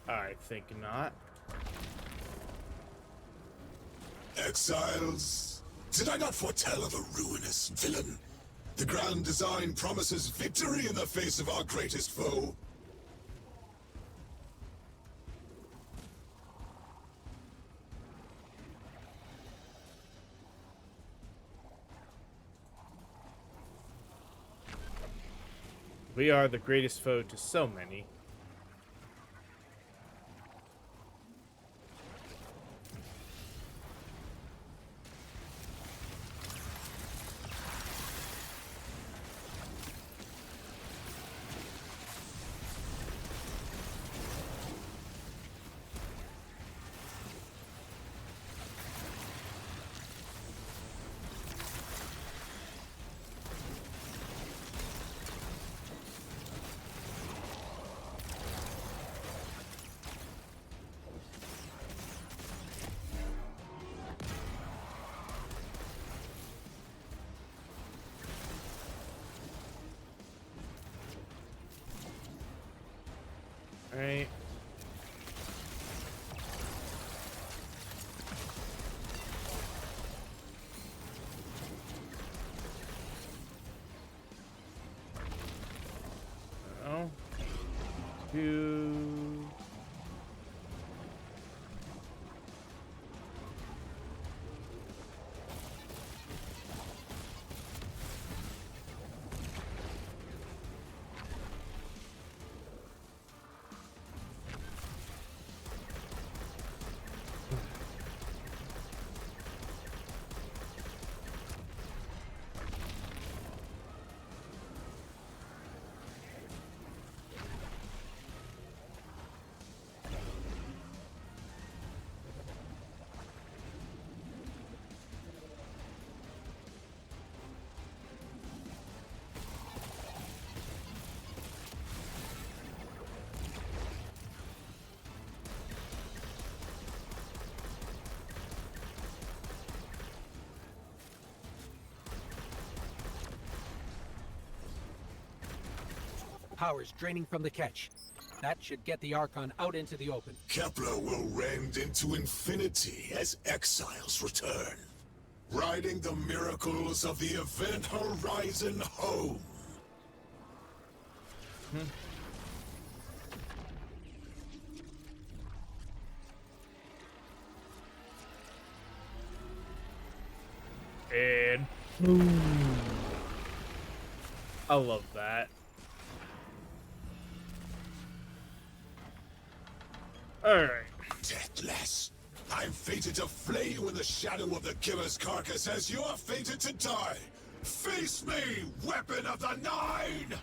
I think not. Exiles, did I not foretell of a ruinous villain? The grand design promises victory in the face of our greatest foe. We are the greatest foe to so many. Right. Oh. Two. Power's draining from the catch. That should get the Archon out into the open. Kepler will rend into infinity as exiles return, riding the miracles of the Event Horizon home. And boom. I love that. Alright. Deathless. I'm fated to flay you in the shadow of the killer's carcass as you are fated to die. Face me, weapon of the Nine!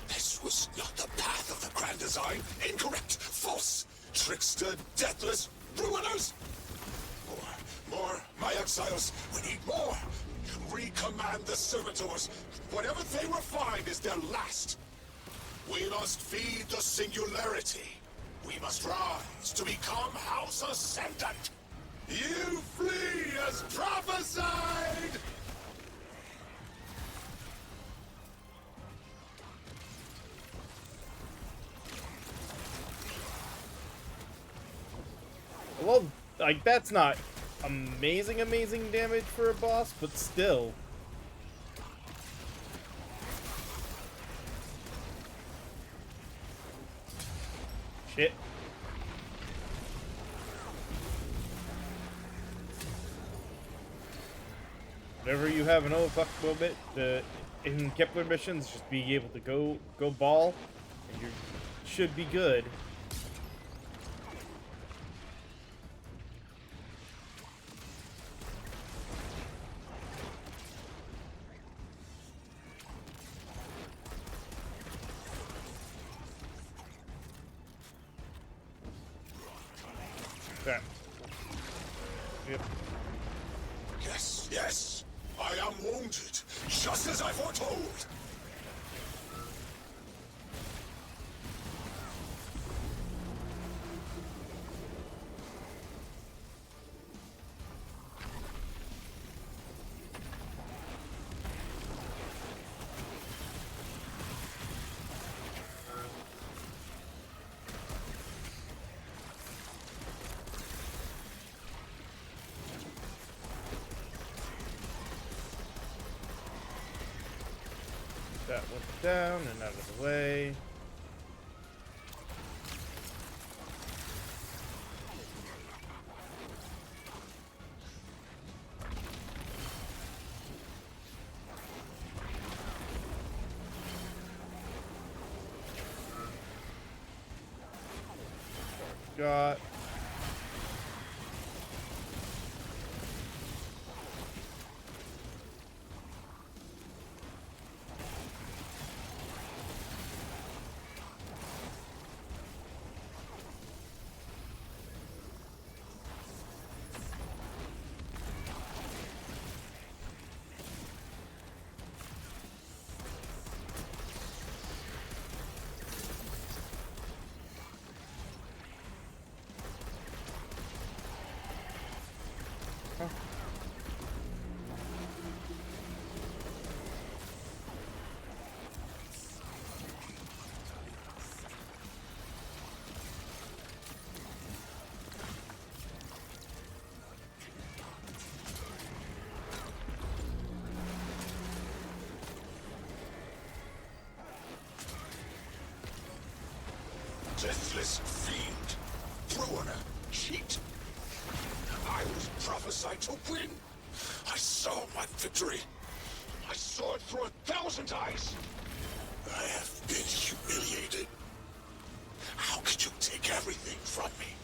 This was not the path of the grand design. Incorrect, false, trickster, deathless, ruiners! More, my exiles, we need more! Recommand the servitors. Whatever they refine is their last. We must feed the singularity. We must rise to become House Ascendant. You flee as prophesied! Well, like, that's not amazing damage for a boss, but still. Shit. Whenever you have an fuckable bit in Kepler missions, just being able to go ball, and you should be good. Okay. Yep. Yes, yes. I am wounded, just as I foretold. That went down and out of the way. Got Deathless fiend, ruiner, cheat. I was prophesied to win. I saw my victory. I saw it through 1,000 eyes. I have been humiliated. How could you take everything from me?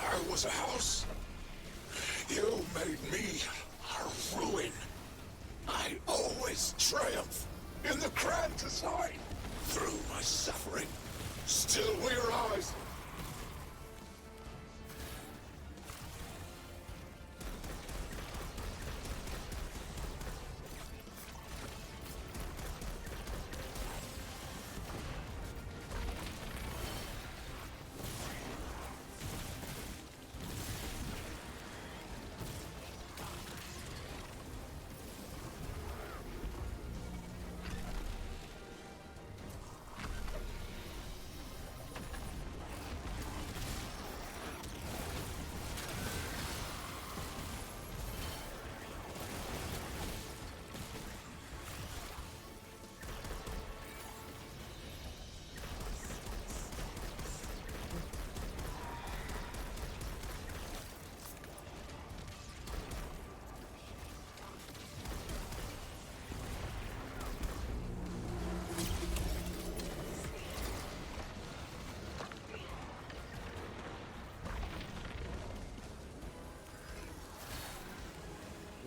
I was a house. You made me a ruin. I always triumph in the grand design. Through my suffering, still we rise.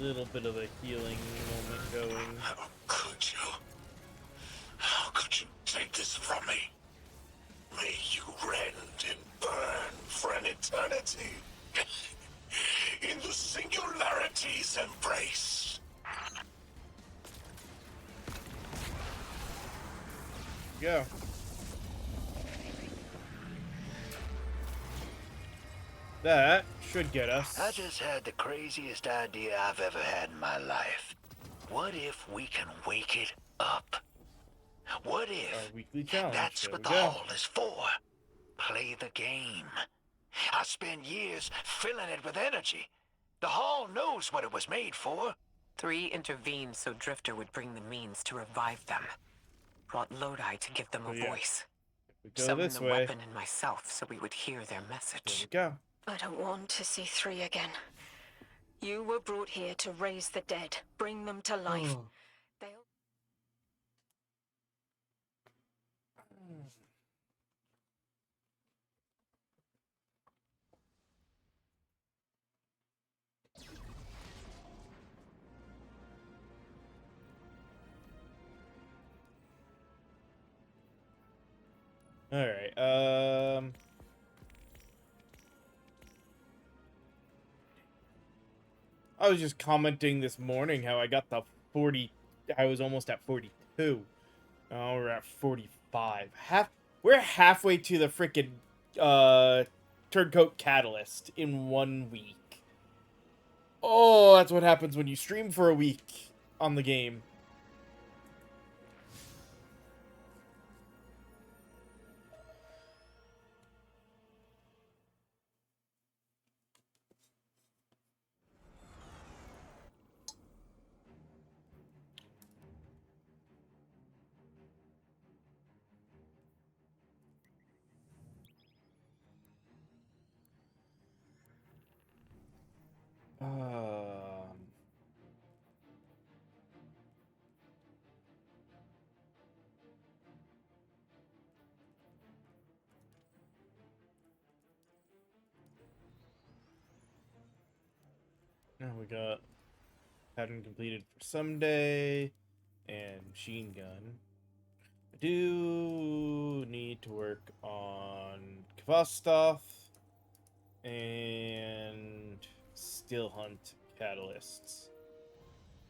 little bit of a healing moment going. How could you? How could you take this from me? May you rend and burn for an eternity in the singularity's embrace. Go. That should get us. I just had the craziest idea I've ever had in my life. What if we can wake it up? What if Our weekly challenge. that's There what we the go. hall is for? Play the game. I spent years filling it with energy. The hall knows what it was made for. 3 intervened so Drifter would bring the means to revive them. Brought Lodi to give them a yeah. voice. We go Summoned this the way. weapon and myself so we would hear their There message. we go. I don't want to see 3 again. You were brought here to raise the dead, bring them to life. They'll... All right. I was just commenting this morning how I got the 40. I was almost at 42. Now we're at 45. We're halfway to the freaking Turncoat Catalyst in 1 week. Oh, that's what happens when you stream for a week on the game. Now we got pattern completed for someday and machine gun. I do need to work on Kvostov and Still Hunt catalysts.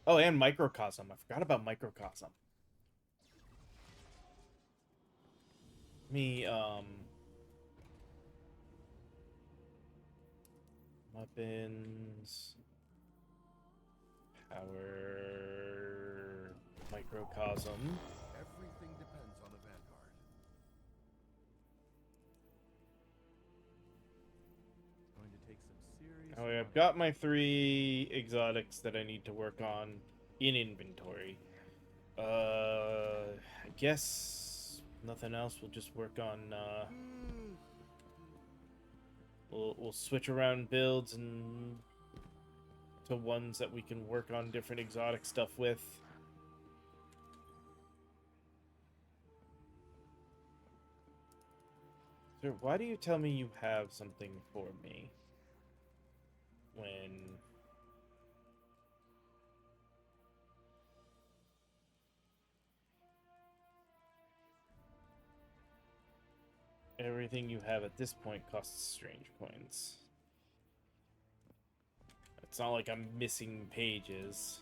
Oh, and Microcosm. I forgot about Microcosm. Weapons, power, Microcosm. Everything depends on the Vanguard. It's going to take some serious... Oh, I've got my 3 exotics that I need to work on in inventory. I guess nothing else. We'll just work on, We'll switch around builds and to ones that we can work on different exotic stuff with. Sir, why do you tell me you have something for me when everything you have at this point costs strange coins? It's not like I'm missing pages.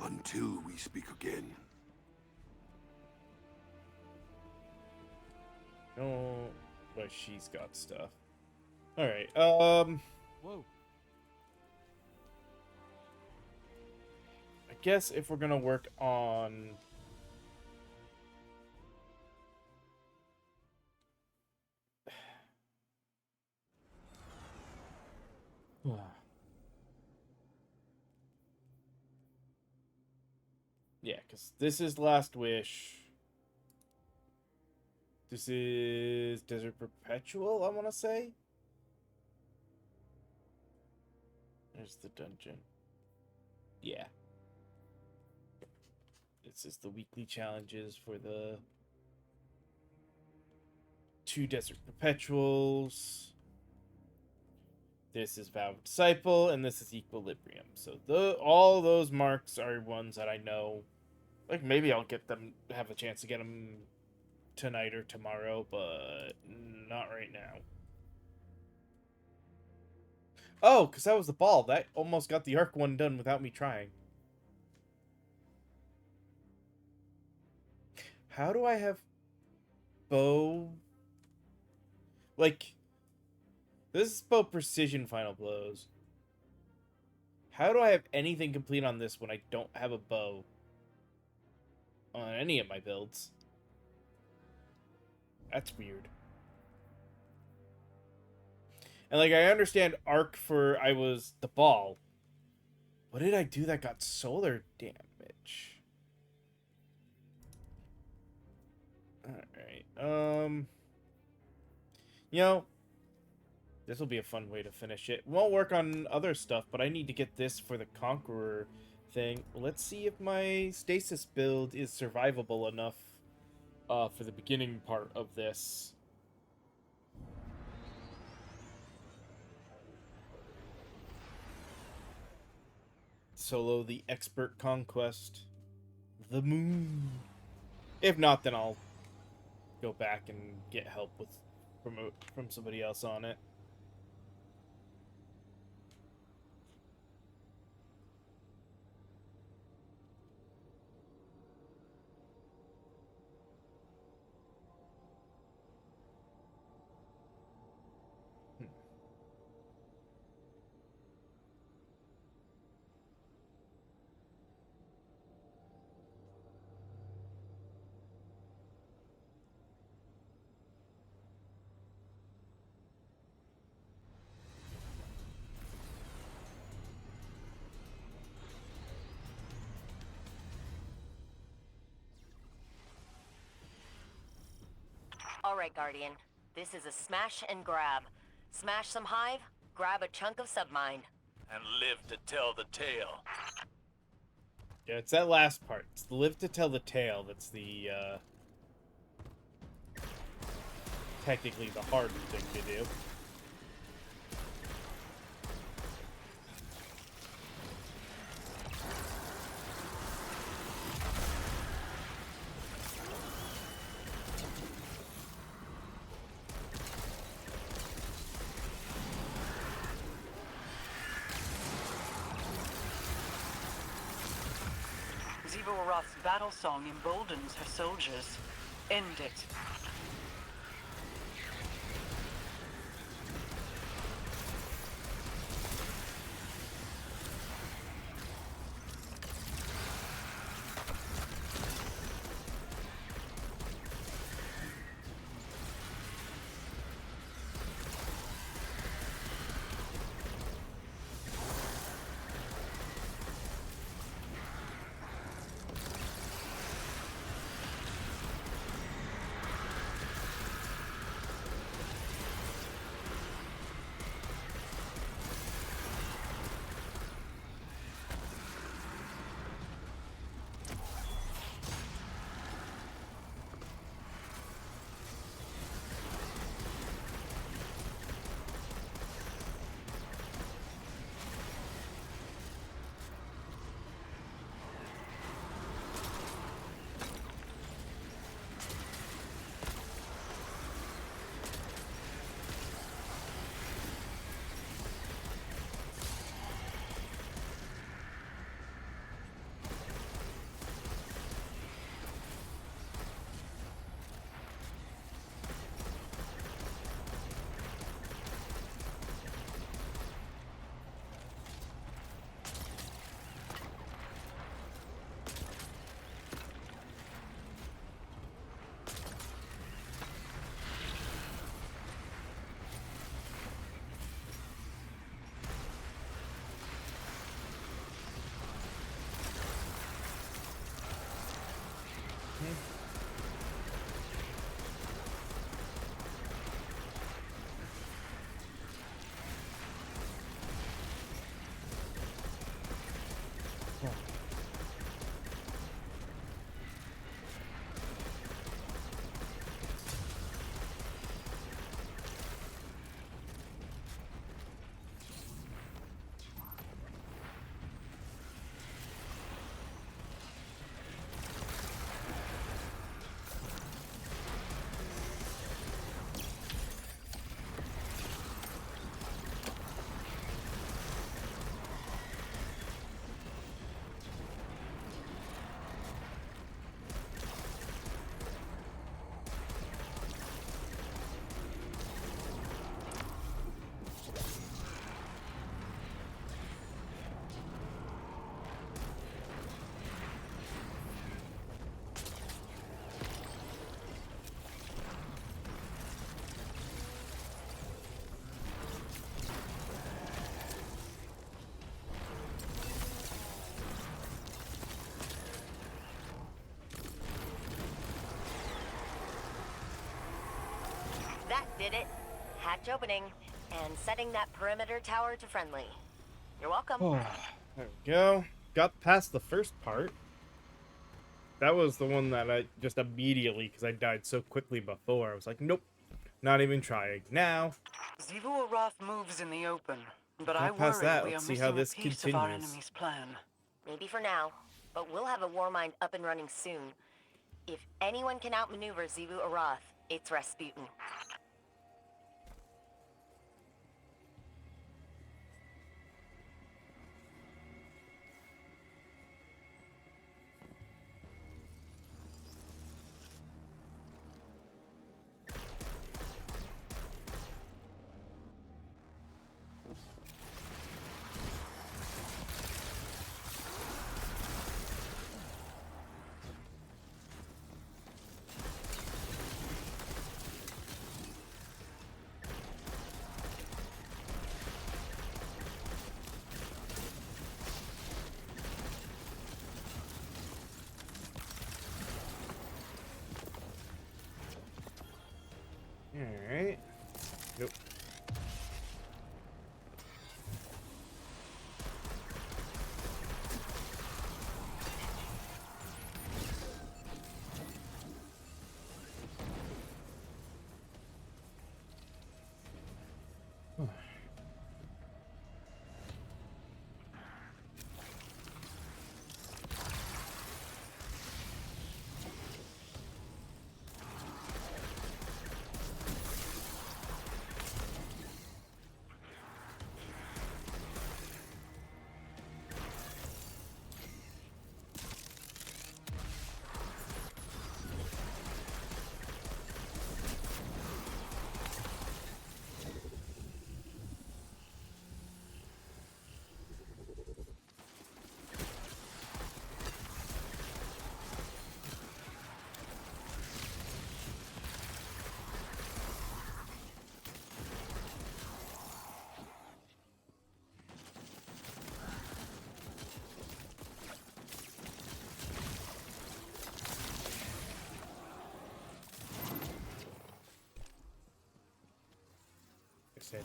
Until we speak again. Oh, but she's got stuff. Alright, Whoa. I guess if we're gonna work on yeah, because this is Last Wish. This is Desert Perpetual, I want to say. There's the dungeon. Yeah. This is the weekly challenges for the 2 Desert Perpetuals. This is Vow of Disciple, and this is Equilibrium. So all those marks are ones that I know. Like, maybe I'll get them, have a chance to get them tonight or tomorrow, but not right now. Oh, because that was the ball. That almost got the arc one done without me trying. How do I have bow? Like, this is bow precision final blows. How do I have anything complete on this when I don't have a bow on any of my builds? That's weird. And, like, I understand arc for I was the ball. What did I do that got solar damage? Alright, you know, this will be a fun way to finish it. Won't work on other stuff, but I need to get this for the Conqueror thing. Let's see if my stasis build is survivable enough for the beginning part of this. Solo the Expert Conquest. The moon. If not, then I'll go back and get help with from somebody else on it. Alright, Guardian. This is a smash and grab. Smash some hive, grab a chunk of submind. And live to tell the tale. Yeah, it's that last part. It's the live to tell the tale that's the, technically the hard thing to do. Xivu-Arath's battle song emboldens her soldiers. End it. That did it. Hatch opening, and setting that perimeter tower to friendly. You're welcome. Oh, there we go. Got past the first part. That was the one that I just immediately, because I died so quickly before, I was like, nope, not even trying. Now, Xivu Arath moves in the open, but I got past worry that. we are Let's see how missing this a piece of our continues. enemy's plan. Maybe for now, but we'll have a Warmind up and running soon. If anyone can outmaneuver Xivu Arath, it's Rasputin. Alright. Nope.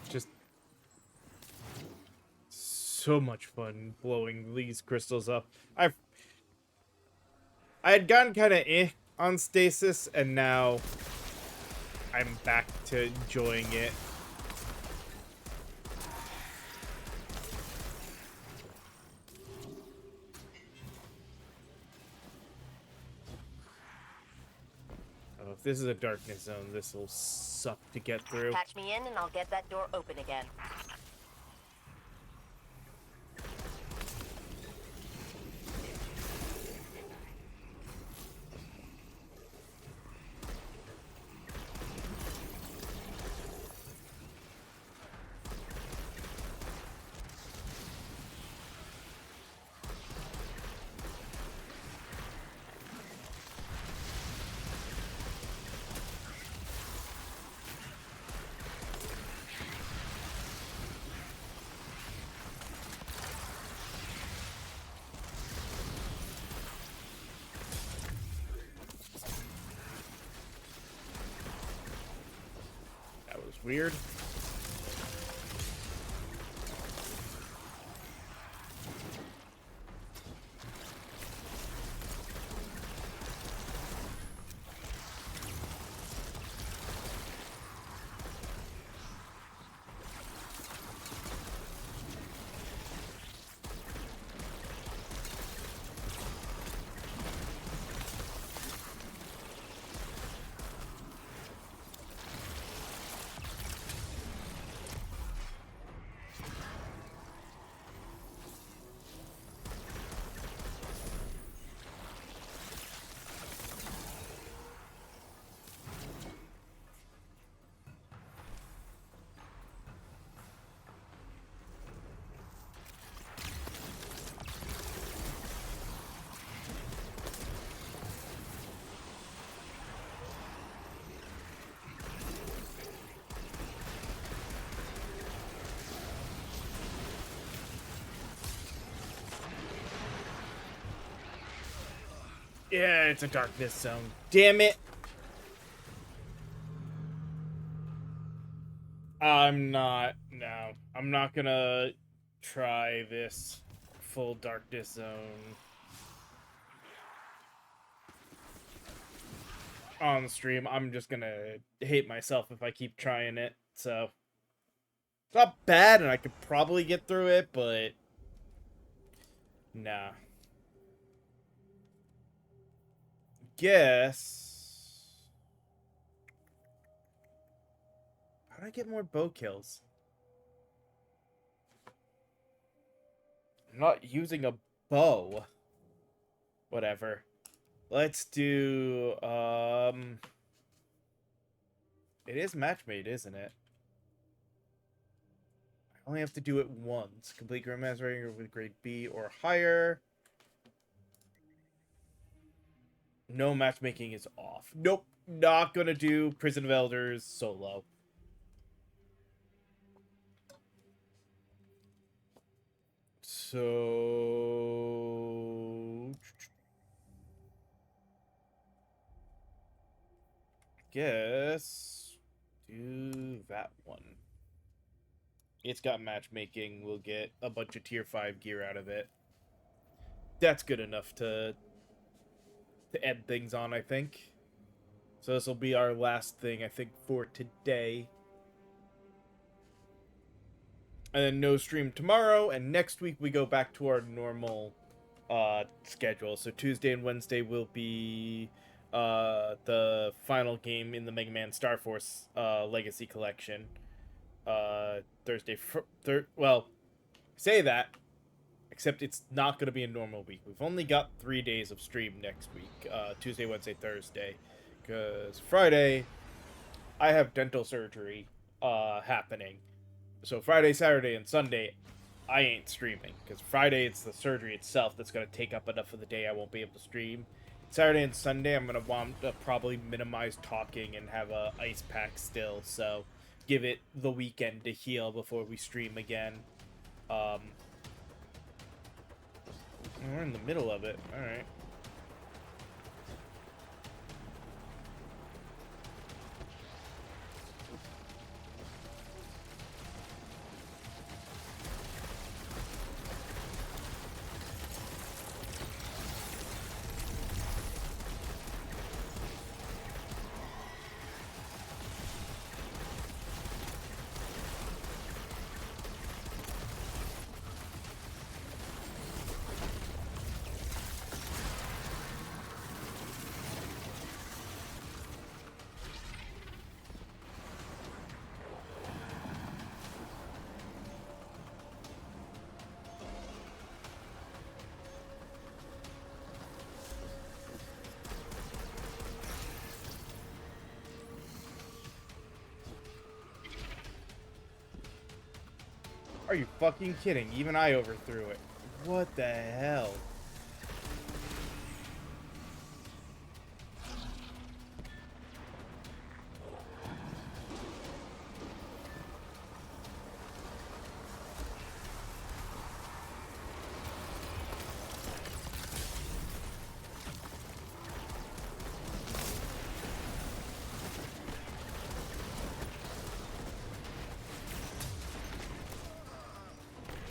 Just so much fun blowing these crystals up. I had gotten kind of on stasis, and now I'm back to enjoying it. Oh, if this is a darkness zone, this will suck to get through. Patch me in and I'll get that door open again. Weird. Yeah, it's a darkness zone. Damn it. I'm not. No, I'm not gonna try this full darkness zone on stream. I'm just gonna hate myself if I keep trying it. So it's not bad, and I could probably get through it, but nah. Guess. How do I get more bow kills? I'm not using a bow. Whatever. Let's do, it is matchmade, isn't it? I only have to do it once. Complete Grandmaster with grade B or higher. No matchmaking is off. Nope. Not gonna do Prison of Elders solo. So... guess... do that one. It's got matchmaking. We'll get a bunch of tier 5 gear out of it. That's good enough to end things on, I think. So this will be our last thing, I think, for today. And then no stream tomorrow, and next week we go back to our normal schedule. So Tuesday and Wednesday will be the final game in the Mega Man Star Force Legacy Collection. Thursday, well, say that, except it's not going to be a normal week. We've only got 3 days of stream next week, Tuesday, Wednesday, Thursday, because Friday, I have dental surgery happening. So Friday, Saturday, and Sunday, I ain't streaming, because Friday it's the surgery itself that's going to take up enough of the day I won't be able to stream. Saturday and Sunday, I'm going to want to probably minimize talking and have a ice pack still, so give it the weekend to heal before we stream again. We're in the middle of it. Alright. Are you fucking kidding? Even I overthrew it. What the hell?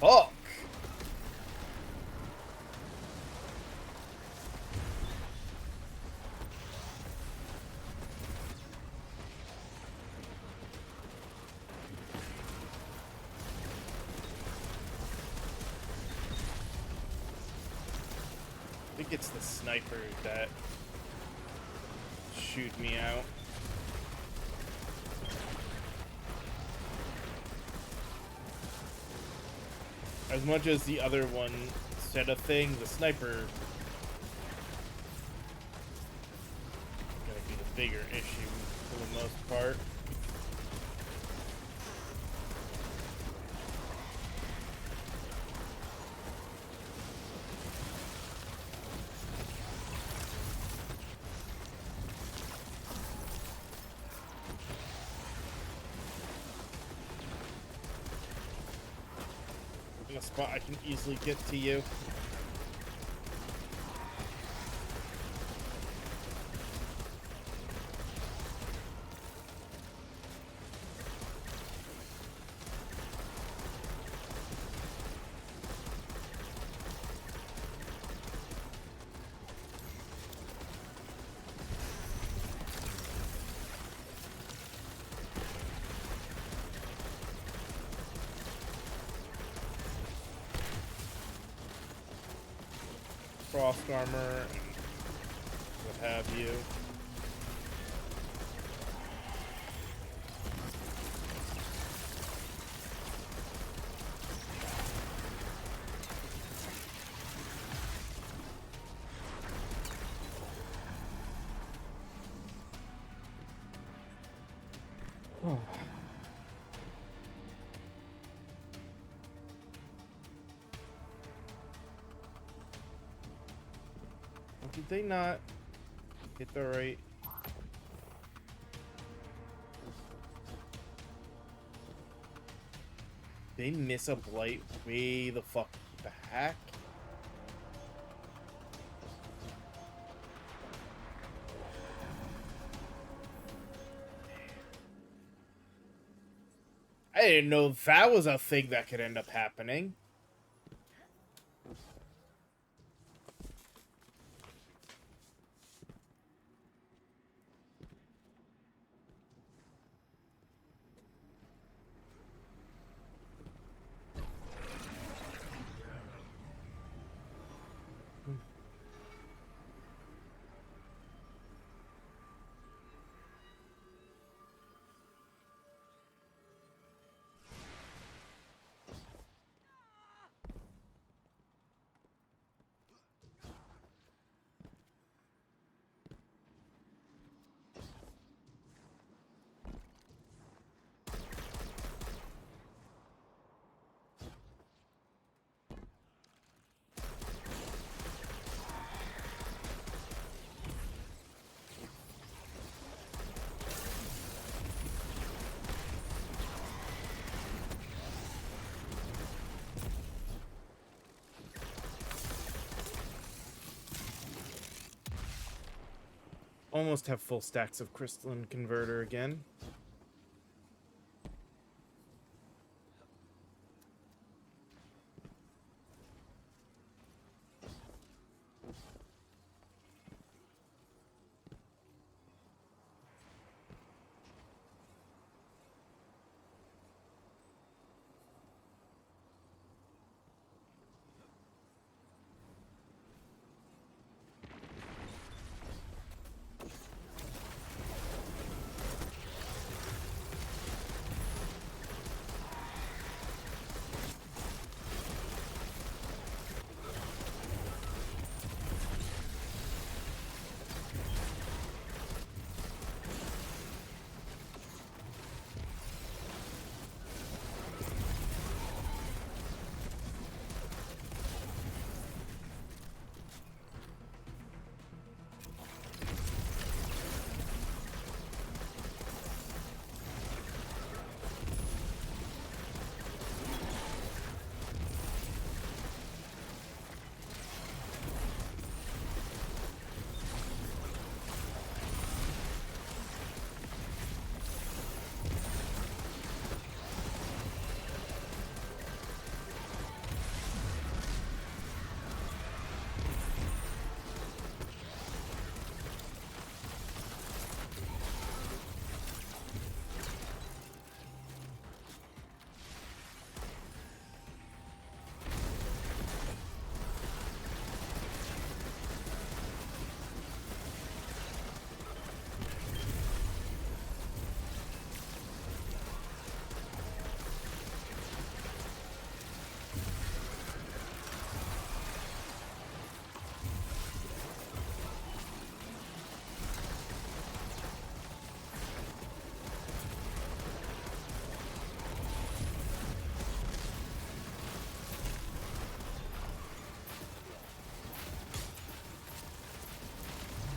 Fuck! I think it's the sniper that shoot me out. As much as the other one said a thing, the sniper is gonna be the bigger issue for the most part. A spot I can easily get to you. frost armor and what have you. Oh. Did they not get the right? They miss a blight way the fuck back. I didn't know that was a thing that could end up happening. Almost have full stacks of crystalline converter again.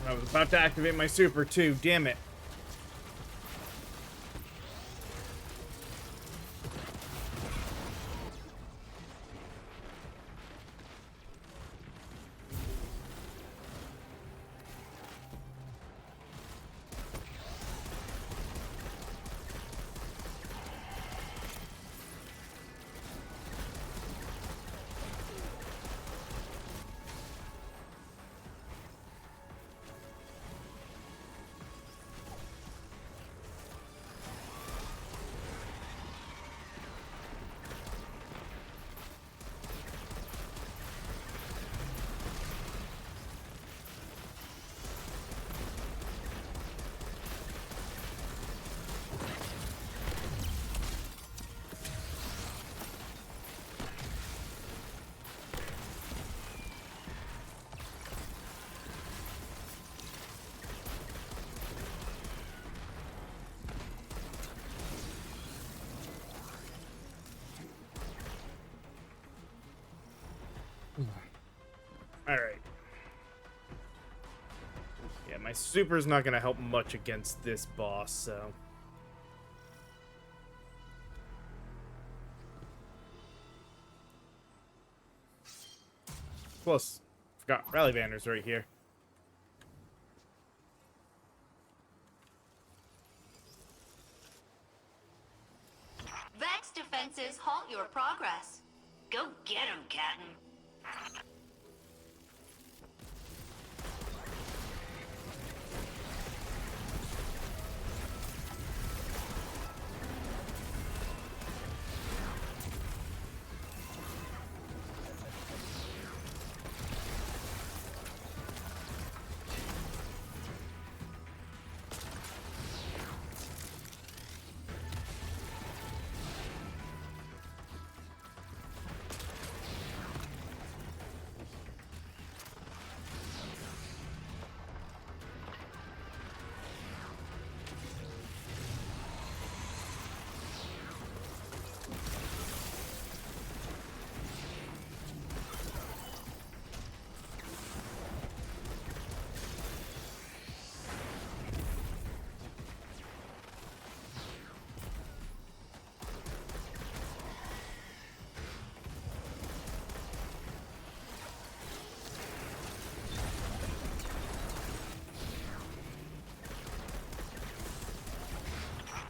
I was about to activate my super too, damn it. my super's not gonna help much against this boss, so. Plus, forgot Rally Banner's right here. Vex defenses halt your progress. Go get him, Captain.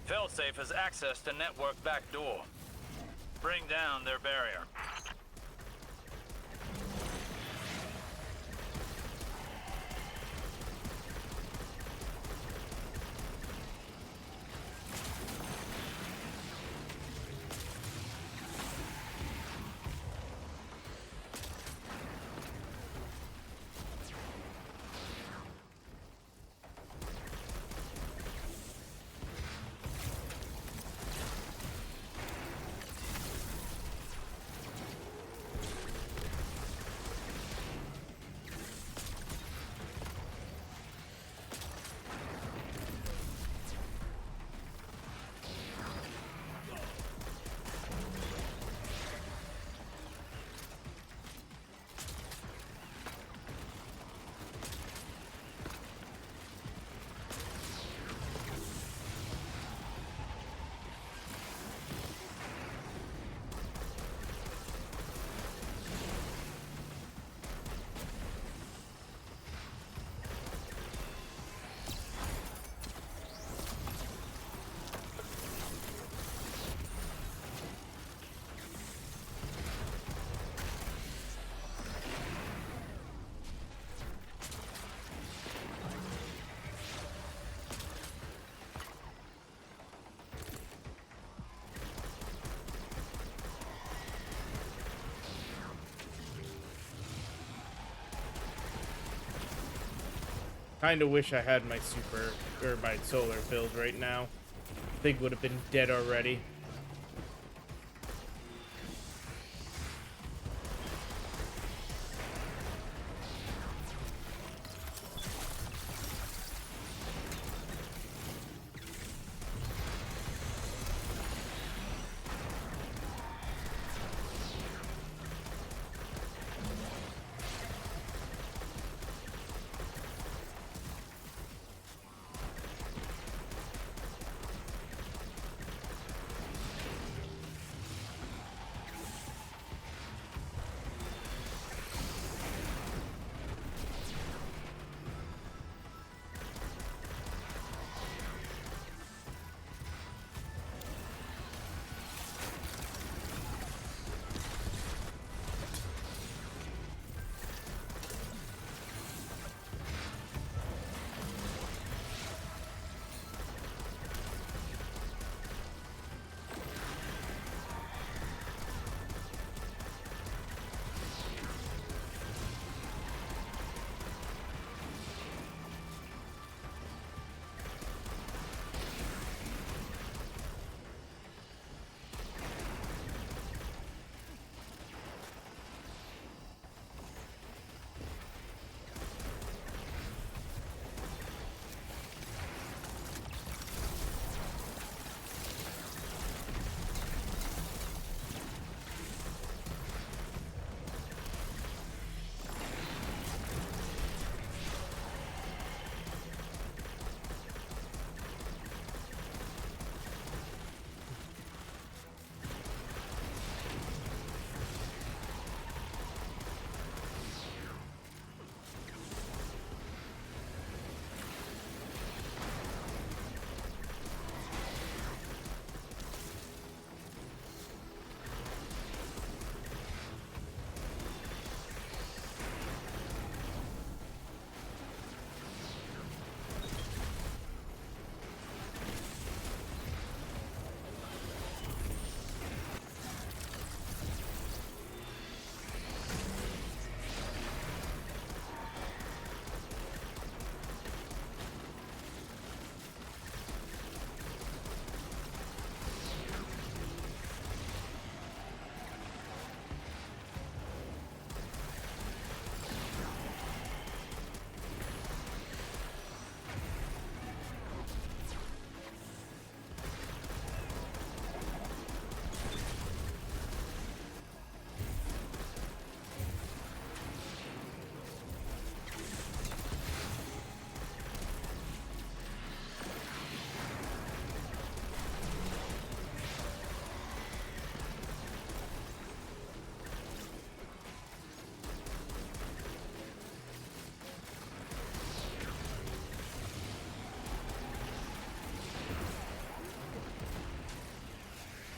Failsafe has access to network backdoor. Bring down their barrier. Kinda wish I had my super, or my solar build right now. Thing would have been dead already.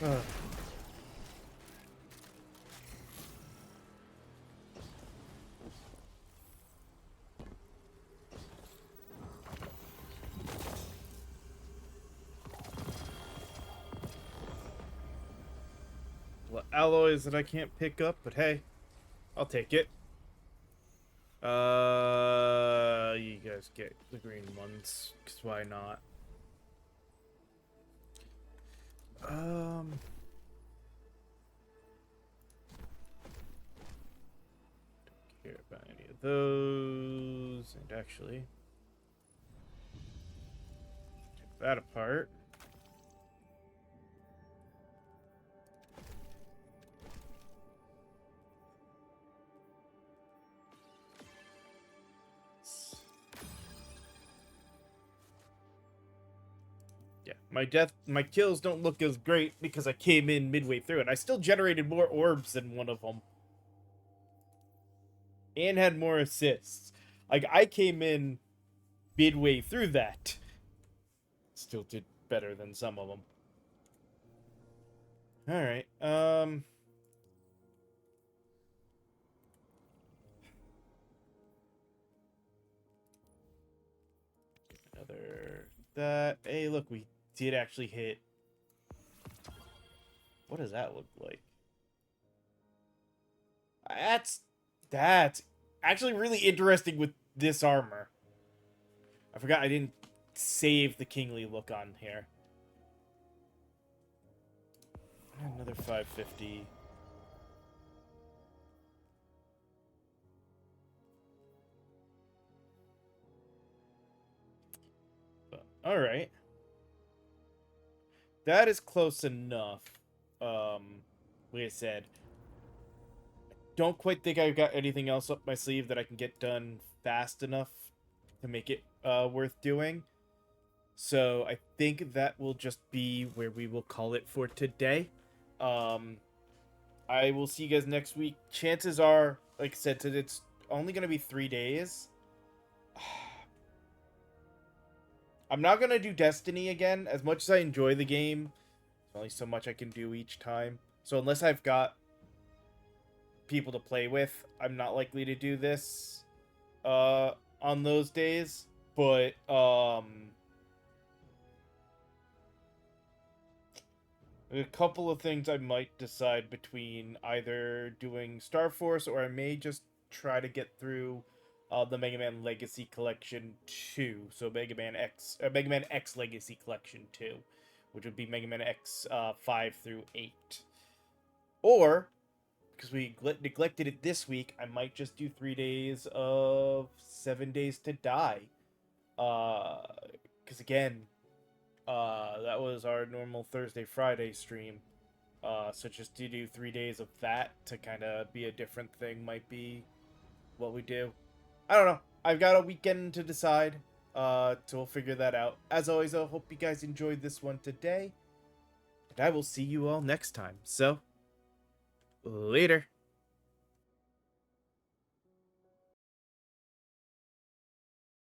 Ugh. Well, alloys that I can't pick up, but hey, I'll take it. You guys get the green ones, 'cause why not? Don't care about any of those, and actually, take that apart. Yeah, my kills don't look as great because I came in midway through it. I still generated more orbs than one of them. And had more assists. Like, I came in midway through that. Still did better than some of them. Alright, another... that... Hey, look, we did actually hit... What does that look like? That's actually really interesting with this armor. I forgot I didn't save the kingly look on here. Another 550. All right. That is close enough. Like I said, don't quite think I've got anything else up my sleeve that I can get done fast enough to make it worth doing. So I think that will just be where we will call it for today. I will see you guys next week. Chances are, like I said, it's only going to be 3 days. I'm not going to do Destiny again. As much as I enjoy the game, there's only so much I can do each time. So unless I've got people to play with, I'm not likely to do this on those days. But a couple of things I might decide between either doing Star Force, or I may just try to get through the Mega Man Legacy Collection 2. So Mega Man X Legacy Collection 2, which would be Mega Man X 5 through 8. Or, because we neglected it this week, I might just do 3 days of 7 Days to Die. Because again, that was our normal Thursday-Friday stream. So just to do 3 days of that to kind of be a different thing might be what we do. I don't know. I've got a weekend to decide. So we'll figure that out. As always, I hope you guys enjoyed this one today. And I will see you all next time. So, later.